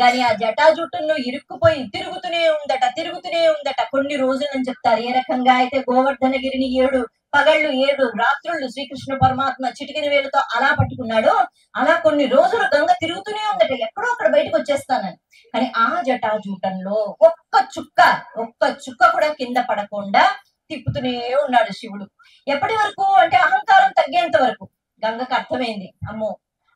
గాని ఆ జటాజుట్టును ఇరుక్కుపోయి తిరుగుతూనే ఉందట కొన్ని రోజులని చెప్తారు. ఏ రకంగా అయితే గోవర్ధనగిరిని 7 పగళ్ళు 7 రాత్రుళ్ళు శ్రీకృష్ణ పరమాత్మ చిటికిన వేలుతో అలా పట్టుకున్నాడో, అలా కొన్ని రోజులు గంగ తిరుగుతూనే ఉందట, ఎక్కడో అక్కడ బయటకు వచ్చేస్తానని. కానీ ఆ జటాజూటంలో ఒక్క చుక్క కూడా కింద పడకుండా తిప్పుతూనే ఉన్నాడు శివుడు. ఎప్పటి వరకు అంటే అహంకారం తగ్గేంత వరకు. గంగకు అర్థమైంది, అమ్మో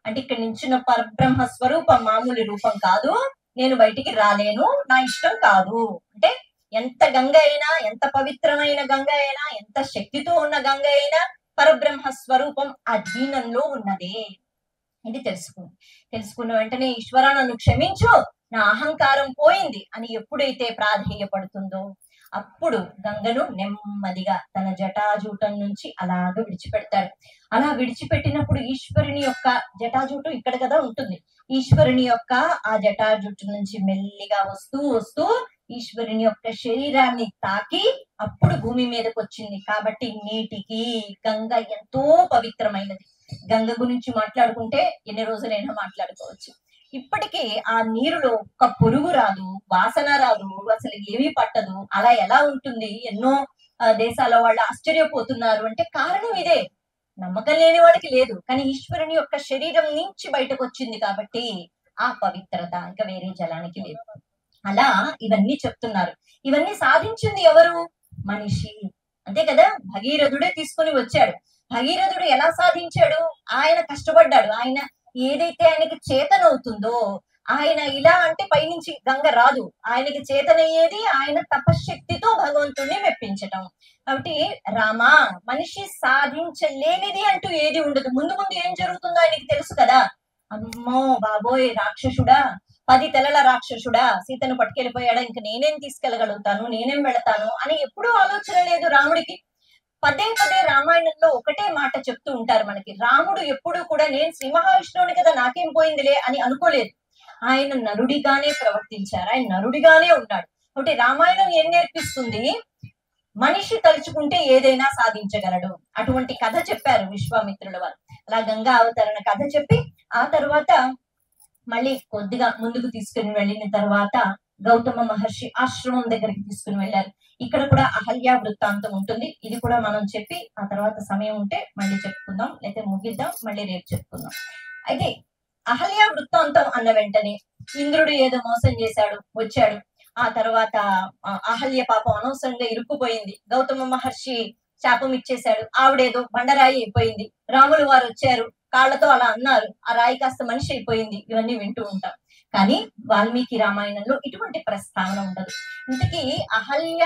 అంటే ఇక్కడ నించిన పరబ్రహ్మ స్వరూపం మామూలు రూపం కాదు, నేను బయటికి రాలేను, నా ఇష్టం కాదు. అంటే ఎంత గంగ అయినా, ఎంత పవిత్రమైన గంగ అయినా, ఎంత శక్తితో ఉన్న గంగ అయినా పరబ్రహ్మ స్వరూపం అధీనంలో ఉన్నదే. ఇది తెలుసుకున్న వెంటనే ఈశ్వర నన్ను క్షమించు, నా అహంకారం పోయింది అని ఎప్పుడైతే ప్రాధేయపడుతుందో అప్పుడు గంగను నెమ్మదిగా తన జటాజూటం నుంచి అలాగ విడిచిపెడతాడు. అలా విడిచిపెట్టినప్పుడు ఈశ్వరుని యొక్క జటాజూటం ఇక్కడ కదా ఉంటుంది. ఈశ్వరుని యొక్క ఆ జటాజుట్టు నుంచి మెల్లిగా వస్తూ ఈశ్వరుని యొక్క శరీరాన్ని తాకి అప్పుడు భూమి మీదకి వచ్చింది. కాబట్టి నేటికి గంగ ఎంతో పవిత్రమైనది. గంగ గురించి మాట్లాడుకుంటే ఎన్ని రోజులైనా మాట్లాడుకోవచ్చు. ఇప్పటికీ ఆ నీరులో ఒక్క పురుగు రాదు, వాసన రాదు, అసలు ఏమీ పట్టదు. అలా ఎలా ఉంటుంది? ఎన్నో దేశాల వాళ్ళు ఆశ్చర్యపోతున్నారు. అంటే కారణం ఇదే, నమ్మకం లేని వాడికి లేదు, కానీ ఈశ్వరుని యొక్క శరీరం నుంచి బయటకు వచ్చింది కాబట్టి ఆ పవిత్రత ఇంకా వేరే జలానికి లేదు. అలా ఇవన్నీ చెప్తున్నారు. ఇవన్నీ సాధించింది ఎవరు? మనిషి, అంతే కదా. భగీరథుడే తీసుకొని వచ్చాడు. భగీరథుడు ఎలా సాధించాడు? ఆయన కష్టపడ్డాడు. ఆయన ఏదైతే ఆయనకి చేతనవుతుందో, ఆయన ఇలా అంటే పైనుంచి గంగ రాదు, ఆయనకి చేతనయ్యేది ఆయన తపశక్తితో భగవంతుణ్ణి మెప్పించటం. కాబట్టి రామా, మనిషి సాధించలేనిది అంటూ ఏది ఉండదు. ముందు ఏం జరుగుతుందో ఆయనకి తెలుసు కదా. అమ్మో బాబోయ్, రాక్షసుడా, 10 తలల రాక్షసుడా సీతను పట్టుకెళ్ళిపోయాడా, ఇంక నేనేం తీసుకెళ్ళగలుగుతాను, నేనేం వెళతాను అని ఎప్పుడూ ఆలోచన లేదు రాముడికి. పదే రామాయణంలో ఒకటే మాట చెప్తూ ఉంటారు మనకి. రాముడు ఎప్పుడు కూడా నేను శ్రీ మహావిష్ణువుని కదా, నాకేం పోయిందిలే అని అనుకోలేదు. ఆయన నరుడిగానే ప్రవర్తించారు, ఆయన నరుడిగానే ఉన్నాడు. కాబట్టి రామాయణం ఏం నేర్పిస్తుంది? మనిషి తలుచుకుంటే ఏదైనా సాధించగలడు. అటువంటి కథ చెప్పారు విశ్వామిత్రుల వారు. అలా గంగా అవతరణ కథ చెప్పి ఆ తర్వాత మళ్ళీ కొద్దిగా ముందుకు తీసుకుని వెళ్ళిన తర్వాత గౌతమ మహర్షి ఆశ్రమం దగ్గరికి తీసుకుని వెళ్ళారు. ఇక్కడ కూడా అహల్య వృత్తాంతం ఉంటుంది. ఇది కూడా మనం చెప్పి ఆ తర్వాత సమయం ఉంటే మళ్ళీ చెప్పుకుందాం, లేకపోతే ముగిద్దాం, మళ్ళీ రేపు చెప్పుకుందాం. అయితే అహల్య వృత్తాంతం అన్న వెంటనే ఇంద్రుడు ఏదో మోసం చేశాడు, వచ్చాడు. ఆ తర్వాత అహల్య పాపం అనవసరంగా ఇరుక్కుపోయింది. గౌతమ మహర్షి శాపం ఇచ్చేశాడు, ఆవిడేదో బండరాయి అయిపోయింది. రాములు వారు వచ్చారు, కాళ్లతో అలా అన్నారు, ఆ రాయి కాస్త మనిషి అయిపోయింది. ఇవన్నీ వింటూ ఉంటాం. కానీ వాల్మీకి రామాయణంలో ఇటువంటి ప్రస్తావన ఉండదు. ఇంతకీ అహల్య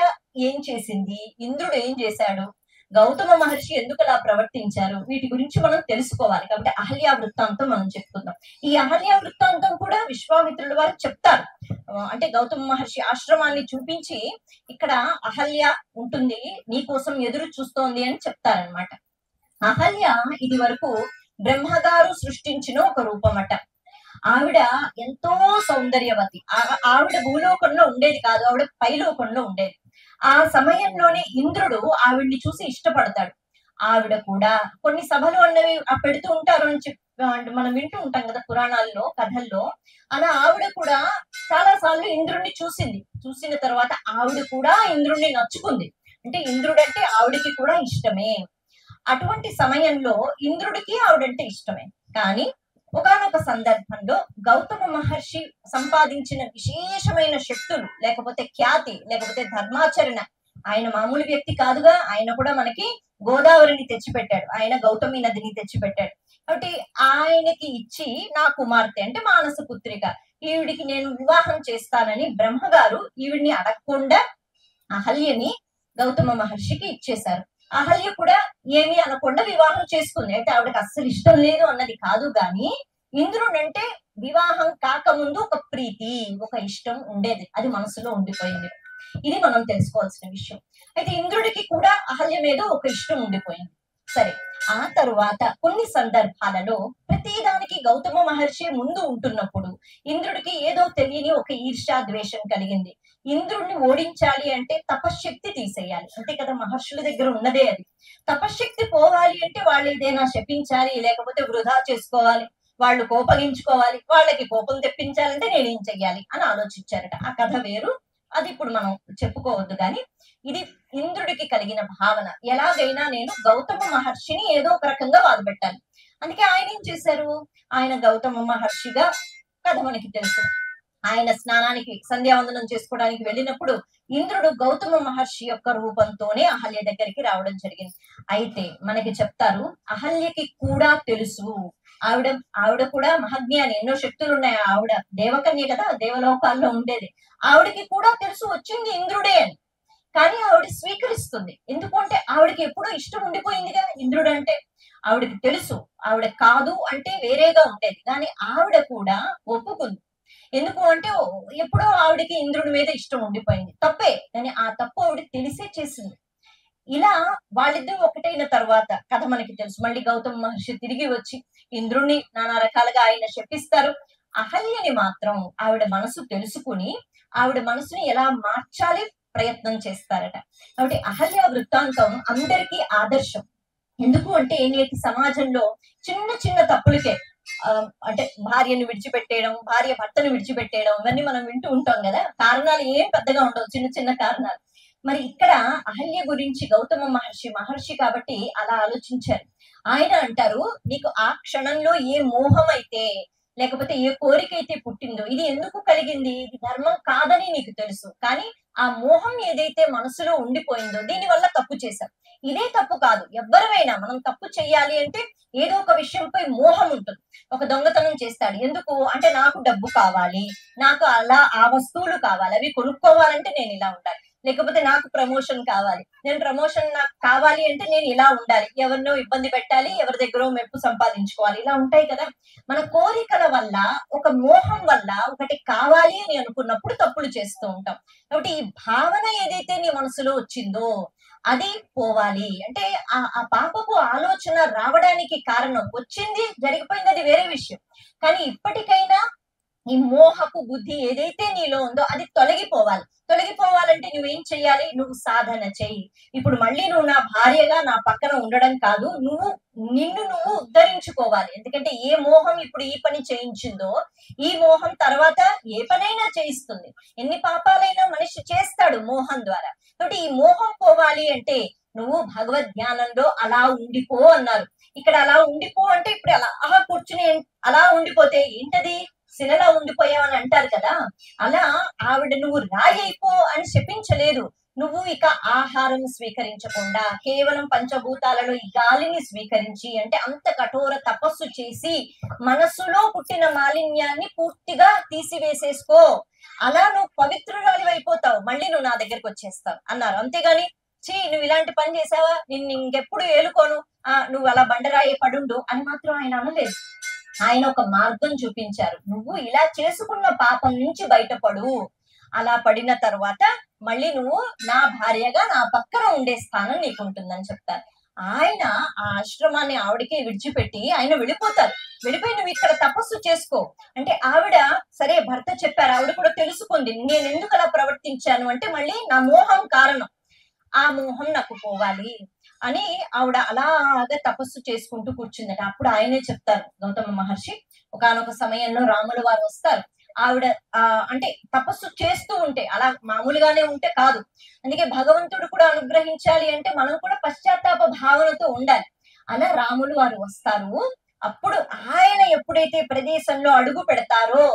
ఏం చేసింది, ఇంద్రుడు ఏం చేశాడు, గౌతమ మహర్షి ఎందుకు అలా ప్రవర్తించారు, వీటి గురించి మనం తెలుసుకోవాలి. కాబట్టి అహల్య వృత్తాంతం మనం చెప్పుకుందాం. ఈ అహల్య వృత్తాంతం కూడా విశ్వామిత్రుల వారు చెప్తారు. అంటే గౌతమ మహర్షి ఆశ్రమాన్ని చూపించి ఇక్కడ అహల్య ఉంటుంది, నీ కోసం ఎదురు చూస్తోంది అని చెప్తారనమాట. అహల్య ఇది వరకు బ్రహ్మగారు సృష్టించిన ఒక రూపమట. ఆవిడ ఎంతో సౌందర్యవతి. ఆవిడ భూలోకంలో ఉండేది కాదు, ఆవిడ పైలోకంలో ఉండేది. ఆ సమయంలోనే ఇంద్రుడు ఆవిడ్ని చూసి ఇష్టపడతాడు. ఆవిడ కూడా కొన్ని సభలు అన్నవి పెడుతూ ఉంటారు అని మనం వింటూ ఉంటాం కదా పురాణాల్లో, కథల్లో. అలా ఆవిడ కూడా చాలా సార్లు ఇంద్రుడిని చూసింది. చూసిన తర్వాత ఆవిడ కూడా ఇంద్రుడిని నచ్చుకుంది. అంటే ఇంద్రుడంటే ఆవిడకి కూడా ఇష్టమే. అటువంటి సమయంలో ఇంద్రుడికి ఆవిడంటే ఇష్టమే. కానీ ఒకానొక సందర్భంలో గౌతమ మహర్షి సంపాదించిన విశేషమైన శక్తులు, లేకపోతే ఖ్యాతి, లేకపోతే ధర్మాచరణ, ఆయన మామూలు వ్యక్తి కాదుగా. ఆయన కూడా మనకి గోదావరిని తెచ్చిపెట్టాడు, ఆయన గౌతమి నదిని తెచ్చిపెట్టాడు. కాబట్టి ఆయనకి ఇచ్చి నా కుమార్తె అంటే మానస పుత్రిక, ఈవిడికి నేను వివాహం చేస్తానని బ్రహ్మగారు ఈవిడిని అడగకుండా అహల్యని గౌతమ మహర్షికి ఇచ్చేశారు. అహల్య కూడా ఏమీ అనకుండా వివాహం చేసుకుంది. అయితే ఆవిడకి అస్సలు ఇష్టం లేదు అన్నది కాదు, గాని ఇంద్రుడంటే వివాహం కాకముందు ఒక ప్రీతి, ఒక ఇష్టం ఉండేది, అది మనసులో ఉండిపోయింది. ఇది మనం తెలుసుకోవాల్సిన విషయం. అయితే ఇంద్రుడికి కూడా అహల్య మీద ఒక ఇష్టం ఉండిపోయింది. సరే, ఆ తరువాత కొన్ని సందర్భాలలో ప్రతిదానికి గౌతమ మహర్షి ముందు ఉంటున్నప్పుడు ఇంద్రుడికి ఏదో తెలియని ఒక ఈర్ష్యా ద్వేషం కలిగింది. ఇంద్రుడిని ఓడించాలి అంటే తపశ్శక్తి తీసేయాలి, అంతే కదా, మహర్షుల దగ్గర ఉన్నదే అది. తపశ్శక్తి పోవాలి అంటే వాళ్ళు ఏదైనా శపించాలి, లేకపోతే వృధా చేసుకోవాలి, వాళ్ళు కోపగించుకోవాలి, వాళ్ళకి కోపం తెప్పించాలంటే నేనేం చెయ్యాలి అని ఆలోచించారట. ఆ కథ వేరు, అది ఇప్పుడు మనం చెప్పుకోవద్దు. కానీ ఇది ఇంద్రుడికి కలిగిన భావన, ఎలాగైనా నేను గౌతమ మహర్షిని ఏదో ఒక రకంగా బాధపెట్టాలి. అందుకే ఆయన ఏం చేశారు, ఆయన గౌతమ మహర్షిగా కథ మనకి తెలుసు. ఆయన స్నానానికి సంధ్యావందనం చేసుకోవడానికి వెళ్ళినప్పుడు ఇంద్రుడు గౌతమ మహర్షి యొక్క రూపంతోనే అహల్య దగ్గరికి రావడం జరిగింది. అయితే మనకి చెప్తారు, అహల్యకి కూడా తెలుసు, ఆవిడ ఆవిడ కూడా మహాజ్ఞాని, ఎన్నో శక్తులు ఉన్నాయి, ఆవిడ దేవకన్య కదా, దేవలోకాల్లో ఉండేది. ఆవిడకి కూడా తెలుసు వచ్చింది ఇంద్రుడే అని. కానీ ఆవిడ స్వీకరిస్తుంది, ఎందుకంటే ఆవిడకి ఎప్పుడూ ఇష్టం ఉండిపోయిందిగా ఇంద్రుడు అంటే. ఆవిడకి తెలుసు ఆవిడ కాదు అంటే వేరేగా ఉండేది, కానీ ఆవిడ కూడా ఒప్పుకుంది. ఎందుకు అంటే ఎప్పుడో ఆవిడకి ఇంద్రుడి మీద ఇష్టం ఉండిపోయింది, తప్పే, కానీ ఆ తప్పు ఆవిడ తెలిసే చేసింది. ఇలా వాళ్ళిద్దరూ ఒకటైన తర్వాత కథ మనకి తెలుసు. మళ్ళీ గౌతమ మహర్షి తిరిగి వచ్చి ఇంద్రుణ్ణి నానా రకాలుగా ఆయన శపిస్తారు. అహల్యని మాత్రం ఆవిడ మనసు తెలుసుకుని ఆవిడ మనసుని ఎలా మార్చాలి ప్రయత్నం చేస్తారట. కాబట్టి అహల్య వృత్తాంతం అందరికీ ఆదర్శం. ఎందుకు అంటే నేటి సమాజంలో చిన్న చిన్న తప్పులకే అంటే భార్యను విడిచిపెట్టేయడం, భార్య భర్తను విడిచిపెట్టేయడం, ఇవన్నీ మనం వింటూ ఉంటాం కదా. కారణాలు ఏం పెద్దగా ఉండవు, చిన్న చిన్న కారణాలు. మరి ఇక్కడ అహల్య గురించి గౌతమ మహర్షి కాబట్టి అలా ఆలోచించారు. ఆయన అంటారు, నీకు ఆ క్షణంలో ఏ మోహం అయితే లేకపోతే ఏ కోరిక అయితే పుట్టిందో, ఇది ఎందుకు కలిగింది, ఇది ధర్మం కాదని నీకు తెలుసు, కానీ ఆ మోహం ఏదైతే మనసులో ఉండిపోయిందో దీని వల్ల తప్పు చేశాం. ఇదే తప్పు కాదు, ఎవ్వరైనా మనం తప్పు చెయ్యాలి అంటే ఏదో ఒక విషయంపై మోహం ఉంటుంది. ఒక దొంగతనం చేస్తాడు, ఎందుకు అంటే నాకు డబ్బు కావాలి, నాకు అలా ఆ వస్తువులు కావాలి, అవి కొనుక్కోవాలంటే నేను ఇలా ఉండాలి, లేకపోతే నాకు ప్రమోషన్ కావాలి, నేను ప్రమోషన్ నాకు కావాలి అంటే నేను ఇలా ఉండాలి, ఎవరినో ఇబ్బంది పెట్టాలి, ఎవరి దగ్గర మెప్పు సంపాదించుకోవాలి, ఇలా ఉంటాయి కదా. మన కోరికల వల్ల, ఒక మోహం వల్ల ఒకటి కావాలి అని అనుకున్నప్పుడు తప్పులు చేస్తూ ఉంటాం. కాబట్టి ఈ భావన ఏదైతే నీ మనసులో వచ్చిందో అది పోవాలి అంటే ఆ పాపపు ఆలోచన రావడానికి కారణం వచ్చింది, జరిగిపోయింది, అది వేరే విషయం. కానీ ఇప్పటికైనా ఈ మోహపు బుద్ధి ఏదైతే నీలో ఉందో అది తొలగిపోవాలి. తొలగిపోవాలంటే నువ్వేం చెయ్యాలి, నువ్వు సాధన చెయ్యి. ఇప్పుడు మళ్ళీ నువ్వు నా భార్యగా నా పక్కన ఉండడం కాదు, నిన్ను నువ్వు ఉద్ధరించుకోవాలి. ఎందుకంటే ఏ మోహం ఇప్పుడు ఈ పని చేయించిందో ఈ మోహం తర్వాత ఏ పనైనా చేయిస్తుంది. ఎన్ని పాపాలైనా మనిషి చేస్తాడు మోహం ద్వారా. కాబట్టి ఈ మోహం పోవాలి అంటే నువ్వు భగవద్ ధ్యానంలో అలా ఉండిపో అన్నారు. ఇక్కడ అలా ఉండిపో అంటే ఇప్పుడు అలా కూర్చుని అలా ఉండిపోతే ఏంటది, శిలలా ఉండిపోయావని అంటారు కదా. అలా ఆవిడ నువ్వు రాయి అయిపో అని శపించలేదు. నువ్వు ఇక ఆహారం స్వీకరించకుండా కేవలం పంచభూతాలలో ఈ గాలిని స్వీకరించి, అంటే అంత కఠోర తపస్సు చేసి మనస్సులో పుట్టిన మాలిన్యాన్ని పూర్తిగా తీసివేసేసుకో. అలా నువ్వు పవిత్రురాలి అయిపోతావు, మళ్ళీ నువ్వు నా దగ్గరికి వచ్చేస్తావు అన్నారు. అంతేగాని నువ్వు ఇలాంటి పని చేసావా, నిన్ను ఇంకెప్పుడు ఏలుకోను, నువ్వు అలా బండరాయి పడుండు అని మాత్రం ఆయన అనలేదు. ఆయన ఒక మార్గం చూపించారు, నువ్వు ఇలా చేసుకున్న పాపం నుంచి బయటపడు, అలా పడిన తర్వాత మళ్ళీ నువ్వు నా భార్యగా నా పక్కన ఉండే స్థానం నీకు ఉంటుందని చెప్తారు. ఆయన ఆ ఆశ్రమాన్ని ఆవిడకే విడిచిపెట్టి ఆయన వెళ్ళిపోతారు. వెళ్ళిపోయి నువ్వు ఇక్కడ తపస్సు చేసుకో అంటే ఆవిడ సరే, భర్త చెప్పారు, ఆవిడ కూడా తెలుసుకుంది నేను ఎందుకు అలా ప్రవర్తించాను అంటే మళ్ళీ నా మోహం కారణం, ఆ మోహం నాకు పోవాలి అని ఆవిడ అలాగా తపస్సు చేసుకుంటూ కూర్చుందట. అప్పుడు ఆయనే చెప్తారు గౌతమ మహర్షి, ఒకానొక సమయంలో రాముల వారు వస్తారు. ఆవిడ అంటే తపస్సు చేస్తూ ఉంటే, అలా మామూలుగానే ఉంటే కాదు, అందుకే భగవంతుడు కూడా అనుగ్రహించాలి అంటే మనం కూడా పశ్చాత్తాప భావనతో ఉండాలి. అలా రాములు వారు వస్తారు. అప్పుడు ఆయన ఎప్పుడైతే ప్రదేశంలో అడుగు పెడతారో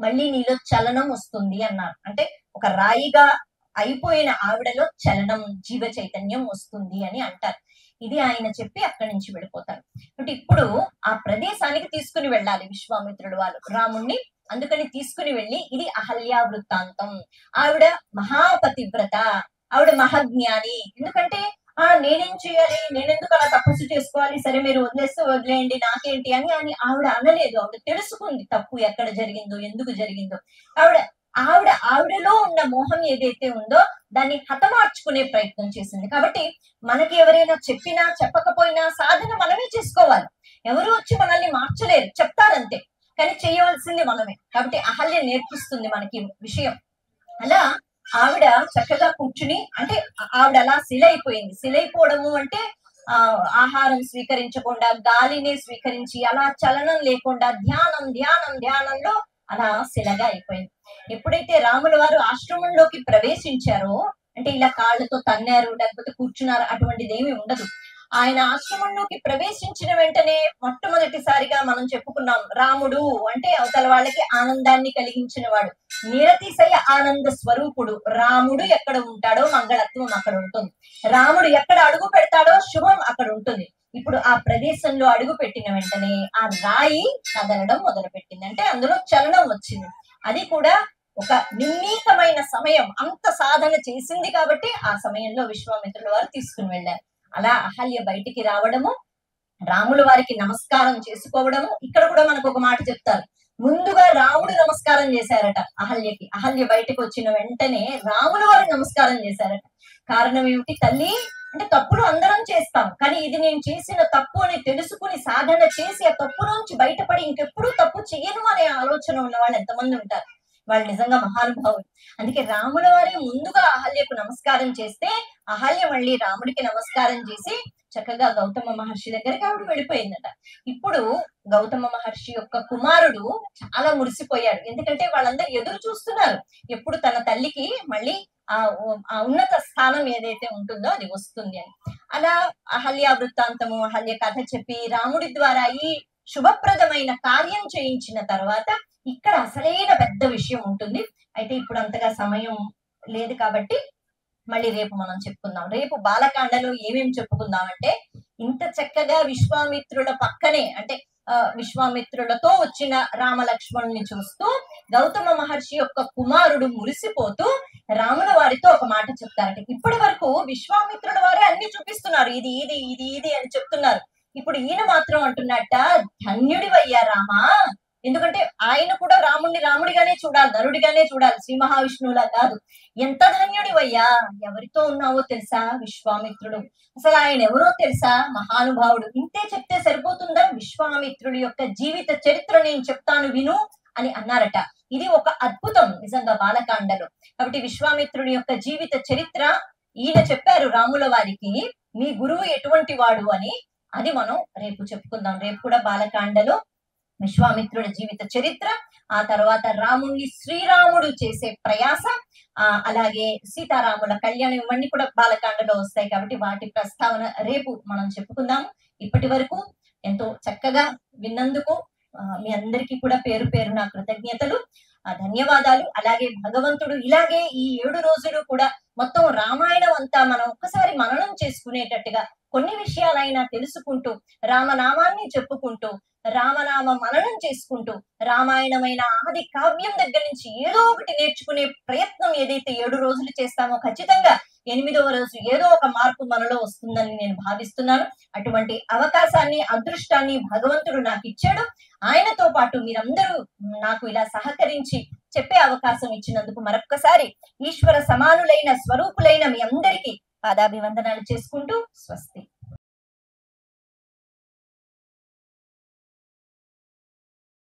మళ్ళీ నీలో చలనం వస్తుంది అన్నారు. అంటే ఒక రాయిగా అయిపోయిన ఆవిడలో చలనం, జీవ చైతన్యం వస్తుంది అని అంటారు. ఇది ఆయన చెప్పి అక్కడి నుంచి వెళ్ళిపోతారు. అంటే ఇప్పుడు ఆ ప్రదేశానికి తీసుకుని వెళ్ళాలి విశ్వామిత్రుడు వాళ్ళు రాముణ్ణి. అందుకని తీసుకుని వెళ్ళి ఇది అహల్య వృత్తాంతం. ఆవిడ మహాపతివ్రత, ఆవిడ మహాజ్ఞాని. ఎందుకంటే నేనేం చేయాలి, నేనెందుకు అలా తపస్సు చేసుకోవాలి, సరే మీరు వదిలేస్తే వదిలేయండి నాకేంటి అని అని ఆవిడ అనలేదు. ఆవిడ తెలుసుకుంది తప్పు ఎక్కడ జరిగిందో, ఎందుకు జరిగిందో. ఆవిడలో ఉన్న మోహం ఏదైతే ఉందో దాన్ని హతమార్చుకునే ప్రయత్నం చేసింది. కాబట్టి మనకి ఎవరైనా చెప్పినా చెప్పకపోయినా సాధన మనమే చేసుకోవాలి. ఎవరు వచ్చి మనల్ని మార్చలేరు, చెప్తారంతే, కానీ చేయవలసింది మనమే. కాబట్టి అహల్య నేర్పిస్తుంది మనకి విషయం. అలా ఆవిడ చక్కగా కూర్చుని, అంటే ఆవిడ అలా శిల అయిపోయింది. శిల అయిపోవడము అంటే ఆహారం స్వీకరించకుండా గాలిని స్వీకరించి అలా చలనం లేకుండా ధ్యానం ధ్యానం ధ్యానంలో అలా శిలగా అయిపోయింది. ఎప్పుడైతే రాముల వారు ఆశ్రమంలోకి ప్రవేశించారో, అంటే ఇలా కాళ్ళతో తన్నారు లేకపోతే కూర్చున్నారు అటువంటిది ఏమీ ఉండదు. ఆయన ఆశ్రమంలోకి ప్రవేశించిన వెంటనే మొట్టమొదటిసారిగా మనం చెప్పుకున్నాం, రాముడు అంటే అవతల వాళ్ళకి ఆనందాన్ని కలిగించిన వాడు, నిరతిశయ ఆనంద స్వరూపుడు. రాముడు ఎక్కడ ఉంటాడో మంగళత్వం అక్కడ ఉంటుంది, రాముడు ఎక్కడ అడుగు పెడతాడో శుభం అక్కడ ఉంటుంది. ఇప్పుడు ఆ ప్రదేశంలో అడుగు పెట్టిన వెంటనే ఆ రాయి కదలడం మొదలు పెట్టింది, అంటే అందులో చలనం వచ్చింది. అది కూడా ఒక నిర్ణీతమైన సమయం, అంత సాధన చేసింది కాబట్టి ఆ సమయంలో విశ్వామిత్రుల వారు తీసుకుని వెళ్ళారు. అలా అహల్య బయటికి రావడము, రాముల వారికి నమస్కారం చేసుకోవడము. ఇక్కడ కూడా మనకు ఒక మాట చెప్తారు, ముందుగా రాముడు నమస్కారం చేశారట అహల్యకి. అహల్య బయటకు వచ్చిన వెంటనే రాముల వారు నమస్కారం చేశారట. కారణం ఏమిటి? తల్లి అంటే తప్పులు అందరం చేస్తాం, కానీ ఇది నేను చేసిన తప్పు అని తెలుసుకుని సాధన చేసి ఆ తప్పు నుంచి బయటపడి ఇంకెప్పుడు తప్పు చేయను అనే ఆలోచన ఉన్న వాళ్ళు ఎంతమంది ఉంటారు? వాళ్ళు నిజంగా మహానుభావులు. అందుకే రాముల వారి ముందుగా అహల్యకు నమస్కారం చేస్తే అహల్య మళ్ళీ రాముడికి నమస్కారం చేసి చక్కగా గౌతమ మహర్షి దగ్గరికి ఆవిడ వెళ్ళిపోయిందట. ఇప్పుడు గౌతమ మహర్షి యొక్క కుమారుడు చాలా మురిసిపోయాడు, ఎందుకంటే వాళ్ళందరూ ఎదురు చూస్తున్నారు ఎప్పుడు తన తల్లికి మళ్ళీ ఆ ఉన్నత స్థానం ఏదైతే ఉంటుందో అది వస్తుంది అని. అలా అహల్య వృత్తాంతము, అహల్య కథ చెప్పి రాముడి ద్వారా ఈ శుభప్రదమైన కార్యం చేయించిన తర్వాత ఇక్కడ అసలైన పెద్ద విషయం ఉంటుంది. అయితే ఇప్పుడు అంతగా సమయం లేదు కాబట్టి మళ్ళీ రేపు మనం చెప్పుకుందాం. రేపు బాలకాండలో ఏమేమి చెప్పుకుందామంటే, ఇంత చక్కగా విశ్వామిత్రుల పక్కనే, అంటే విశ్వామిత్రులతో వచ్చిన రామలక్ష్మణుని చూస్తూ గౌతమ మహర్షి యొక్క కుమారుడు మురిసిపోతూ రాముల వారితో ఒక మాట చెప్తారంటే, ఇప్పటి వరకు విశ్వామిత్రుల వారే అన్ని చూపిస్తున్నారు, ఇది ఇది ఇది ఇది అని చెప్తున్నారు. ఇప్పుడు ఈయన మాత్రం అంటున్నట్ట, ధన్యుడివయ్యా రామా. ఎందుకంటే ఆయన కూడా రాముడిని రాముడిగానే చూడాలి, నరుడిగానే చూడాలి, శ్రీ మహావిష్ణువులా కాదు. ఎంత ధన్యుడివయ్యా, ఎవరితో ఉన్నావో తెలుసా? విశ్వామిత్రుడు. అసలు ఆయన ఎవరో తెలుసా? మహానుభావుడు. ఇంతే చెప్తే సరిపోతుందా? విశ్వామిత్రుడి యొక్క జీవిత చరిత్ర నేను చెప్తాను విను అని అన్నారట. ఇది ఒక అద్భుతం నిజంగా బాలకాండలో. కాబట్టి విశ్వామిత్రుడి యొక్క జీవిత చరిత్ర ఈయన చెప్పారు రాముల వారికి, మీ గురువు ఎటువంటి వాడు అని. అది మనం రేపు చెప్పుకుందాం. రేపు కూడా బాలకాండలో విశ్వామిత్రుడి జీవిత చరిత్ర, ఆ తర్వాత రాముణ్ణి శ్రీరాముడు చేసే ప్రయాస, అలాగే సీతారాముల కళ్యాణం, ఇవన్నీ కూడా బాలకాండలో వస్తాయి. కాబట్టి వాటి ప్రస్తావన రేపు మనం చెప్పుకుందాము. ఇప్పటి వరకు ఎంతో చక్కగా విన్నందుకు మీ అందరికీ కూడా పేరు పేరు నా కృతజ్ఞతలు, ధన్యవాదాలు. అలాగే భగవంతుడు ఇలాగే ఈ 7 రోజులు కూడా మొత్తం రామాయణం అంతా మనం ఒక్కసారి మననం చేసుకునేటట్టుగా కొన్ని విషయాలైనా తెలుసుకుంటూ, రామనామాన్ని చెప్పుకుంటూ, రామనామ మననం చేసుకుంటూ, రామాయణమైన ఆది కావ్యం దగ్గర నుంచి ఏదో ఒకటి నేర్చుకునే ప్రయత్నం ఏదైతే 7 రోజులు చేస్తామో ఖచ్చితంగా 8వ రోజు ఏదో ఒక మార్పు మనలో వస్తుందని నేను భావిస్తున్నాను. అటువంటి అవకాశాన్ని, అదృష్టాన్ని భగవంతుడు నాకు ఇచ్చాడు. ఆయనతో పాటు మీరందరూ నాకు ఇలా సహకరించి చెప్పే అవకాశం ఇచ్చినందుకు మరొక్కసారి ఈశ్వర సమానులైన స్వరూపులైన మీ అందరికీ పాదాభివందనాలు చేసుకుంటూ స్వస్తి.